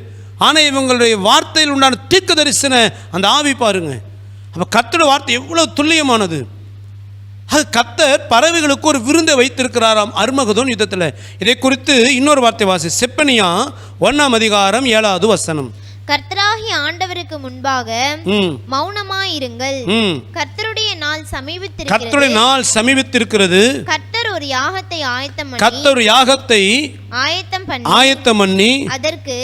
ஆனால் இவங்களுடைய வார்த்தையில் உண்டான தீர்க்க தரிசன அந்த ஆவி பாருங்க. அப்போ கர்த்தருடைய வார்த்தை எவ்வளவு துல்லியமானது. அது கர்த்தர் பறவைகளுக்கு ஒரு விருந்தை வைத்திருக்கிறாராம் அர்மகதோன் யுத்தத்தில். இதை குறித்து இன்னொரு வார்த்தை வாசி, செப்பனியா 1ஆம் அதிகாரம் 7வது வசனம். கர்த்தராகிய ஆண்டவருக்கு முன்பாக மௌனமாயிருங்கள், கர்த்தருடைய நாள் சமீபித்திருக்கிறது. கர்த்தர் ஒரு யாகத்தை ஆயத்தம் பண்ணி அதற்கு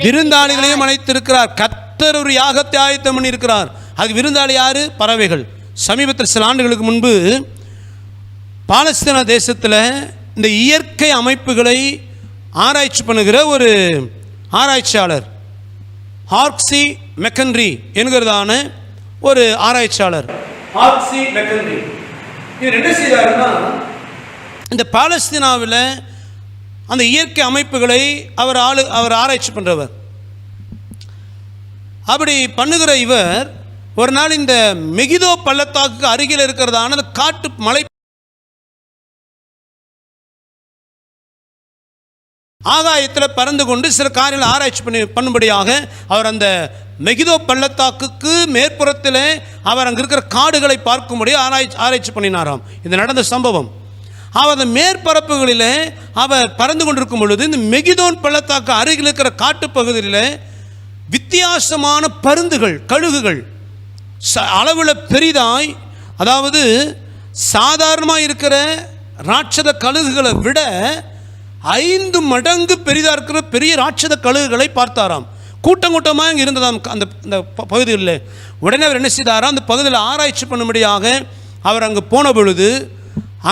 விருந்தாளிகளையும் அழைத்திருக்கிறார். கர்த்தர் ஒரு யாகத்தை ஆயத்தம் பண்ணி இருக்கிறார். அது விருந்தாளி யாரு? பறவைகள். சமீபத்தில் சில ஆண்டுகளுக்கு முன்பு பாலஸ்தீன தேசத்தில் இந்த இயற்கை அமைப்புகளை ஆராய்ச்சி பண்ணுகிற ஒரு ஆராய்ச்சியாளர் ஆர்க்சி மெக்கன்ரி என்கிறதான ஒரு ஆராய்ச்சியாளர் ஆர்க்சி மெக்கன்ரி இவர் என்ன செய்தாருன்னா, இந்த பாலஸ்தீனாவில் அந்த இயற்கை அமைப்புகளை அவர் ஆராய்ச்சி பண்ணுறவர். அப்படி பண்ணுகிற இவர் ஒரு நாள் இந்த மெகிதோ பள்ளத்தாக்கு அருகில் இருக்கிறதான அந்த காட்டு மலை ஆகாயத்தில் பறந்து கொண்டு சில காரியங்களை ஆராய்ச்சி பண்ணும்படியாக அவர் அந்த மெகிதோ பள்ளத்தாக்குக்கு மேற்புறத்தில் அவர் அங்கே இருக்கிற காடுகளை பார்க்கும்படி ஆராய்ச்சி பண்ணினாராம். இது நடந்த சம்பவம். அவர் அந்த மேற்பரப்புகளில் அவர் பறந்து கொண்டிருக்கும் பொழுது இந்த மெகிதோன் பள்ளத்தாக்கு அருகில் இருக்கிற காட்டுப்பகுதியில் வித்தியாசமான பருந்துகள், கழுகுகள் அளவில் பெரிதாய், அதாவது சாதாரணமாக இருக்கிற ராட்சத கழுகுகளை விட 5 மடங்கு பெரிதாக இருக்கிற பெரிய ராட்சத கழுகுகளை பார்த்தாராம். கூட்டம் கூட்டமாக இங்கே இருந்ததாம் அந்த பகுதிகளில். உடனே அவர் என்ன செய்தாராம், அந்த பகுதியில் ஆராய்ச்சி பண்ணும்படியாக அவர் அங்கே போன பொழுது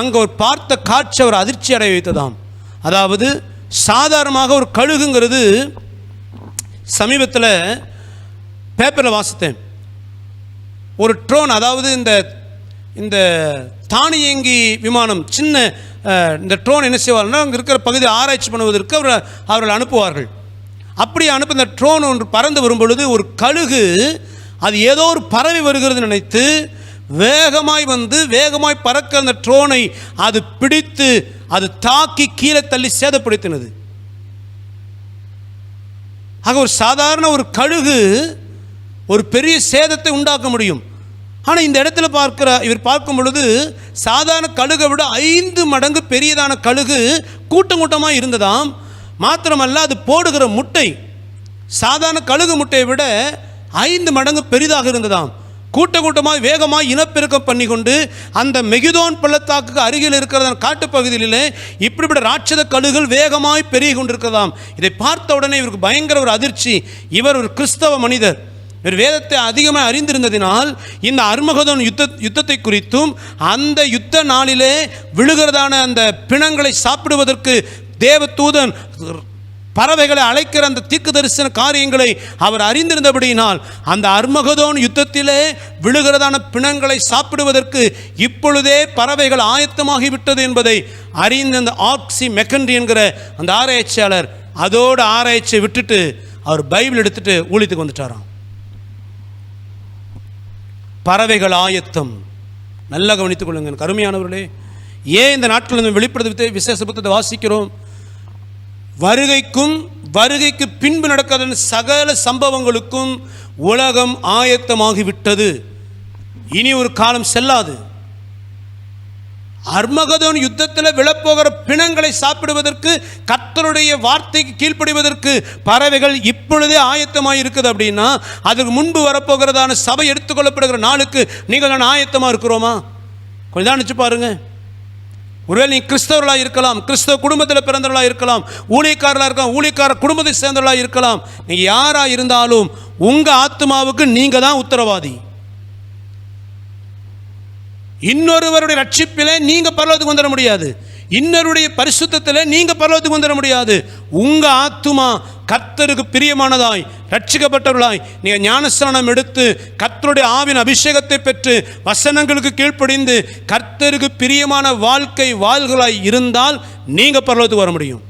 அங்கே ஒரு பார்த்த காட்சி அவர் அதிர்ச்சி அடைய வைத்ததாம். அதாவது சாதாரணமாக ஒரு கழுகுங்கிறது, சமீபத்தில் பேப்பரில் வாசித்தேன், ஒரு ட்ரோன், அதாவது இந்த தானியங்கி விமானம், சின்ன இந்த ட்ரோன் என்ன செய்வார்னா அங்கே இருக்கிற பகுதியை ஆராய்ச்சி பண்ணுவதற்கு அவர்கள் அனுப்புவார்கள். அப்படி அனுப்ப இந்த ட்ரோன் ஒன்று பறந்து வரும் பொழுது ஒரு கழுகு அது ஏதோ ஒரு பறவை வருகிறது நினைத்து வேகமாய் வந்து வேகமாய் பறக்க அந்த ட்ரோனை அது பிடித்து அது தாக்கி கீழே தள்ளி சேதப்படுத்தினது. ஆக ஒரு சாதாரண ஒரு கழுகு ஒரு பெரிய சேதத்தை உண்டாக்க முடியும். ஆனால் இந்த இடத்துல இவர் பார்க்கும் பொழுது சாதாரண கழுகை விட 5 மடங்கு பெரியதான கழுகு கூட்டம் கூட்டமாக இருந்ததாம். மாத்திரமல்ல, அது போடுகிற முட்டை சாதாரண கழுகு முட்டையை விட 5 மடங்கு பெரிதாக இருந்ததாம். கூட்டமாக வேகமாக இனப்பெருக்கம் பண்ணி கொண்டு அந்த மெகிதோன் பள்ளத்தாக்கு அருகில் இருக்கிற காட்டுப்பகுதியிலே இப்படிப்பட்ட ராட்சத கழுகுகள் வேகமாய் பெருகி கொண்டிருக்கிறதாம். இதை பார்த்த உடனே இவருக்கு பயங்கர ஒரு அதிர்ச்சி. இவர் ஒரு கிறிஸ்தவ மனிதர், இவர் வேதத்தை அதிகமாக அறிந்திருந்ததினால் இந்த அர்மகதோன் யுத்தத்தை குறித்தும் அந்த யுத்த நாளிலே விழுகிறதான அந்த பிணங்களை சாப்பிடுவதற்கு தேவதூதன் பறவைகளை அழைக்கிற அந்த தீர்க்க தரிசன காரியங்களை அவர் அறிந்திருந்தபடியினால் அந்த அர்மகதோன் யுத்தத்திலே விழுகிறதான பிணங்களை சாப்பிடுவதற்கு இப்பொழுதே பறவைகள் ஆயத்தமாகிவிட்டது என்பதை அறிந்த அந்த ஆர்க்சி மெக்கன்ரி என்கிற அந்த ஆராய்ச்சியாளர் அதோடு ஆராய்ச்சியை விட்டுட்டு அவர் பைபிள் எடுத்துட்டு ஊழியத்துக்கு வந்துட்டாராம். பறவைகள் ஆயத்தம். நல்லா கவனித்துக் கொள்ளுங்கள் கருமையானவர்களே. ஏன் இந்த நாட்கள் நம்ம வெளிப்படுத்த விசேஷ புத்தகத்தை வாசிக்கிறோம்? வருகைக்கு பின்பு நடக்கிற சகல சம்பவங்களுக்கும் உலகம் ஆயத்தமாகிவிட்டது. இனி ஒரு காலம் செல்லாது. அர்மகதோன் யுத்தத்தில் விழப்போகிற பிணங்களை சாப்பிடுவதற்கு, கர்த்தருடைய வார்த்தைக்கு கீழ்ப்படிவதற்கு பறவைகள் இப்பொழுதே ஆயத்தமாக இருக்குது. அப்படின்னா அதுக்கு முன்பு வரப்போகிறதான சபை எடுத்துக்கொள்ளப்படுகிற நாளுக்கு நீங்கள் நான் ஆயத்தமாக இருக்கிறோமா? கொஞ்சம் நினச்சி பாருங்க. ஒருவேளை நீங்கள் கிறிஸ்தவர்களாக இருக்கலாம், கிறிஸ்தவ குடும்பத்தில் பிறந்தவர்களாக இருக்கலாம், ஊழியக்காரர்களாக இருக்கலாம், ஊழியக்கார குடும்பத்தை சேர்ந்தவர்களாக இருக்கலாம். நீங்கள் யாராக இருந்தாலும் உங்கள் ஆத்மாவுக்கு நீங்கள் தான் உத்தரவாதி. இன்னொருவருடைய ரட்சிப்பிலே நீங்கள் பரலோகத்துக்கு வந்துட முடியாது. இன்னொருடைய பரிசுத்தத்தில் நீங்கள் பரலோகத்துக்கு வந்துட முடியாது. உங்கள் ஆத்துமா கர்த்தருக்கு பிரியமானதாய் ரட்சிக்கப்பட்டவர்களாய் நீங்கள் ஞானஸ்நானம் எடுத்து கர்த்தருடைய ஆவின் அபிஷேகத்தை பெற்று வசனங்களுக்கு கீழ்ப்படிந்து கர்த்தருக்கு பிரியமான வாழ்க்கை வாழ்களாய் இருந்தால் நீங்கள் பரலோகத்துக்கு வர முடியும்.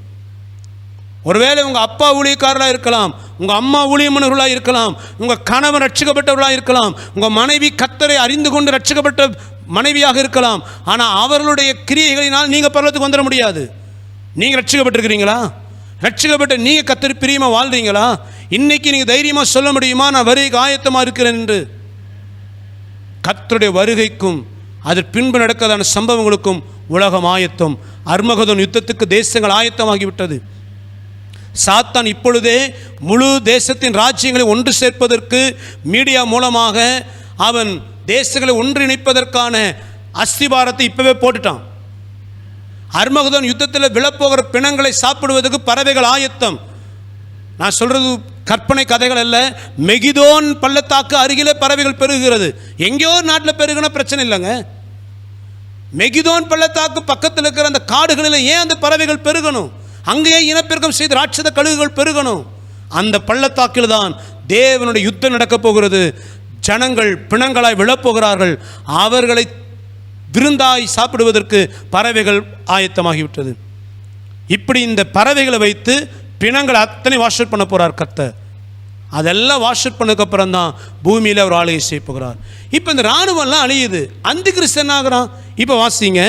ஒருவேளை உங்கள் அப்பா ஊழியக்காரர்களாக இருக்கலாம், உங்கள் அம்மா ஊழியமானவர்களாக இருக்கலாம், உங்கள் கணவன் ரட்சிக்கப்பட்டவர்களாக இருக்கலாம், உங்கள் மனைவி கர்த்தரை அறிந்து கொண்டு ரட்சிக்கப்பட்ட மனைவியாக இருக்கலாம். ஆனால் அவர்களுடைய கிரியைகளினால் நீங்கள் பரலோகத்துக்கு வந்துட முடியாது. நீங்கள் ரட்சிக்கப்பட்டிருக்கிறீங்களா? ரட்சிக்கப்பட்ட நீங்கள் கர்த்தர் பிரியமாக வாழ்றீங்களா? இன்னைக்கு நீங்கள் தைரியமாக சொல்ல முடியுமா, நான் வருகைக்கு ஆயத்தமாக இருக்கிறேன் என்று? கர்த்தருடைய வருகைக்கும் அதற்கு பின்பு நடக்கதான சம்பவங்களுக்கும் உலகம் ஆயத்தம். அர்மகதோன் யுத்தத்துக்கு தேசங்கள் ஆயத்தமாகிவிட்டது. சாத்தான் இப்பொழுதே முழு தேசத்தின் ராஜ்யங்களை ஒன்று சேர்ப்பதற்கு மீடியா மூலமாக அவன் தேசங்களை ஒன்றிணைப்பதற்கான அஸ்திபாரத்தை இப்பவே போட்டுட்டான். அர்மகதோன் யுத்தத்தில் விழப்போகிற பிணங்களை சாப்பிடுவதற்கு பறவைகள் ஆயத்தம். நான் சொல்றது கற்பனை கதைகள் அல்ல. மெகிதோன் பள்ளத்தாக்கு அருகிலே பறவைகள் பெருகுகிறது. எங்கேயோ நாட்டில் பெருகுனா பிரச்சனை இல்லைங்க. மெகிதோன் பள்ளத்தாக்கு பக்கத்தில் இருக்கிற அந்த காடுகளில் ஏன் அந்த பறவைகள் பெருகணும்? அங்கேயே இனப்பெருக்கம் செய்து ராட்சத கழுகுகள் பெருகணும். அந்த பள்ளத்தாக்கில் தான் தேவனுடைய யுத்தம் நடக்கப் போகிறது. ஜனங்கள் பிணங்களாய் விழப்போகிறார்கள். அவர்களை விருந்தாய் சாப்பிடுவதற்கு பறவைகள் ஆயத்தமாகிவிட்டது. இப்படி இந்த பறவைகளை வைத்து பிணங்களை அத்தனை வாஷ் பண்ண போகிறார் கர்த்தர். அதெல்லாம் வாஷ் பண்ணதுக்கப்புறம் தான் பூமியில் அவர் ஆளுகை செய்ய போகிறார். இப்போ இந்த இராணுவம்லாம் அழியுது. அந்த கிறிஸ்து என்ன ஆகிறான்? இப்போ வாசிங்க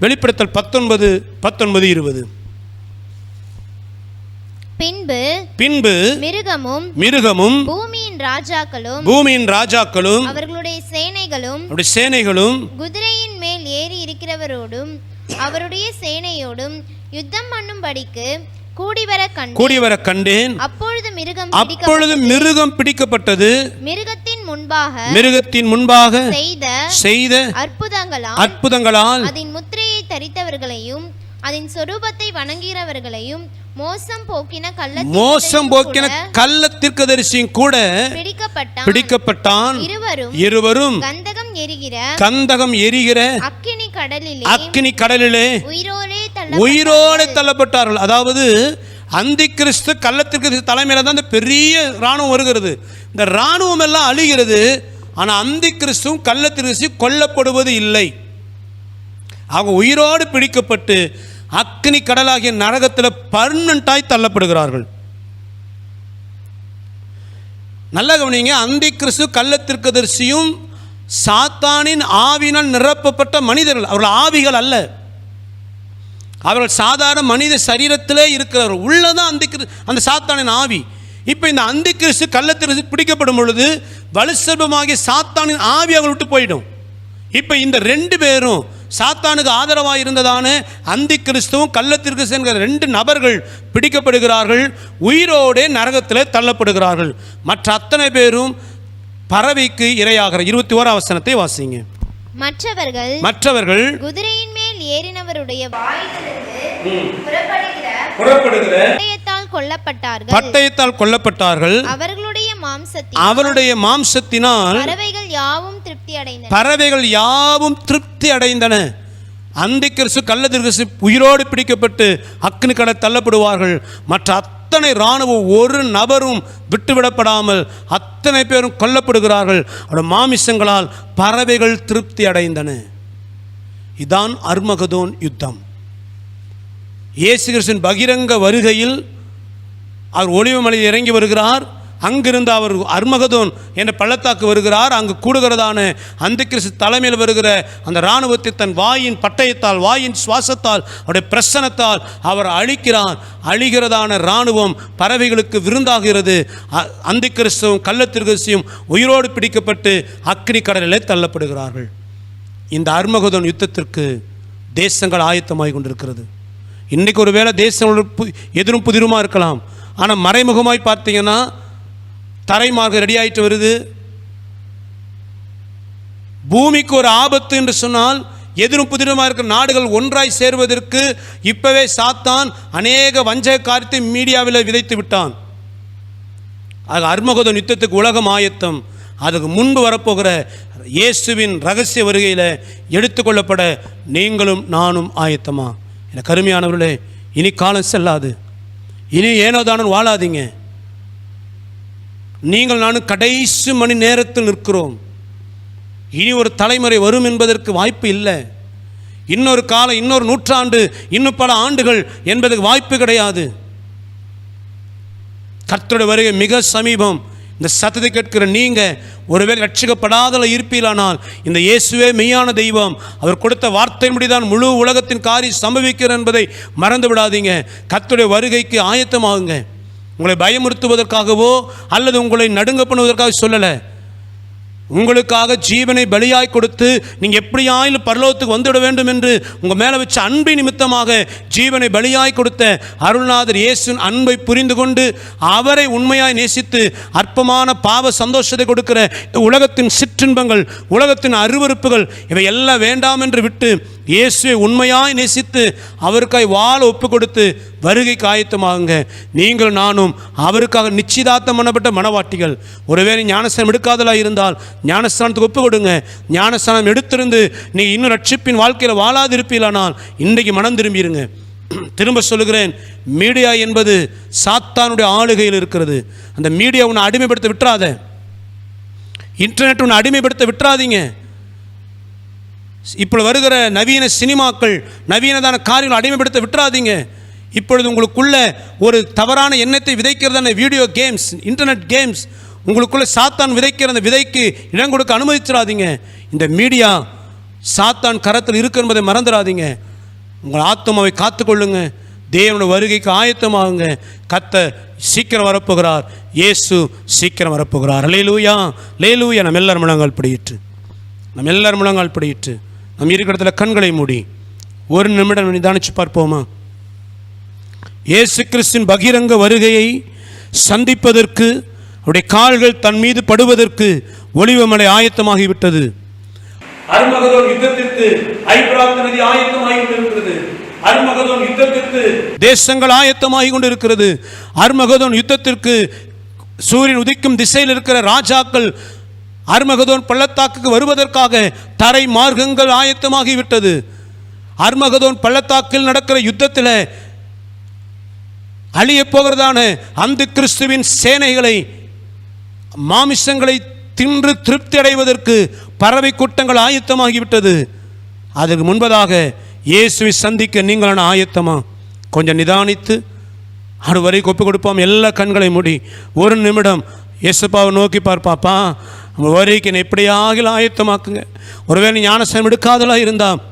வெளிப்படுத்தல் 19:19-20. பின்பு மிருகமும் பூமியின் ராஜாக்களும் அவர்களுடைய சேனைகளும் குதிரையின் மேல் ஏறி இருக்கிறவரோடும் அவருடைய சேனையோடும் யுத்தம் பண்ணும்படிக்கு கூடி வர கண்டேன். அப்பொழுது மிருகம் பிடிக்கப்பட்டது. மிருகத்தின் முன்பாக செய்த அற்புதங்களால் அதன் முத்திரையை தரித்தவர்களையும் அதன் சொரூபத்தை வணங்குகிறவர்களையும் மோசம் போக்கின கள்ள தீர்க்கதரிசியும் கூட பிடிக்கப்பட்டான். இருவரும் கந்தகம் எரிகிற அக்கினி கடலிலே உயிரோடு தள்ளப்பட்டார்கள். அதாவது அந்தி கிறிஸ்து கள்ளத்திற்கு தலைமையில தான் இந்த பெரிய இராணுவம் வருகிறது. இந்த இராணுவம் எல்லாம் அழிகிறது. ஆனால் அந்தி கிறிஸ்துவும் கள்ளத்திற்கு கொல்லப்படுவது இல்லை. அவங்க உயிரோடு பிடிக்கப்பட்டு அக்னி கடலாகிய நரகத்தில் பர்மனண்டாய் தள்ளப்படுகிறார்கள். நல்ல கவனிங்க. அந்தி கிறிஸ்து கள்ளத்திற்கதரிசியும் சாத்தானின் ஆவினால் நிரப்பப்பட்ட மனிதர்கள். அவர்கள் ஆவிகள் அல்ல. அவர்கள் சாதாரண மனித சரீரத்திலே இருக்கிறவர்கள். உள்ளதான் அந்த சாத்தானின் ஆவி. இப்போ இந்த அந்தி கிறிஸ்து கள்ளத்திற்கு பிடிக்கப்படும் பொழுது வலுசர்பமாகிய சாத்தானின் ஆவி அவர்கள் விட்டு போயிடும். இப்போ இந்த ரெண்டு பேரும் சாத்தானுக்கு ஆதரவாக இருந்ததான அந்தி கிறிஸ்துவும் கள்ளத்திற்கு சென்ற ரெண்டு நபர்கள் பிடிக்கப்படுகிறார்கள். உயிரோடே நரகத்தில் தள்ளப்படுகிறார்கள். மற்ற அத்தனை பேரும் பறவைக்கு இரையாகிற 21ஆம் வசனத்தை வாசிங்க. மற்றவர்கள் குதிரையின் மேல் ஏறினவருடைய வாயிலிருந்து புறப்படுகிற பட்டயத்தால் கொல்லப்பட்டார்கள். அவருடைய மாம்சத்தினால் பறவைகள் யாவும் திருப்தி அடைந்தன. அந்தி கிறிஸ்து கள்ளத்திற்கு உயிரோடு பிடிக்கப்பட்டு அக்னி கடலில் தள்ளப்படுவார்கள். மற்ற அத்தனை இராணுவம் ஒரு நபரும் விட்டுவிடப்படாமல் அத்தனை பேரும் கொல்லப்படுகிறார்கள். அவருடைய மாமிசங்களால் பறவைகள் திருப்தி அடைந்தன. இதான் அர்மகதோன் யுத்தம். இயேசு கிறிஸ்துவின் பகிரங்க வருகையில் அவர் ஒலிவ மலையில் இறங்கி வருகிறார். அங்கிருந்து அவர் அர்மகதோன் என்ற பள்ளத்தாக்கு வருகிறார். அங்கு கூடுகிறதான அந்த கிறிஸ்து தலைமையில் வருகிற அந்த இராணுவத்தை தன் வாயின் பட்டயத்தால், வாயின் சுவாசத்தால், அவருடைய பிரசனத்தால் அவர் அழிக்கிறார். அழிகிறதான இராணுவம் பறவைகளுக்கு விருந்தாகிறது. அந்த கிறிஸ்துவும் கள்ளத்திற்கசியும் உயிரோடு பிடிக்கப்பட்டு அக்னி கடலிலே தள்ளப்படுகிறார்கள். இந்த அர்மகதோன் யுத்தத்திற்கு தேசங்கள் ஆயத்தமாகி கொண்டிருக்கிறது. இன்றைக்கு ஒரு வேளை தேசங்களோட எதிரும் புதிருமாக இருக்கலாம். ஆனால் மறைமுகமாய் பார்த்தீங்கன்னா தரைமார்க்கம் ரெடி ஆகிட்டு வருது. பூமிக்கு ஒரு ஆபத்து என்று சொன்னால் எதிரும் புதிருமாக இருக்கிற நாடுகள் ஒன்றாய் சேர்வதற்கு இப்பவே சாத்தான் அநேக வஞ்சக காரியத்தை மீடியாவில் விதைத்து விட்டான். ஆக அர்மகதோன் யுத்தத்துக்கு உலகம் ஆயத்தம். அதுக்கு முன்பு வரப்போகிற இயேசுவின் ரகசிய வருகையில் எடுத்துக்கொள்ளப்பட நீங்களும் நானும் ஆயத்தமா? எனக்கு அருமையானவர்களே, இனி காலம் செல்லாது. இனி ஏனோதானும் வாழாதீங்க. நீங்கள் நானும் கடைசி மணி நேரத்தில் நிற்கிறோம். இனி ஒரு தலைமுறை வரும் என்பதற்கு வாய்ப்பு இல்லை. இன்னொரு காலம், இன்னொரு நூற்றாண்டு, இன்னும் பல ஆண்டுகள் என்பதற்கு வாய்ப்பு கிடையாது. கர்த்தருடைய வருகை மிக சமீபம். இந்த சத்தத்தை கேட்கிற நீங்கள் ஒருவேளை ரட்சிக்கப்படாதல இருப்பீர்களானால் இந்த இயேசுவே மெய்யான தெய்வம், அவர் கொடுத்த வார்த்தையின்படிதான் முழு உலகத்தின் காரியம் சம்பவிக்கிறது என்பதை மறந்து விடாதீங்க. கர்த்தருடைய வருகைக்கு ஆயத்தமாகுங்க. உங்களை பயமுறுத்துவதற்காகவோ அல்லது உங்களை நடுங்க பண்ணுவதற்காக சொல்லலை. உங்களுக்காக ஜீவனை பலியாய் கொடுத்து நீங்கள் எப்படியாயிலும் பரலோகத்துக்கு வந்துவிட வேண்டும் என்று உங்கள் மேலே வச்ச அன்பின் நிமித்தமாக ஜீவனை பலியாய் கொடுத்த அருள்நாதர் இயேசுவின் அன்பை புரிந்து கொண்டு அவரை உண்மையாய் நேசித்து அற்பமான பாவ சந்தோஷத்தை கொடுக்கிற உலகத்தின் சிற்றின்பங்கள், உலகத்தின் அருவருப்புகள் இவை எல்லாம் வேண்டாம் என்று விட்டு இயேசுவை உண்மையாய் நேசித்து அவருக்காய் வாழ ஒப்பு கொடுத்து வருகைக்கு ஆயத்தமாகுங்க. நீங்கள் நானும் அவருக்காக நிச்சயதார்த்தம் பண்ணப்பட்ட மனவாட்டிகள். ஒருவேளை ஞானஸ்தானம் எடுக்காதலாக இருந்தால் ஞானஸ்தானத்துக்கு ஒப்பு கொடுங்க. ஞானஸ்தானம் எடுத்திருந்து நீங்கள் இன்னும் ரட்சிப்பின் வாழ்க்கையில் வாழாது இருப்பீர்களானால் இன்றைக்கு மனம் திரும்பிடுங்க. திரும்ப சொல்லுகிறேன், மீடியா என்பது சாத்தானுடைய ஆளுகையில் இருக்கிறது. அந்த மீடியா உன்னை அடிமைப்படுத்த விட்டுறாத. இன்டர்நெட் உன்னை அடிமைப்படுத்த விட்டுறாதீங்க. இப்போ வருகிற நவீன சினிமாக்கள், நவீனதான காரியங்களை அடிமைப்படுத்த விட்டுறாதீங்க. இப்பொழுது உங்களுக்குள்ள ஒரு தவறான எண்ணத்தை விதைக்கிறதான வீடியோ கேம்ஸ், இன்டர்நெட் கேம்ஸ் உங்களுக்குள்ள சாத்தான் விதைக்கிற அந்த விதைக்கு இடம் கொடுக்க அனுமதிச்சிடாதீங்க. இந்த மீடியா சாத்தான் கரத்தில் இருக்கு என்பதை மறந்துடாதீங்க. உங்கள் ஆத்மாவை காத்துக்கொள்ளுங்க. தேவனுடைய வருகைக்கு ஆயத்தமாகுங்க. கர்த்தர் சீக்கிரம் வரப்போகிறார். இயேசு சீக்கிரம் வரப்போகிறார். அல்லேலூயா, அல்லேலூயா. நம்ம எல்லாரும் முழங்கால் படியிட்டு நம்ம இருக்கிற இடத்துல கண்களை மூடி ஒரு நிமிடம் நிதானிச்சு பார்ப்போமா? இயேசு கிறிஸ்துவின் பகிரங்க வருகையை சந்திப்பதற்கு அவருடைய கால்கள் தன் மீது படுவதற்கு ஒலிவமலை ஆயத்தமாகிவிட்டது. அர்மகதோன் யுத்தத்திற்கு ஐபிராத் நதி ஆயத்தமாகி கொண்டிருக்கிறது. அர்மகதோன் யுத்தத்திற்கு தேசங்கள் ஆயத்தமாகி கொண்டிருக்கிறது. அர்மகதோன் யுத்தத்திற்கு சூரியன் உதிக்கும் திசையில் இருக்கிற ராஜாக்கள் அர்மகதோன் பள்ளத்தாக்குக்கு வருவதற்காக தரை மார்க்கங்கள் ஆயத்தமாகிவிட்டது. அர்மகதோன் பள்ளத்தாக்கில் நடக்கிற யுத்தத்தில் அழிய போகிறதான அந்த கிறிஸ்துவின் சேனைகளை, மாமிசங்களை தின்று திருப்தி அடைவதற்கு பறவை கூட்டங்கள் ஆயத்தமாகிவிட்டது. அதற்கு முன்பதாக இயேசுவை சந்திக்க நீங்களான ஆயத்தமா? கொஞ்சம் நிதானித்து அதுவரை ஒப்பு கொடுப்போம். எல்லா கண்களை மூடி ஒரு நிமிடம் இயேசுப்பாவை நோக்கி பார்ப்பாப்பா, நம்ம வரைக்கும் என்னை எப்படியாக ஆயத்தமாக்குங்க. ஒருவேளை ஞானஸ்தானம் எடுக்காதலாக இருந்தால்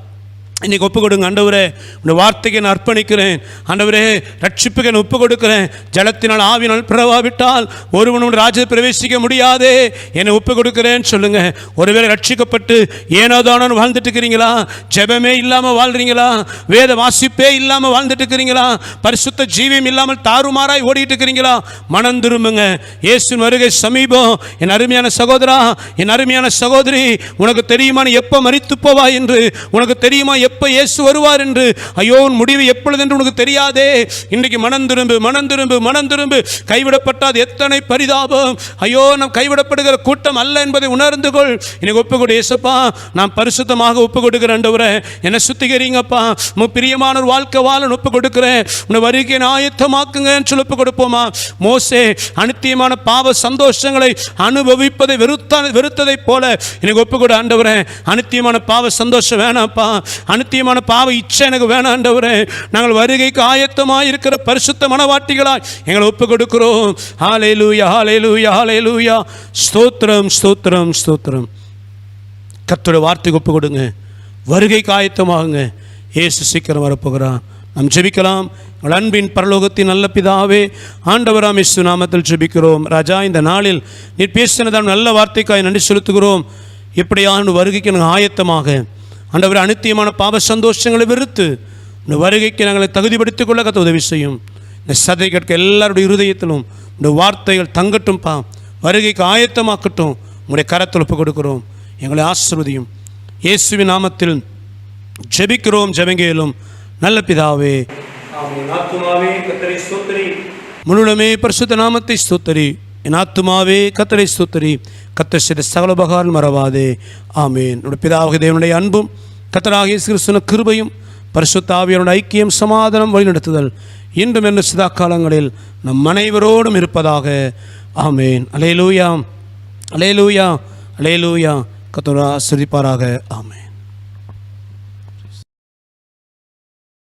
இன்றைக்கி ஒப்பு கொடுங்க. ஆண்டவரே, உன்னுடைய வார்த்தைக்கு நான் அர்ப்பணிக்கிறேன். ஆண்டவரே, ரட்சிப்புக்கு நான் ஒப்பு கொடுக்கிறேன். ஜலத்தினால் ஆவினால் பிறவாவிட்டால் ஒருவனும் ராஜ்யத்தில் பிரவேசிக்க முடியாதே. என்னை ஒப்பு கொடுக்கிறேன்னு சொல்லுங்க. ஒருவேளை ரட்சிக்கப்பட்டு ஏனோதானு வாழ்ந்துட்டு இருக்கிறீங்களா? ஜெபமே இல்லாமல் வாழ்றீங்களா? வேத வாசிப்பே இல்லாமல் வாழ்ந்துட்டு இருக்கிறீங்களா? பரிசுத்த ஜீவியம் இல்லாமல் தாறுமாறாய் ஓடிட்டு இருக்கிறீங்களா? மனம் திரும்புங்க. இயேசுவின் வருகை சமீபம். என் அருமையான சகோதரா, என் அருமையான சகோதரி, உனக்கு தெரியுமா நீ எப்போ மரித்து போவா என்று? உனக்கு தெரியுமா எப்போ இயேசு வருவார் என்று? ஐயோ, உன் முடிவு எப்பொழுது என்று உனக்கு தெரியாதே. இன்றைக்கு மனம் திரும்பு, மனம் திரும்பு, மனம் திரும்பு. கைவிடப்பட்டாது எத்தனை பரிதாபம். ஐயோ, நாம் கைவிடப்படுகிற கூட்டம் அல்ல என்பதை உணர்ந்து கொள். இன்னைக்கு ஒப்பு கொடு. இயேசுப்பா, நான் பரிசுத்தமாக ஒப்பு கொடுக்கிறேன். ஆண்டவரே, என்னை சுத்திகரிங்கப்பா. பிரியமான ஒரு வாழ்க்கை வாழ ஒப்பு கொடுக்கிறேன். உன்னை வருகை ஆயத்தமாக்குங்கன்னு சொல்லி ஒப்பு கொடுப்போமா? மோசே அனித்தியமான பாவ சந்தோஷங்களை அனுபவிப்பதை வெறுத்ததை போல எனக்கு ஒப்பு கொடு. ஆண்டவரே, அனித்தியமான பாவ சந்தோஷம் வேணாப்பா. அனித்தியமான பாவ இச்சை எனக்கு வேணாம். ஆண்டவரே, நாங்கள் வருகைக்கு ஆயத்தமாக இருக்கிற பரிசுத்த மனவாட்டிகளாய் எங்களை ஒப்பு கொடுக்கிறோம். ஹல்லேலூயா, ஹல்லேலூயா, ஹல்லேலூயா. ஸ்தோத்திரம், ஸ்தோத்திரம், ஸ்தோத்திரம். கர்த்தருடைய வார்த்தைக்கு ஒப்பு கொடுங்க. வருகைக்கு ஆயத்தமாகுங்க. இயேசு சீக்கிரம் வரப்போகிறான். நாம் ஜெபிக்கலாம். உங்கள் அன்பின் பரலோகத்தின் நல்ல பிதாவே, ஆண்டவராம் இயேசு நாமத்தில் ஜெபிக்கிறோம். ராஜா, இந்த நாளில் நீர் பேசினதான் நல்ல வார்த்தைக்காய் நன்றி செலுத்துகிறோம். எப்படியான வருகைக்கு நாங்கள் ஆயத்தமாக ஆண்டவரே, அனித்தியமான பாவ சந்தோஷங்களை வெறுத்து இந்த வருகைக்கு நாங்களை தகுதிப்படுத்திக் கொள்ள கத்த உதவி செய்யும். இந்த சதை கேட்க எல்லாருடைய இருதயத்திலும் இந்த வார்த்தைகள் தங்கட்டும் பா, வருகைக்கு ஆயத்தமாக்கட்டும். உங்களுடைய கரத்தில் ஒப்புக் கொடுக்கிறோம். எங்களை ஆசீர்வதியும். இயேசுவின் நாமத்தில் ஜெபிக்கிறோம், ஜெபங்கேலும் நல்ல பிதாவே. ஆத்துமாவே கர்த்தரை ஸ்தோத்திரி, முழுமே பரிசுத்த நாமத்தை ஸ்தோத்திரி. என் ஆத்துமாவே கர்த்தரை ஸ்தோத்திரி, கர்த்தர் செய்த சகல உபகாரம் மறவாதே. ஆமென். நம்முடைய பிதாவாகிய தேவனுடைய அன்பும் கர்த்தராகிய இயேசு கிறிஸ்துவின் கிருபையும் பரிசுத்த ஆவியானவருடைய ஐக்கியம், சமாதானம், வழிநடத்துதல் இன்றும் என்ன சதா காலங்களில் நம் அனைவரோடும் இருப்பதாக. ஆமென். அல்லேலூயா, அல்லேலூயா, அல்லேலூயா. கர்த்தர் ஆசீர்வதிப்பாராக. ஆமென்.